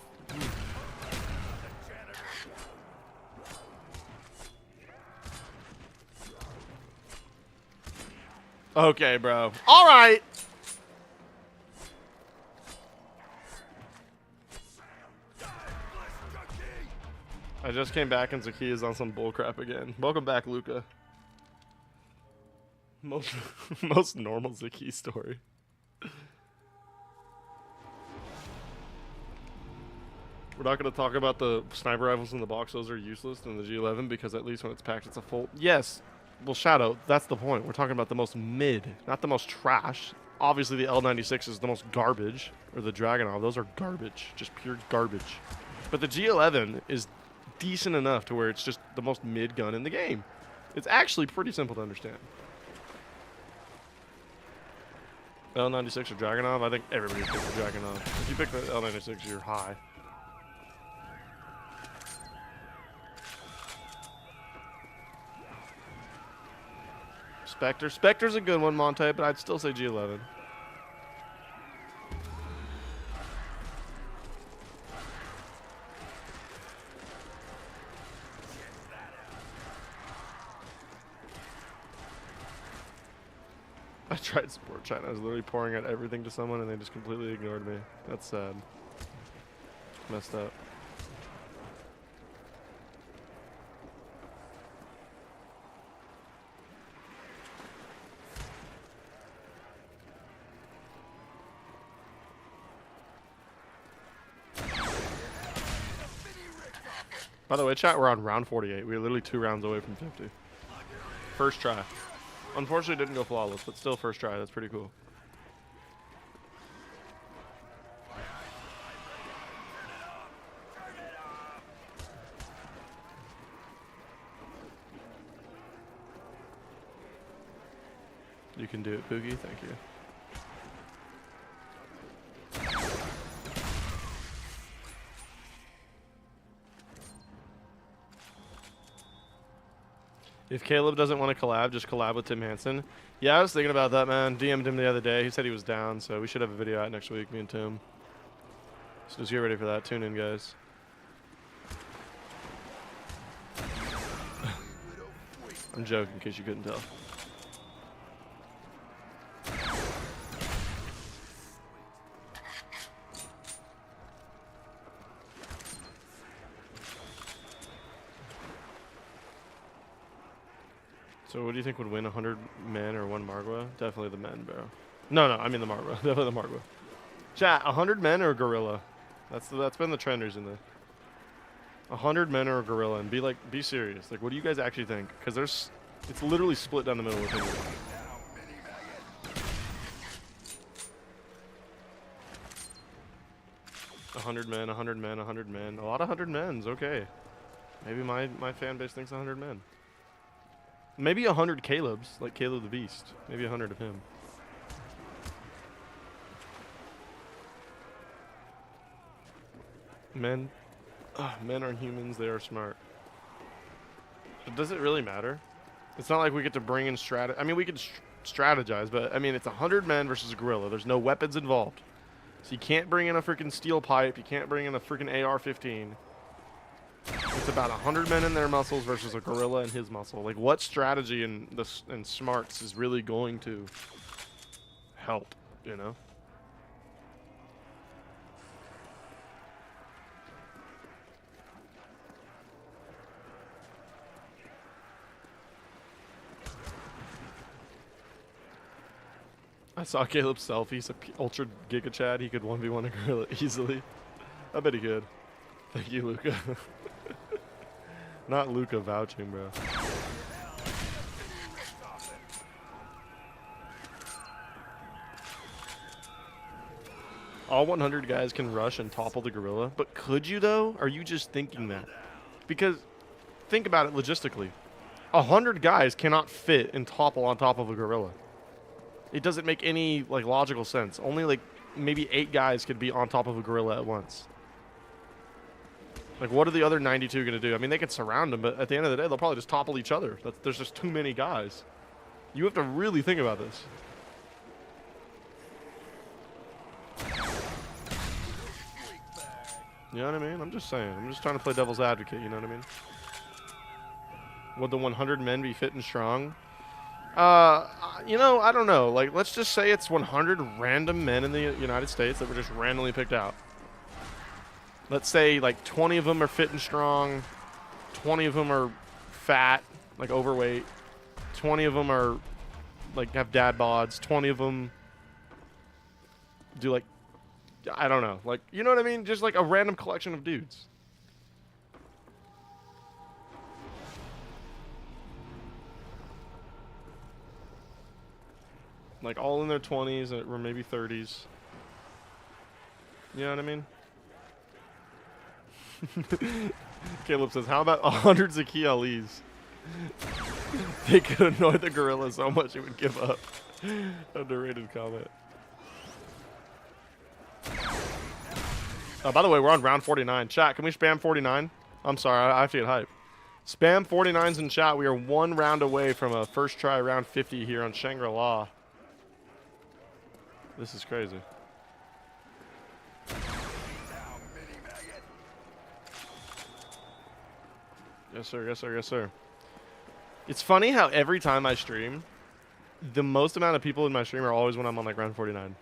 [SPEAKER 1] Okay, bro. All right. I just came back and Zaki is on some bullcrap again. Welcome back, Luca. Most normal Zaki story. We're not going to talk about the sniper rifles in the box. Those are useless in the G11 because at least when it's packed, it's a full. Yes. Well, Shadow, that's the point. We're talking about the most mid, not the most trash. Obviously, the L96 is the most garbage, or the Dragunov. Those are garbage, just pure garbage. But the G11 is decent enough to where it's just the most mid gun in the game. It's actually pretty simple to understand. L96 or Dragunov? I think everybody picks the Dragunov. If you pick the L96, you're high. Spectre. Spectre's a good one, Monte, but I'd still say G11. I tried support China. I was literally pouring out everything to someone and they just completely ignored me. That's sad. Messed up. By the way, chat, we're on round 48. We were literally 2 rounds away from 50. First try. Unfortunately, it didn't go flawless, but still first try. That's pretty cool. You can do it, Pookie. Thank you. If Caleb doesn't want to collab, just collab with Tim Hansen. Yeah, I was thinking about that, man. DM'd him the other day. He said he was down, so we should have a video out next week, me and Tim. So just get ready for that. Tune in, guys. I'm joking, in case you couldn't tell. So what do you think would win, 100 men or 1 Margwa? Definitely the men, bro. No, I mean the Margwa. Definitely the Margwa. Chat, 100 men or a gorilla? That's been the trend recently. 100 men or a gorilla, and be serious. Like, what do you guys actually think? Because it's literally split down the middle with it. A 100 men, 100 men, 100 men. A lot of 100 men's, okay. Maybe my fan base thinks 100 men. Maybe 100 Calebs, like Caleb the Beast. Maybe 100 of him. Men aren't humans, they are smart. But does it really matter? It's not like we get to bring in I mean, we could strategize, but I mean, it's 100 men versus a gorilla. There's no weapons involved. So you can't bring in a freaking steel pipe. You can't bring in a freaking AR-15. It's about 100 men in their muscles versus a gorilla and his muscle. Like, what strategy and smarts is really going to help, you know? I saw Caleb's selfies, ultra giga Chad. He could 1v1 a gorilla easily. I bet he could. Thank you, Luca. Not Luca vouching, bro. All 100 guys can rush and topple the gorilla, but could you though? Are you just thinking that? Because think about it logistically. 100 guys cannot fit and topple on top of a gorilla. It doesn't make any like logical sense. Only like maybe 8 guys could be on top of a gorilla at once. Like, what are the other 92 going to do? I mean, they can surround them, but at the end of the day, they'll probably just topple each other. There's just too many guys. You have to really think about this. You know what I mean? I'm just saying. I'm just trying to play devil's advocate, you know what I mean? Would the 100 men be fit and strong? You know, I don't know. Like, let's just say it's 100 random men in the United States that were just randomly picked out. Let's say like 20 of them are fit and strong, 20 of them are fat, like overweight, 20 of them are like have dad bods, 20 of them do like I don't know. Like, you know what I mean? Just like a random collection of dudes. Like all in their 20s or maybe 30s. You know what I mean? Caleb says, how about hundreds of KLEs? They could annoy the gorilla so much it would give up. Underrated comment. By the way, we're on round 49. Chat, can we spam 49? I'm sorry, I have to get hype. Spam 49s in chat. We are one round away from a first try round 50 here on Shangri-La. This is crazy. Yes, sir. Yes, sir. Yes, sir. It's funny how every time I stream, the most amount of people in my stream are always when I'm on like round 49.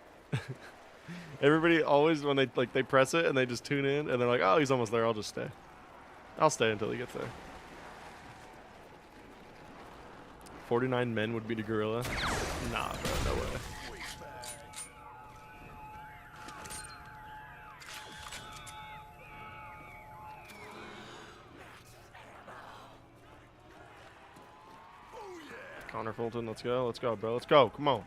[SPEAKER 1] Everybody always when they press it and they just tune in and they're like, oh, he's almost there. I'll just stay. I'll stay until he gets there. 49 men would beat a gorilla? Nah, bro. No way. Connor Fulton, let's go. Let's go, bro. Let's go. Come on.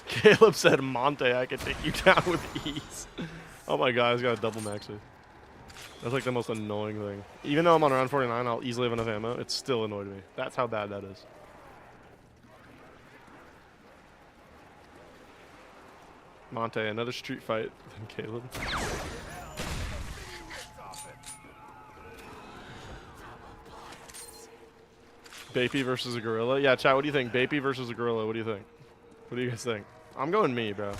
[SPEAKER 1] Caleb said, Monte, I can take you down with ease. Oh my god, he's got a double maxi. That's like the most annoying thing. Even though I'm on round 49, I'll easily have enough ammo. It still annoyed me. That's how bad that is. Monte, another street fight than Caleb. Bapey versus a gorilla? Yeah, chat, what do you think? Bapey versus a gorilla, what do you think? What do you guys think? I'm going me, bro.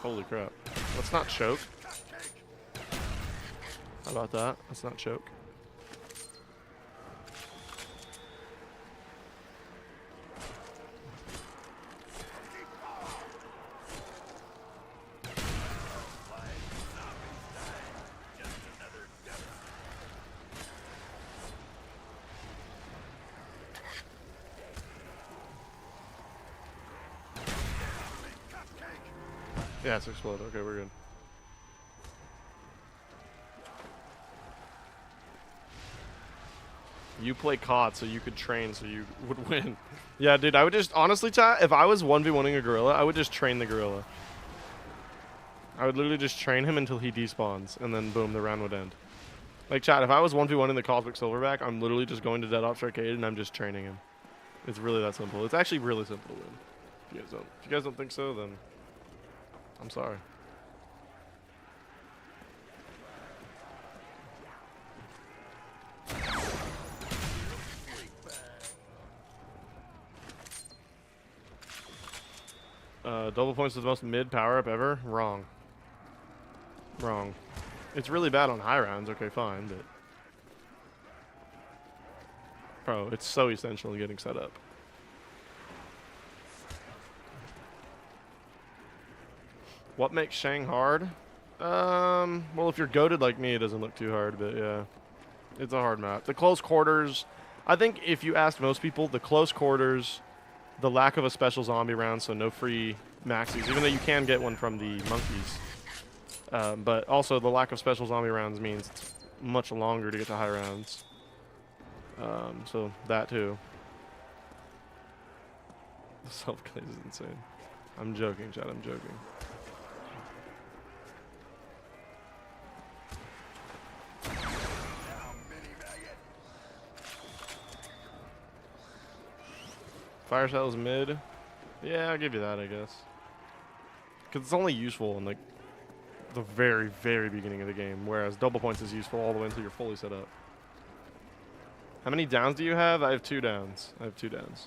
[SPEAKER 1] Holy crap. Let's not choke. How about that? Let's not choke. Yeah, it's exploded. Okay, we're good. You play COD so you could train so you would win. Yeah, dude, I would just, honestly, chat, if I was 1v1ing a gorilla, I would just train the gorilla. I would literally just train him until he despawns, and then boom, the round would end. Like, chat, if I was 1v1ing the Cosmic Silverback, I'm literally just going to Dead Ops Arcade and I'm just training him. It's really that simple. It's actually really simple to win. If you guys don't think so, then I'm sorry. Double points is the most mid power up ever? Wrong. Wrong. It's really bad on high rounds. Okay, fine, but bro, it's so essential in getting set up. What makes Shang hard? Well, if you're goated like me, it doesn't look too hard, but yeah, it's a hard map. The close quarters, I think if you asked most people, the close quarters, the lack of a special zombie round, so no free maxis, even though you can get one from the monkeys. But also the lack of special zombie rounds means it's much longer to get to high rounds. So that too. The self-glaze is insane. I'm joking, Chad, I'm joking. Fire cell is mid. Yeah, I'll give you that, I guess. Because it's only useful in like the very, very beginning of the game, whereas double points is useful all the way until you're fully set up. How many downs do you have? I have 2 downs. I have 2 downs.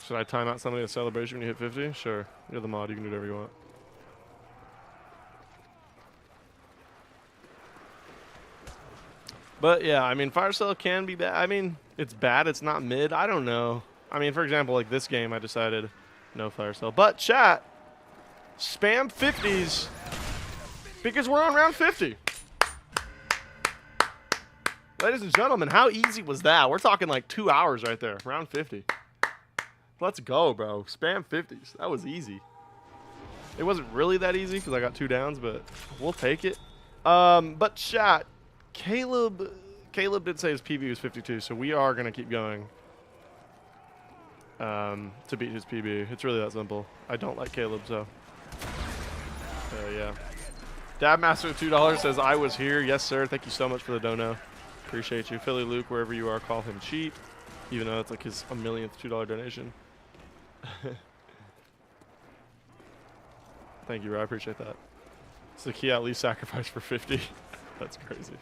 [SPEAKER 1] Should I time out somebody at celebration when you hit 50? Sure. You're the mod. You can do whatever you want. But yeah, I mean, fire cell can be bad. I mean, it's bad. It's not mid. I don't know. I mean, for example, like this game, I decided no fire cell. But chat, spam 50s Because we're on round 50. Ladies and gentlemen, how easy was that? We're talking like 2 hours right there. Round 50. Let's go, bro. Spam 50s. That was easy. It wasn't really that easy because I got 2 downs, but we'll take it. But chat, Caleb did say his PB was 52, so we are going to keep going to beat his PB. It's really that simple. I don't like Caleb, so yeah. Dabmaster $2 says, I was here. Yes, sir. Thank you so much for the dono. Appreciate you. Philly Luke, wherever you are, call him cheap, even though it's like his a millionth $2 donation. Thank you, bro. I appreciate that. It's the key at least sacrifice for 50. That's crazy.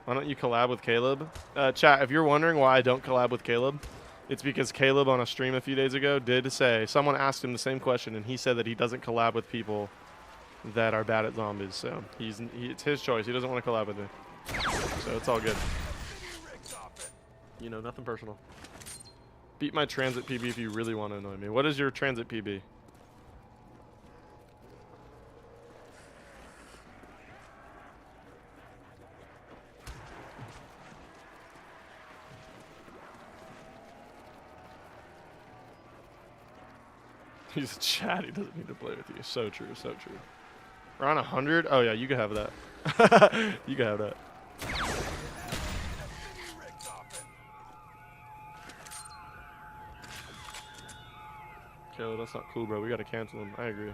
[SPEAKER 1] Why don't you collab with Caleb? Chat, if you're wondering why I don't collab with Caleb, it's because Caleb on a stream a few days ago did say, someone asked him the same question, and he said that he doesn't collab with people that are bad at zombies. So it's his choice. He doesn't want to collab with me. So it's all good. You know, nothing personal. Beat my transit PB if you really want to annoy me. What is your transit PB? He's a chat. He doesn't need to play with you. So true. So true. We're on 100. Oh yeah, you can have that. You can have that. Okay, that's not cool, bro. We gotta cancel him. I agree.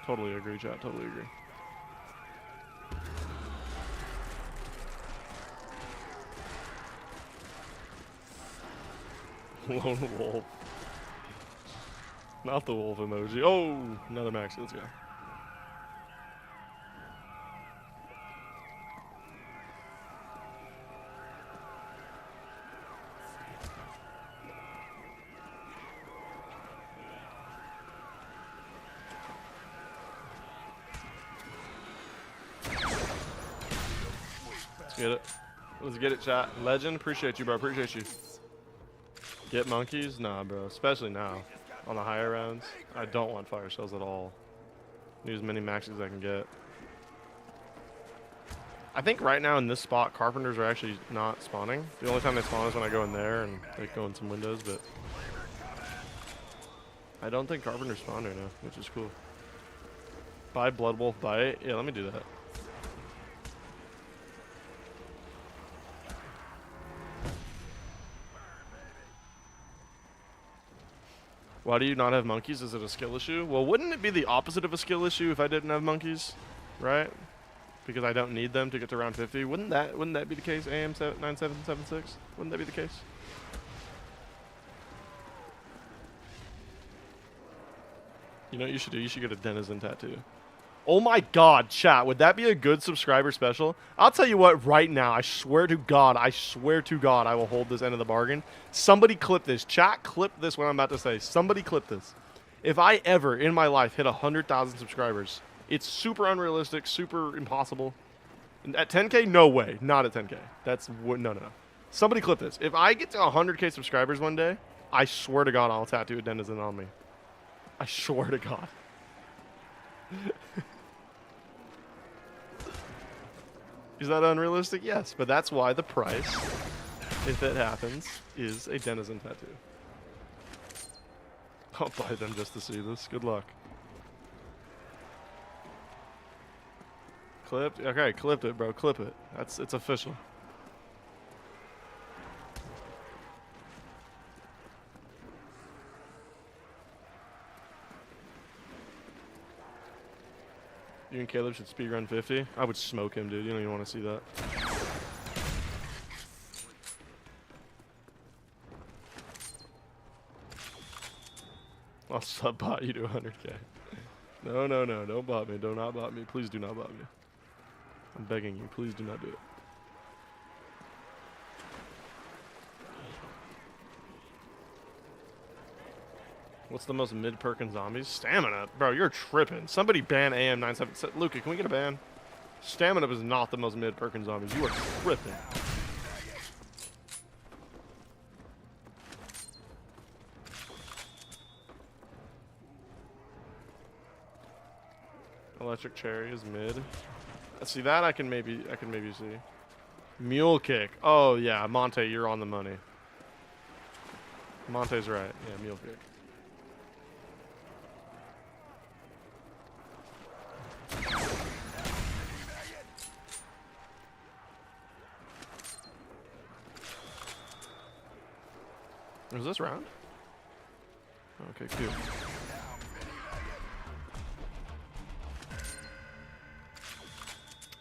[SPEAKER 1] Totally agree, chat. Totally agree. Lone wolf. Not the wolf emoji. Oh, another maxi. Let's go. Let's get it. Let's get it, chat. Legend, appreciate you, bro. Appreciate you. Get monkeys? Nah, bro. Especially now. On the higher rounds. I don't want fire shells at all. Need as many maxes as I can get. I think right now in this spot, carpenters are actually not spawning. The only time they spawn is when I go in there and like go in some windows, but I don't think carpenters spawn right now, which is cool. Buy Blood Wolf Bite? Yeah, let me do that. Why do you not have monkeys? Is it a skill issue? Well, wouldn't it be the opposite of a skill issue if I didn't have monkeys, right? Because I don't need them to get to round 50. Wouldn't that be the case? AM9776. Wouldn't that be the case? You know what you should do? You should get a denizen tattoo. Oh my God, chat. Would that be a good subscriber special? I'll tell you what right now. I swear to God, I will hold this end of the bargain. Somebody clip this. Chat, clip this what I'm about to say. Somebody clip this. If I ever in my life hit 100,000 subscribers, it's super unrealistic, super impossible. At 10K, no way. Not at 10K. That's no. Somebody clip this. If I get to 100K subscribers one day, I swear to God, I'll tattoo a denizen on me. I swear to God. Is that unrealistic? Yes, but that's why the price, if it happens, is a denizen tattoo. I'll buy them just to see this. Good luck. Clipped? Okay, clipped it, bro. Clip it. It's official. You and Caleb should speedrun 50. I would smoke him, dude. You don't even want to see that. I'll sub-bot you to 100K. No. Don't bot me. Do not bot me. Please do not bot me. I'm begging you. Please do not do it. What's the most mid-perk in zombies? Stamina. Bro, you're tripping. Somebody ban AM97. Luca, can we get a ban? Stamina is not the most mid-perk in zombies. You are tripping. Electric Cherry is mid. See that I can maybe see. Mule Kick. Oh yeah, Monte, you're on the money. Monte's right. Yeah, Mule Kick. Was this round? Okay, cute.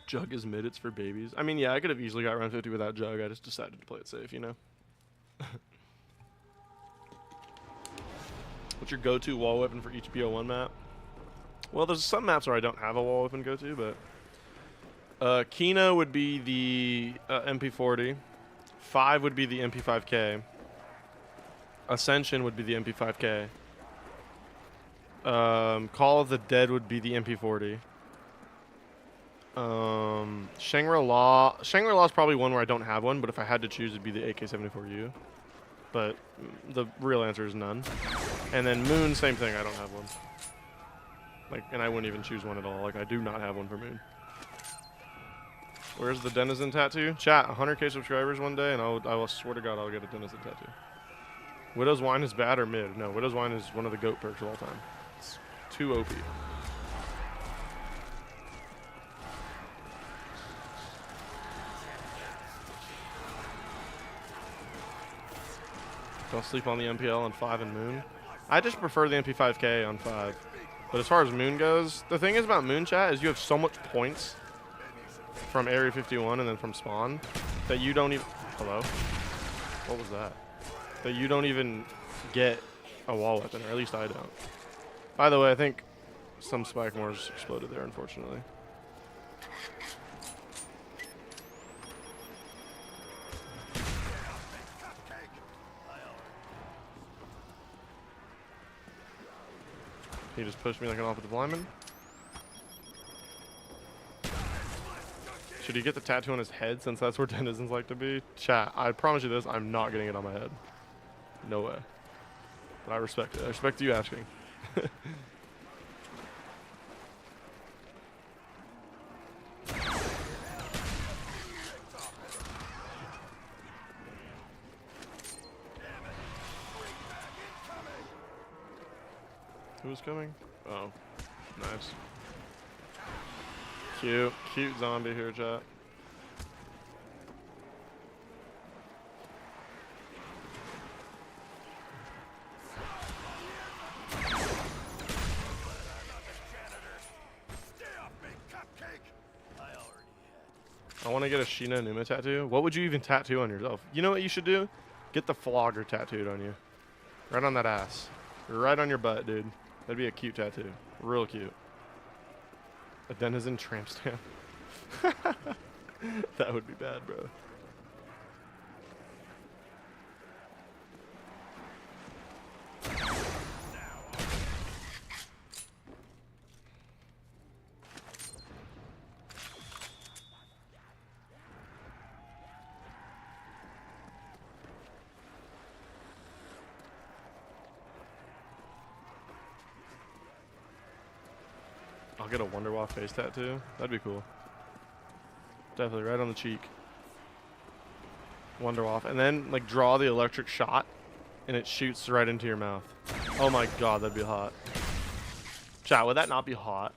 [SPEAKER 1] Jug is mid, it's for babies. I mean, yeah, I could have easily got round 50 without Jug. I just decided to play it safe, you know? What's your go-to wall weapon for each BO1 map? Well, there's some maps where I don't have a wall weapon go-to, but... Kino would be the MP40. 5 would be the MP5K. Ascension would be the MP5K. Call of the Dead would be the MP40. Shangri-La is probably one where I don't have one, but if I had to choose, it'd be the AK-74U. But the real answer is none. And then Moon, same thing, I don't have one. Like, and I wouldn't even choose one at all. Like, I do not have one for Moon. Where's the Denizen tattoo? Chat, 100k subscribers one day, and I will swear to God I'll get a Denizen tattoo. Widow's Wine is bad or mid? No, Widow's Wine is one of the GOAT perks of all time. It's too OP. Don't sleep on the MPL on 5 and Moon. I just prefer the MP5K on 5. But as far as Moon goes, the thing is about Moon chat is you have so much points from Area 51 and then from spawn that you don't even... Hello? What was that? That you don't even get a wall weapon, or at least I don't. By the way, I think some spike mores exploded there, unfortunately. He just pushed me like an offensive lineman. Should he get the tattoo on his head since that's where denizens like to be? Chat, I promise you this, I'm not getting it on my head. No way. But I respect it. I respect you asking. Who's coming? Oh, nice. Cute zombie here, chat. I want to get a Shina Numa tattoo. What would you even tattoo on yourself? You know what you should do? Get the flogger tattooed on you. Right on that ass. Right on your butt, dude. That'd be a cute tattoo. Real cute. A denizen tramp stamp. That would be bad, bro. I'll get a Wonderwall face tattoo. That'd be cool. Definitely right on the cheek. Wonderwall. And then like draw the electric shot and it shoots right into your mouth. Oh my god, that'd be hot. Chat, would that not be hot?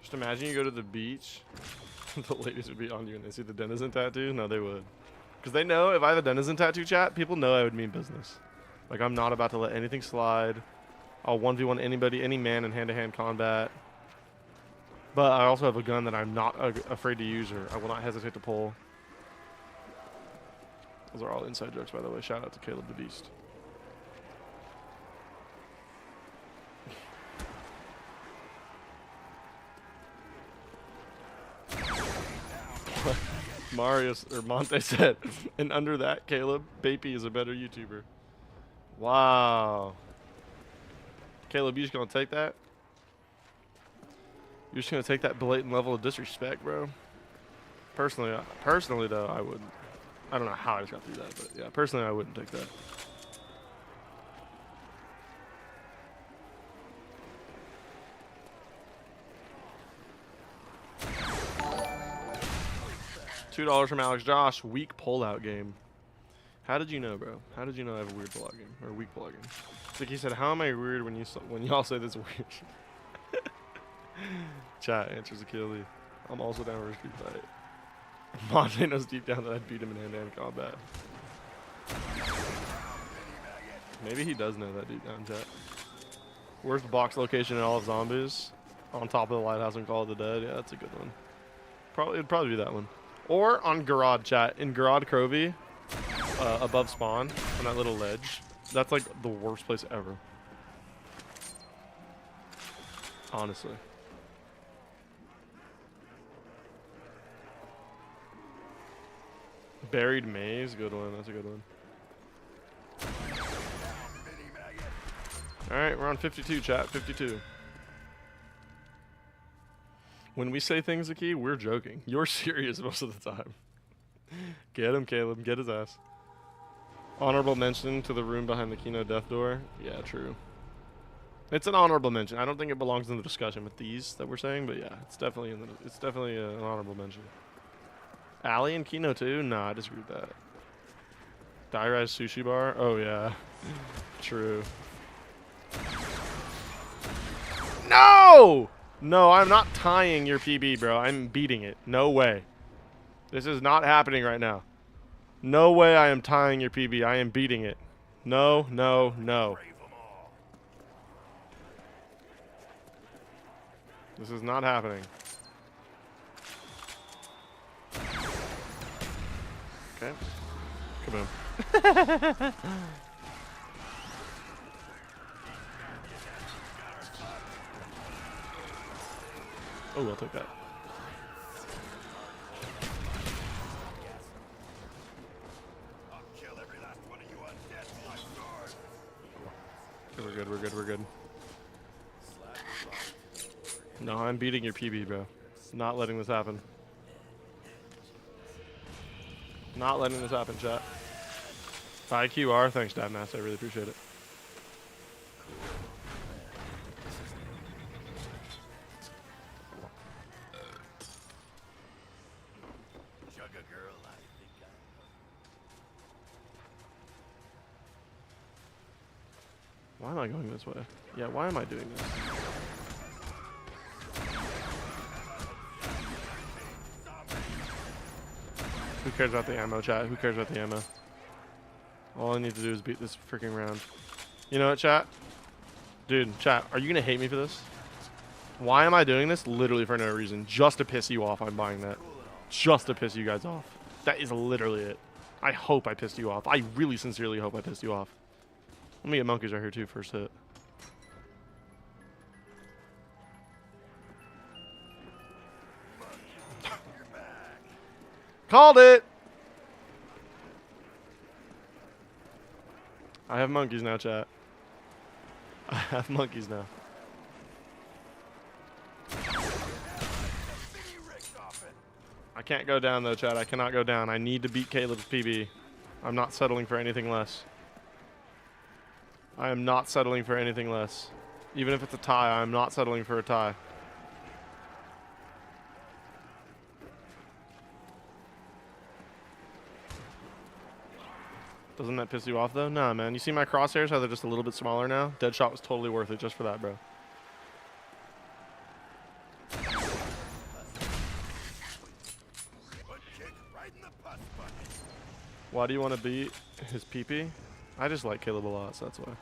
[SPEAKER 1] Just imagine you go to the beach. The ladies would be on you and they see the denizen tattoo. No, they would. Because they know if I have a denizen tattoo, chat, people know I would mean business. Like I'm not about to let anything slide. I'll 1v1 anybody, any man in hand-to-hand combat. But I also have a gun that I'm not afraid to use or I will not hesitate to pull. Those are all inside jokes, by the way. Shout out to Caleb the Beast. Marius, or Monte said, and under that, Caleb, Baby is a better YouTuber. Wow. Caleb, you just gonna take that? You're just gonna take that blatant level of disrespect, bro? Personally though, I wouldn't. I don't know how I just got through that, but yeah, personally I wouldn't take that. $2 from Alex Josh. Weak pullout game. How did you know, bro? How did you know I have a weird pullout game or weak pullout game? It's like he said, "How am I weird when y'all say this weird?" Chat answers Achilles. I'm also down for a street fight. Monte knows deep down that I'd beat him in hand-to-hand combat. Maybe he does know that deep down, chat. Worst box location in all of zombies? On top of the lighthouse in Call of the Dead? Yeah, that's a good one. It'd probably be that one. Or on Garad, chat. In Garad Crovey, above spawn, on that little ledge. That's like the worst place ever. Honestly. Buried Maze, good one. That's a good one. Alright, we're on 52, chat. 52. When we say things, Aki, we're joking. You're serious most of the time. Get him, Caleb. Get his ass. Honorable mention to the room behind the Kino death door. Yeah, true. It's an honorable mention. I don't think it belongs in the discussion with these that we're saying, but yeah, it's definitely an honorable mention. Alley and Kino too? Nah, I disagree with that. Dairei's Sushi Bar? Oh yeah. True. No! No, I'm not tying your PB, bro. I'm beating it. No way. This is not happening right now. No way I am tying your PB. I am beating it. No, no, no. This is not happening. Okay. Kaboom. Oh, I'll take that. Okay, we're good, we're good, we're good. No, I'm beating your PB, bro. Not letting this happen. Not letting this happen, chat. IQR, thanks, Dadmaster. I really appreciate it. Why am I going this way? Yeah, why am I doing this? Who cares about the ammo, chat? Who cares about the ammo? All I need to do is beat this freaking round. You know what, chat? Dude, chat, are you going to hate me for this? Why am I doing this? Literally for no reason. Just to piss you off, I'm buying that. Just to piss you guys off. That is literally it. I hope I pissed you off. I really sincerely hope I pissed you off. Let me get monkeys right here too, first hit. Called it! I have monkeys now, chat. I have monkeys now. I can't go down though, chat. I cannot go down. I need to beat Caleb's PB. I'm not settling for anything less. I am not settling for anything less. Even if it's a tie, I'm not settling for a tie. Doesn't that piss you off though? Nah, man. You see my crosshairs, how they're just a little bit smaller now? Deadshot was totally worth it just for that, bro. Why do you want to beat his PP? I just like Caleb a lot, so that's why.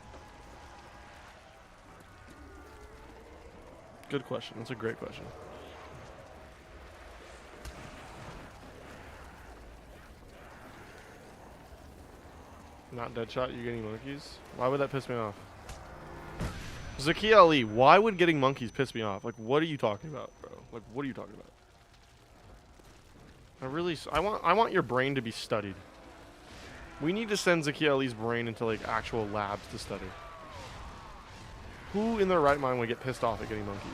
[SPEAKER 1] Good question. That's a great question. Not Deadshot, you getting monkeys? Why would that piss me off? Zaki Ali, why would getting monkeys piss me off? Like, what are you talking about, bro? Like, what are you talking about? I want your brain to be studied. We need to send Zaki Ali's brain into, like, actual labs to study. Who in their right mind would get pissed off at getting monkeys?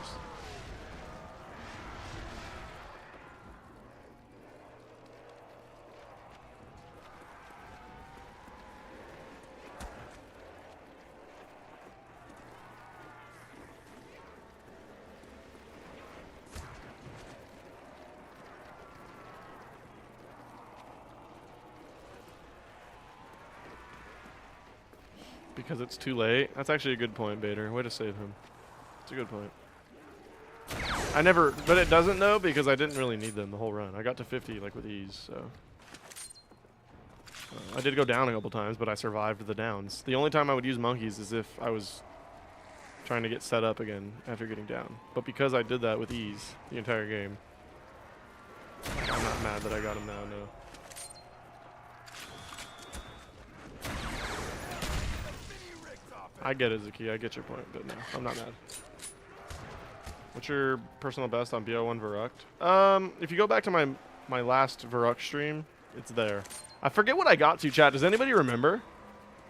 [SPEAKER 1] because it's too late. That's actually a good point, Bader. Way to save him. It's a good point. I never, but it doesn't though, because I didn't really need them the whole run. I got to 50 like with ease, so. I did go down a couple times, but I survived the downs. The only time I would use monkeys is if I was trying to get set up again after getting down. But because I did that with ease the entire game, I'm not mad that I got him now, no. I get it, Zaki. I get your point, but no, I'm not mad. What's your personal best on BO1 Verruct? If you go back to my last Verruct stream, it's there. I forget what I got to, chat. Does anybody remember?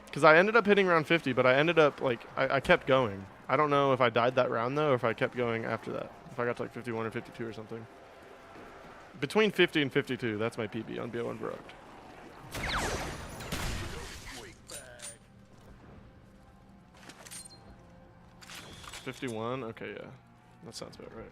[SPEAKER 1] Because I ended up hitting round 50, but I ended up, like, I kept going. I don't know if I died that round, though, or if I kept going after that. If I got to, like, 51 or 52 or something. Between 50 and 52, that's my PB on BO1 Verruct. 51? Okay, yeah. That sounds about right.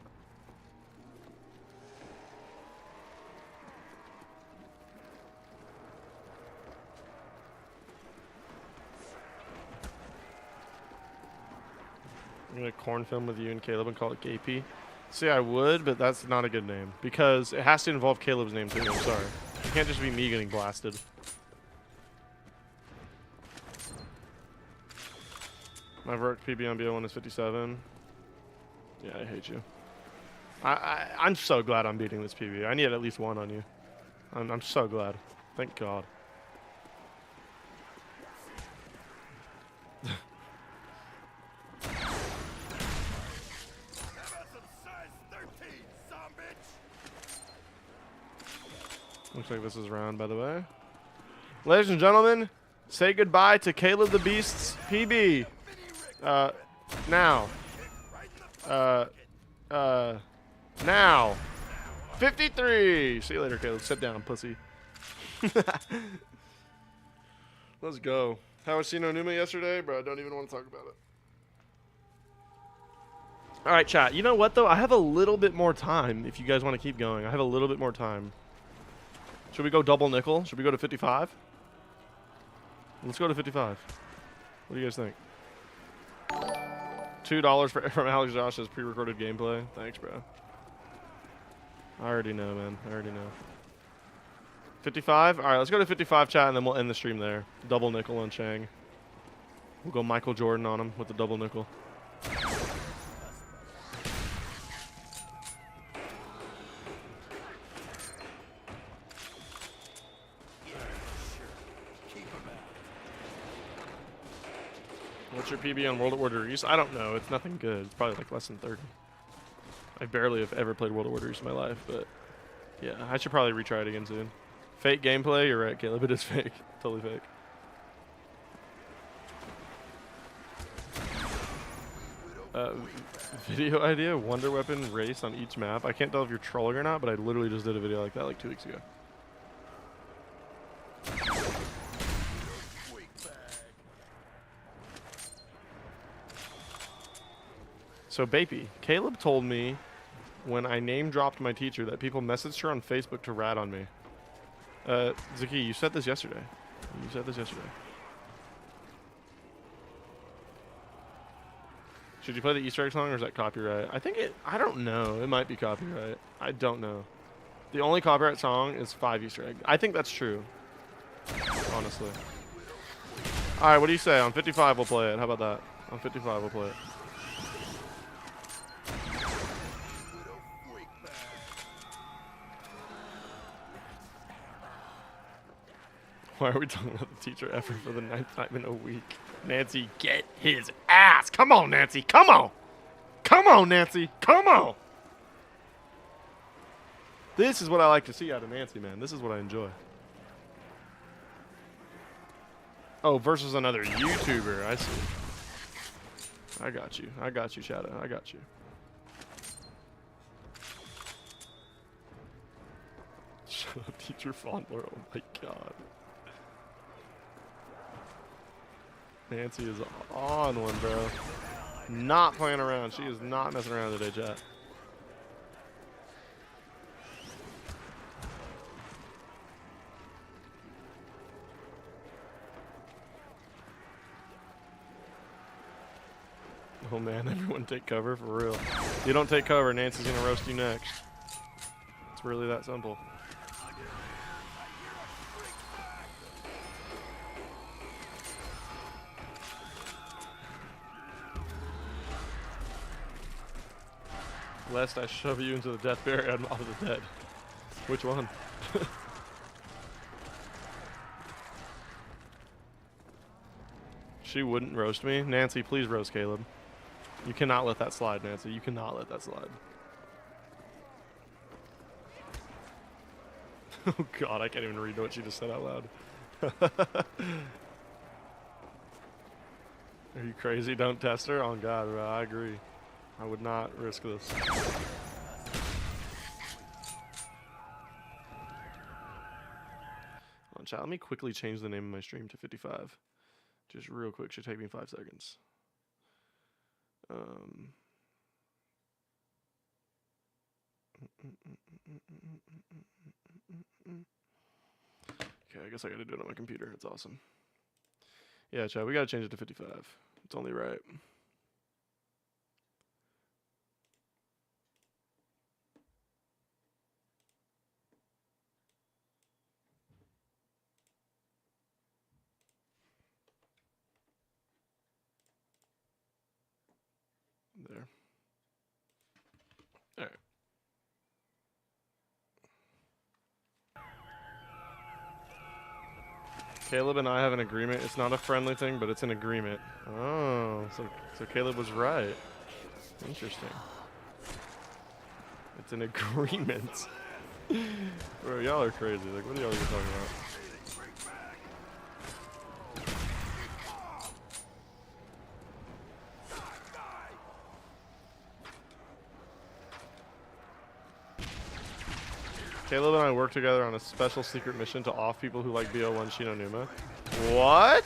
[SPEAKER 1] I'm gonna corn film with you and Caleb and call it KP. See, I would, but that's not a good name. Because it has to involve Caleb's name too, I'm sorry. It can't just be me getting blasted. My Verruct PB on BO1 is 57. Yeah, I hate you. I'm so glad I'm beating this PB. I need at least one on you. I'm so glad. Thank God. Looks like this is round, by the way. Ladies and gentlemen, say goodbye to Caleb the Beast's PB. Now. Now. 53. See you later, Caleb. Sit down, pussy. Let's go. How was Sino Numa yesterday? Bro, I don't even want to talk about it. All right, chat. You know what, though? I have a little bit more time if you guys want to keep going. I have a little bit more time. Should we go double nickel? Should we go to 55? Let's go to 55. What do you guys think? $2 from Alex Josh's pre-recorded gameplay. Thanks, bro. I already know, man. I already know. 55? All right, let's go to 55, chat, and then we'll end the stream there. Double nickel on Chang. We'll go Michael Jordan on him with the double nickel. What's your PB on World of Order East? I don't know. It's nothing good. It's probably like less than 30. I barely have ever played World of Order East in my life, but yeah, I should probably retry it again soon. Fake gameplay? You're right, Caleb. It is fake. Totally fake. Video idea? Wonder Weapon race on each map. I can't tell if you're trolling or not, but I literally just did a video like that like 2 weeks ago. So, Bapey, Caleb told me when I name-dropped my teacher that people messaged her on Facebook to rat on me. Zaki, you said this yesterday. You said this yesterday. Should you play the Easter egg song, or is that copyright? I think I don't know. It might be copyright. I don't know. The only copyright song is 5 Easter egg. I think that's true. Honestly. Alright, what do you say? On 55, we'll play it. How about that? On 55, we'll play it. Why are we talking about the teacher effort for the 9th time in a week? Nancy, get his ass. Come on, Nancy. Come on. Come on, Nancy. Come on. This is what I like to see out of Nancy, man. This is what I enjoy. Oh, versus another YouTuber. I see. I got you. I got you, Shadow. I got you. Shut up, teacher Fondler. Oh my god. Nancy is on one, bro. Not playing around. She is not messing around today, chat. Oh man, everyone take cover for real. If you don't take cover, Nancy's gonna roast you next. It's really that simple. Lest I shove you into the death barrier of the dead. Which one? She wouldn't roast me. Nancy, please roast Caleb. You cannot let that slide, Nancy. You cannot let that slide. Oh god, I can't even read what she just said out loud. Are you crazy? Don't test her? Oh god, bro, I agree. I would not risk this. On chat, let me quickly change the name of my stream to 55. Just real quick, should take me 5 seconds. Okay, I guess I gotta do it on my computer. It's awesome. Yeah, chat, we gotta change it to 55. It's only right. There. All right. Caleb and I have an agreement. It's not a friendly thing, but it's an agreement. Oh, so Caleb was right. Interesting. It's an agreement. Bro, y'all are crazy. Like, what are y'all even talking about? Caleb and I work together on a special secret mission to off people who like BO1 Shinonuma. What?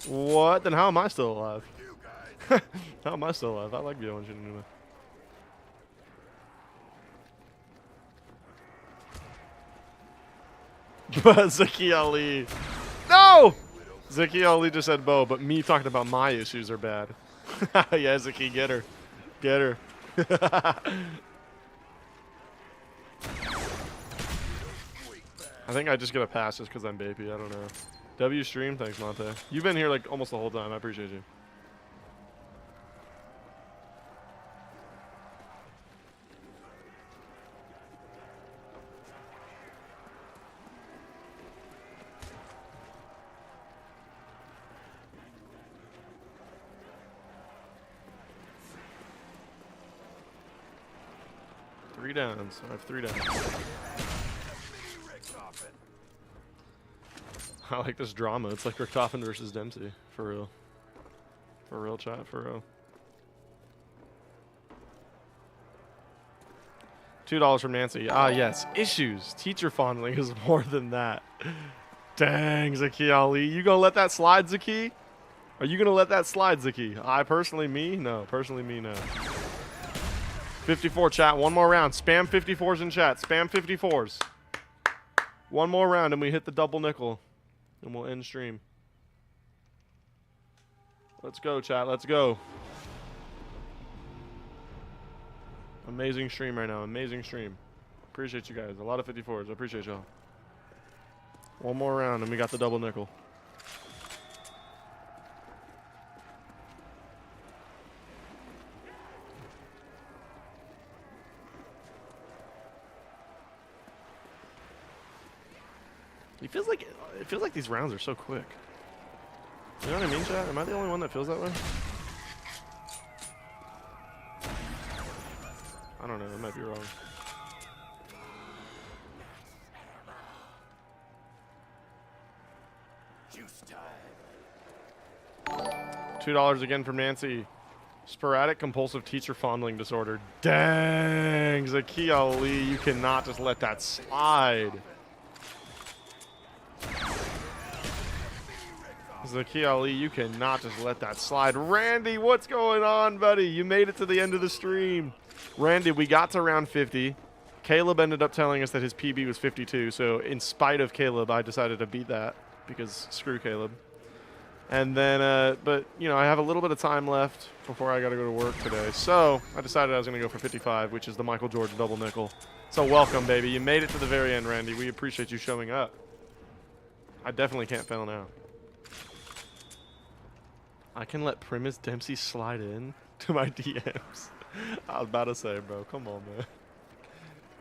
[SPEAKER 1] What? Then how am I still alive? How am I still alive? I like BO1 Shinonuma. Zaki Ali. No! Zaki Ali just said Bo, but me talking about my issues are bad. Yeah, Zaki, get her. Get her. I think I just get a pass just because I'm baby. I don't know. W stream, thanks Monte. You've been here like almost the whole time. I appreciate you. Three downs. I have 3 downs. I like this drama. It's like Richtofen versus Dempsey. For real. For real, chat. For real. $2 from Nancy. Ah, yes. Issues. Teacher fondling is more than that. Dang, Zaki Ali. You gonna let that slide, Zaki? Are you gonna let that slide, Zaki? I personally, me? No. Personally, me, no. 54 chat. One more round. Spam 54s in chat. Spam 54s. One more round and we hit the double nickel. And we'll end stream. Let's go, chat. Let's go. Amazing stream right now. Amazing stream. Appreciate you guys. A lot of 54s. I appreciate y'all. One more round and we got the double nickel. It feels like these rounds are so quick. You know what I mean, chat? Am I the only one that feels that way? I don't know. I might be wrong. $2 again from Nancy. Sporadic compulsive teacher fondling disorder. Dang, Zaki Ali, you cannot just let that slide. Zaki Ali, you cannot just let that slide. Randy, what's going on, buddy? You made it to the end of the stream. Randy, we got to round 50. Caleb ended up telling us that his PB was 52, so in spite of Caleb, I decided to beat that because screw Caleb. And then, but, you know, I have a little bit of time left before I got to go to work today. So I decided I was going to go for 55, which is the Michael Jordan double nickel. So welcome, baby. You made it to the very end, Randy. We appreciate you showing up. I definitely can't fail now. I can let Primus Dempsey slide in to my DMs. I was about to say, bro. Come on, man.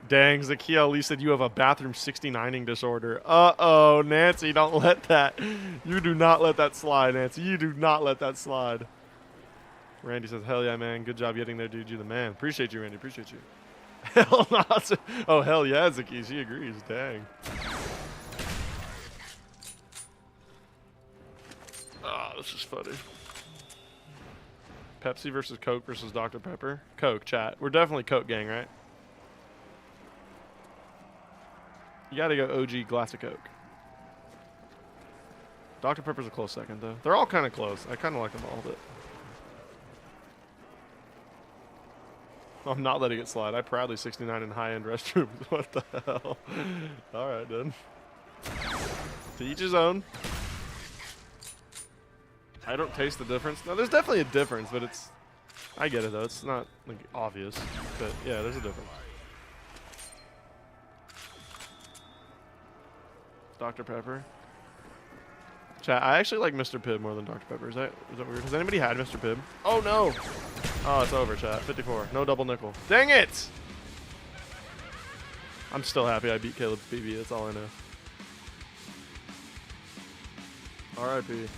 [SPEAKER 1] Dang, Zakia Ali said you have a bathroom 69ing disorder. Uh-oh, Nancy, don't let that. You do not let that slide, Nancy. You do not let that slide. Randy says, hell yeah, man. Good job getting there, dude. You're the man. Appreciate you, Randy. Appreciate you. Hell no. Oh, hell yeah, Zakia. She agrees. Dang. Oh, this is funny. Pepsi versus Coke versus Dr. Pepper. Coke, chat. We're definitely Coke gang, right? You gotta go OG glass of Coke. Dr. Pepper's a close second, though. They're all kind of close. I kind of like them all, but... I'm not letting it slide. I proudly 69 in high-end restrooms. What the hell? All right, then. To each his own. I don't taste the difference. No, there's definitely a difference, but it's... I get it, though. It's not, like, obvious. But, yeah, there's a difference. Dr. Pepper. Chat, I actually like Mr. Pibb more than Dr. Pepper. Is that weird? Has anybody had Mr. Pibb? Oh, no. Oh, it's over, chat. 54. No double nickel. Dang it! I'm still happy I beat Caleb's PB. That's all I know. R.I.P.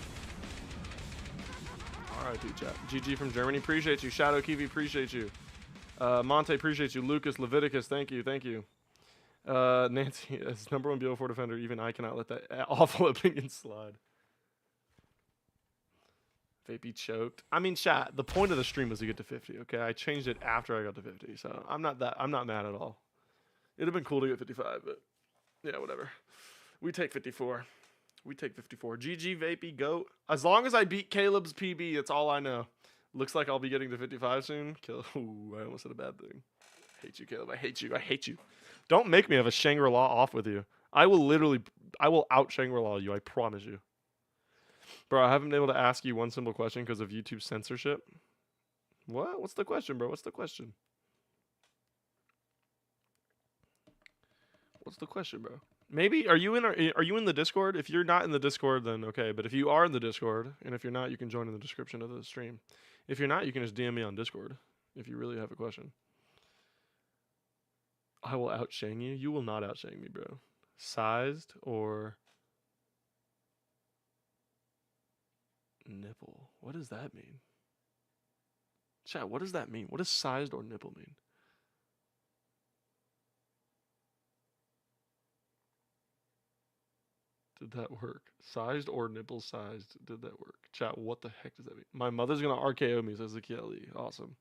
[SPEAKER 1] R.I.P. chat. GG from Germany. Appreciate you. Shadow Kiwi. Appreciate you. Monte. Appreciate you. Lucas. Leviticus. Thank you. Thank you. Nancy, as #1 BO4 defender, even I cannot let that awful opinion slide. Vapey choked. I mean, chat, the point of the stream was to get to 50, okay? I changed it after I got to 50, so I'm not mad at all. It'd have been cool to get 55, but yeah, whatever. We take 54. We take 54. GG Vapey goat. As long as I beat Caleb's PB, that's all I know. Looks like I'll be getting to 55 soon. Ooh, I almost said a bad thing. I hate you, Caleb. I hate you. I hate you. Don't make me have a Shangri-La off with you. I will out Shangri-La you. I promise you. Bro, I haven't been able to ask you one simple question because of YouTube censorship. What? What's the question, bro? What's the question? What's the question, bro? Maybe are you in the Discord? If you're not in the Discord, then okay. But if you are in the Discord, and if you're not, you can join in the description of the stream. If you're not, you can just DM me on Discord if you really have a question. I will outshang you. You will not outshang me, bro. Sized or nipple? What does that mean? Chat, what does that mean? What does sized or nipple mean? Did that work? Sized or nipple sized? Did that work? Chat, what the heck does that mean? My mother's gonna RKO me, says the Kelly. Awesome.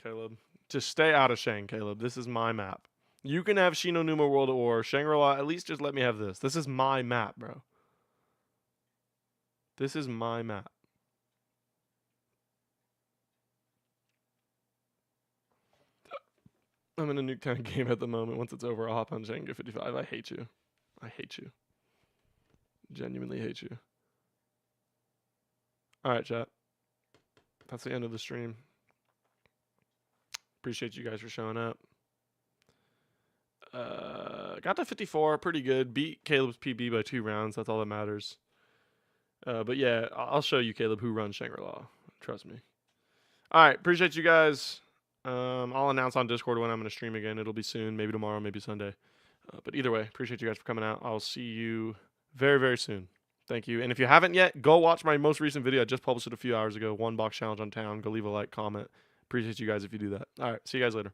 [SPEAKER 1] Caleb. Just stay out of Shang, Caleb. This is my map. You can have Shino Numa World at War. Shangri-La, at least just let me have this. This is my map, bro. This is my map. I'm in a Nuketown game at the moment. Once it's over, I'll hop on Shang get 55. I hate you. I hate you. Genuinely hate you. Alright, chat. That's the end of the stream. Appreciate you guys for showing up. Got to 54, pretty good. Beat Caleb's PB by 2 rounds. That's all that matters. But yeah, I'll show you, Caleb, who runs Shangri-La. Trust me. All right, appreciate you guys. I'll announce on Discord when I'm going to stream again. It'll be soon, maybe tomorrow, maybe Sunday. But either way, appreciate you guys for coming out. I'll see you very, very soon. Thank you. And if you haven't yet, go watch my most recent video. I just published it a few hours ago. 1 box challenge on town. Go leave a like, comment. Appreciate you guys if you do that. All right, see you guys later.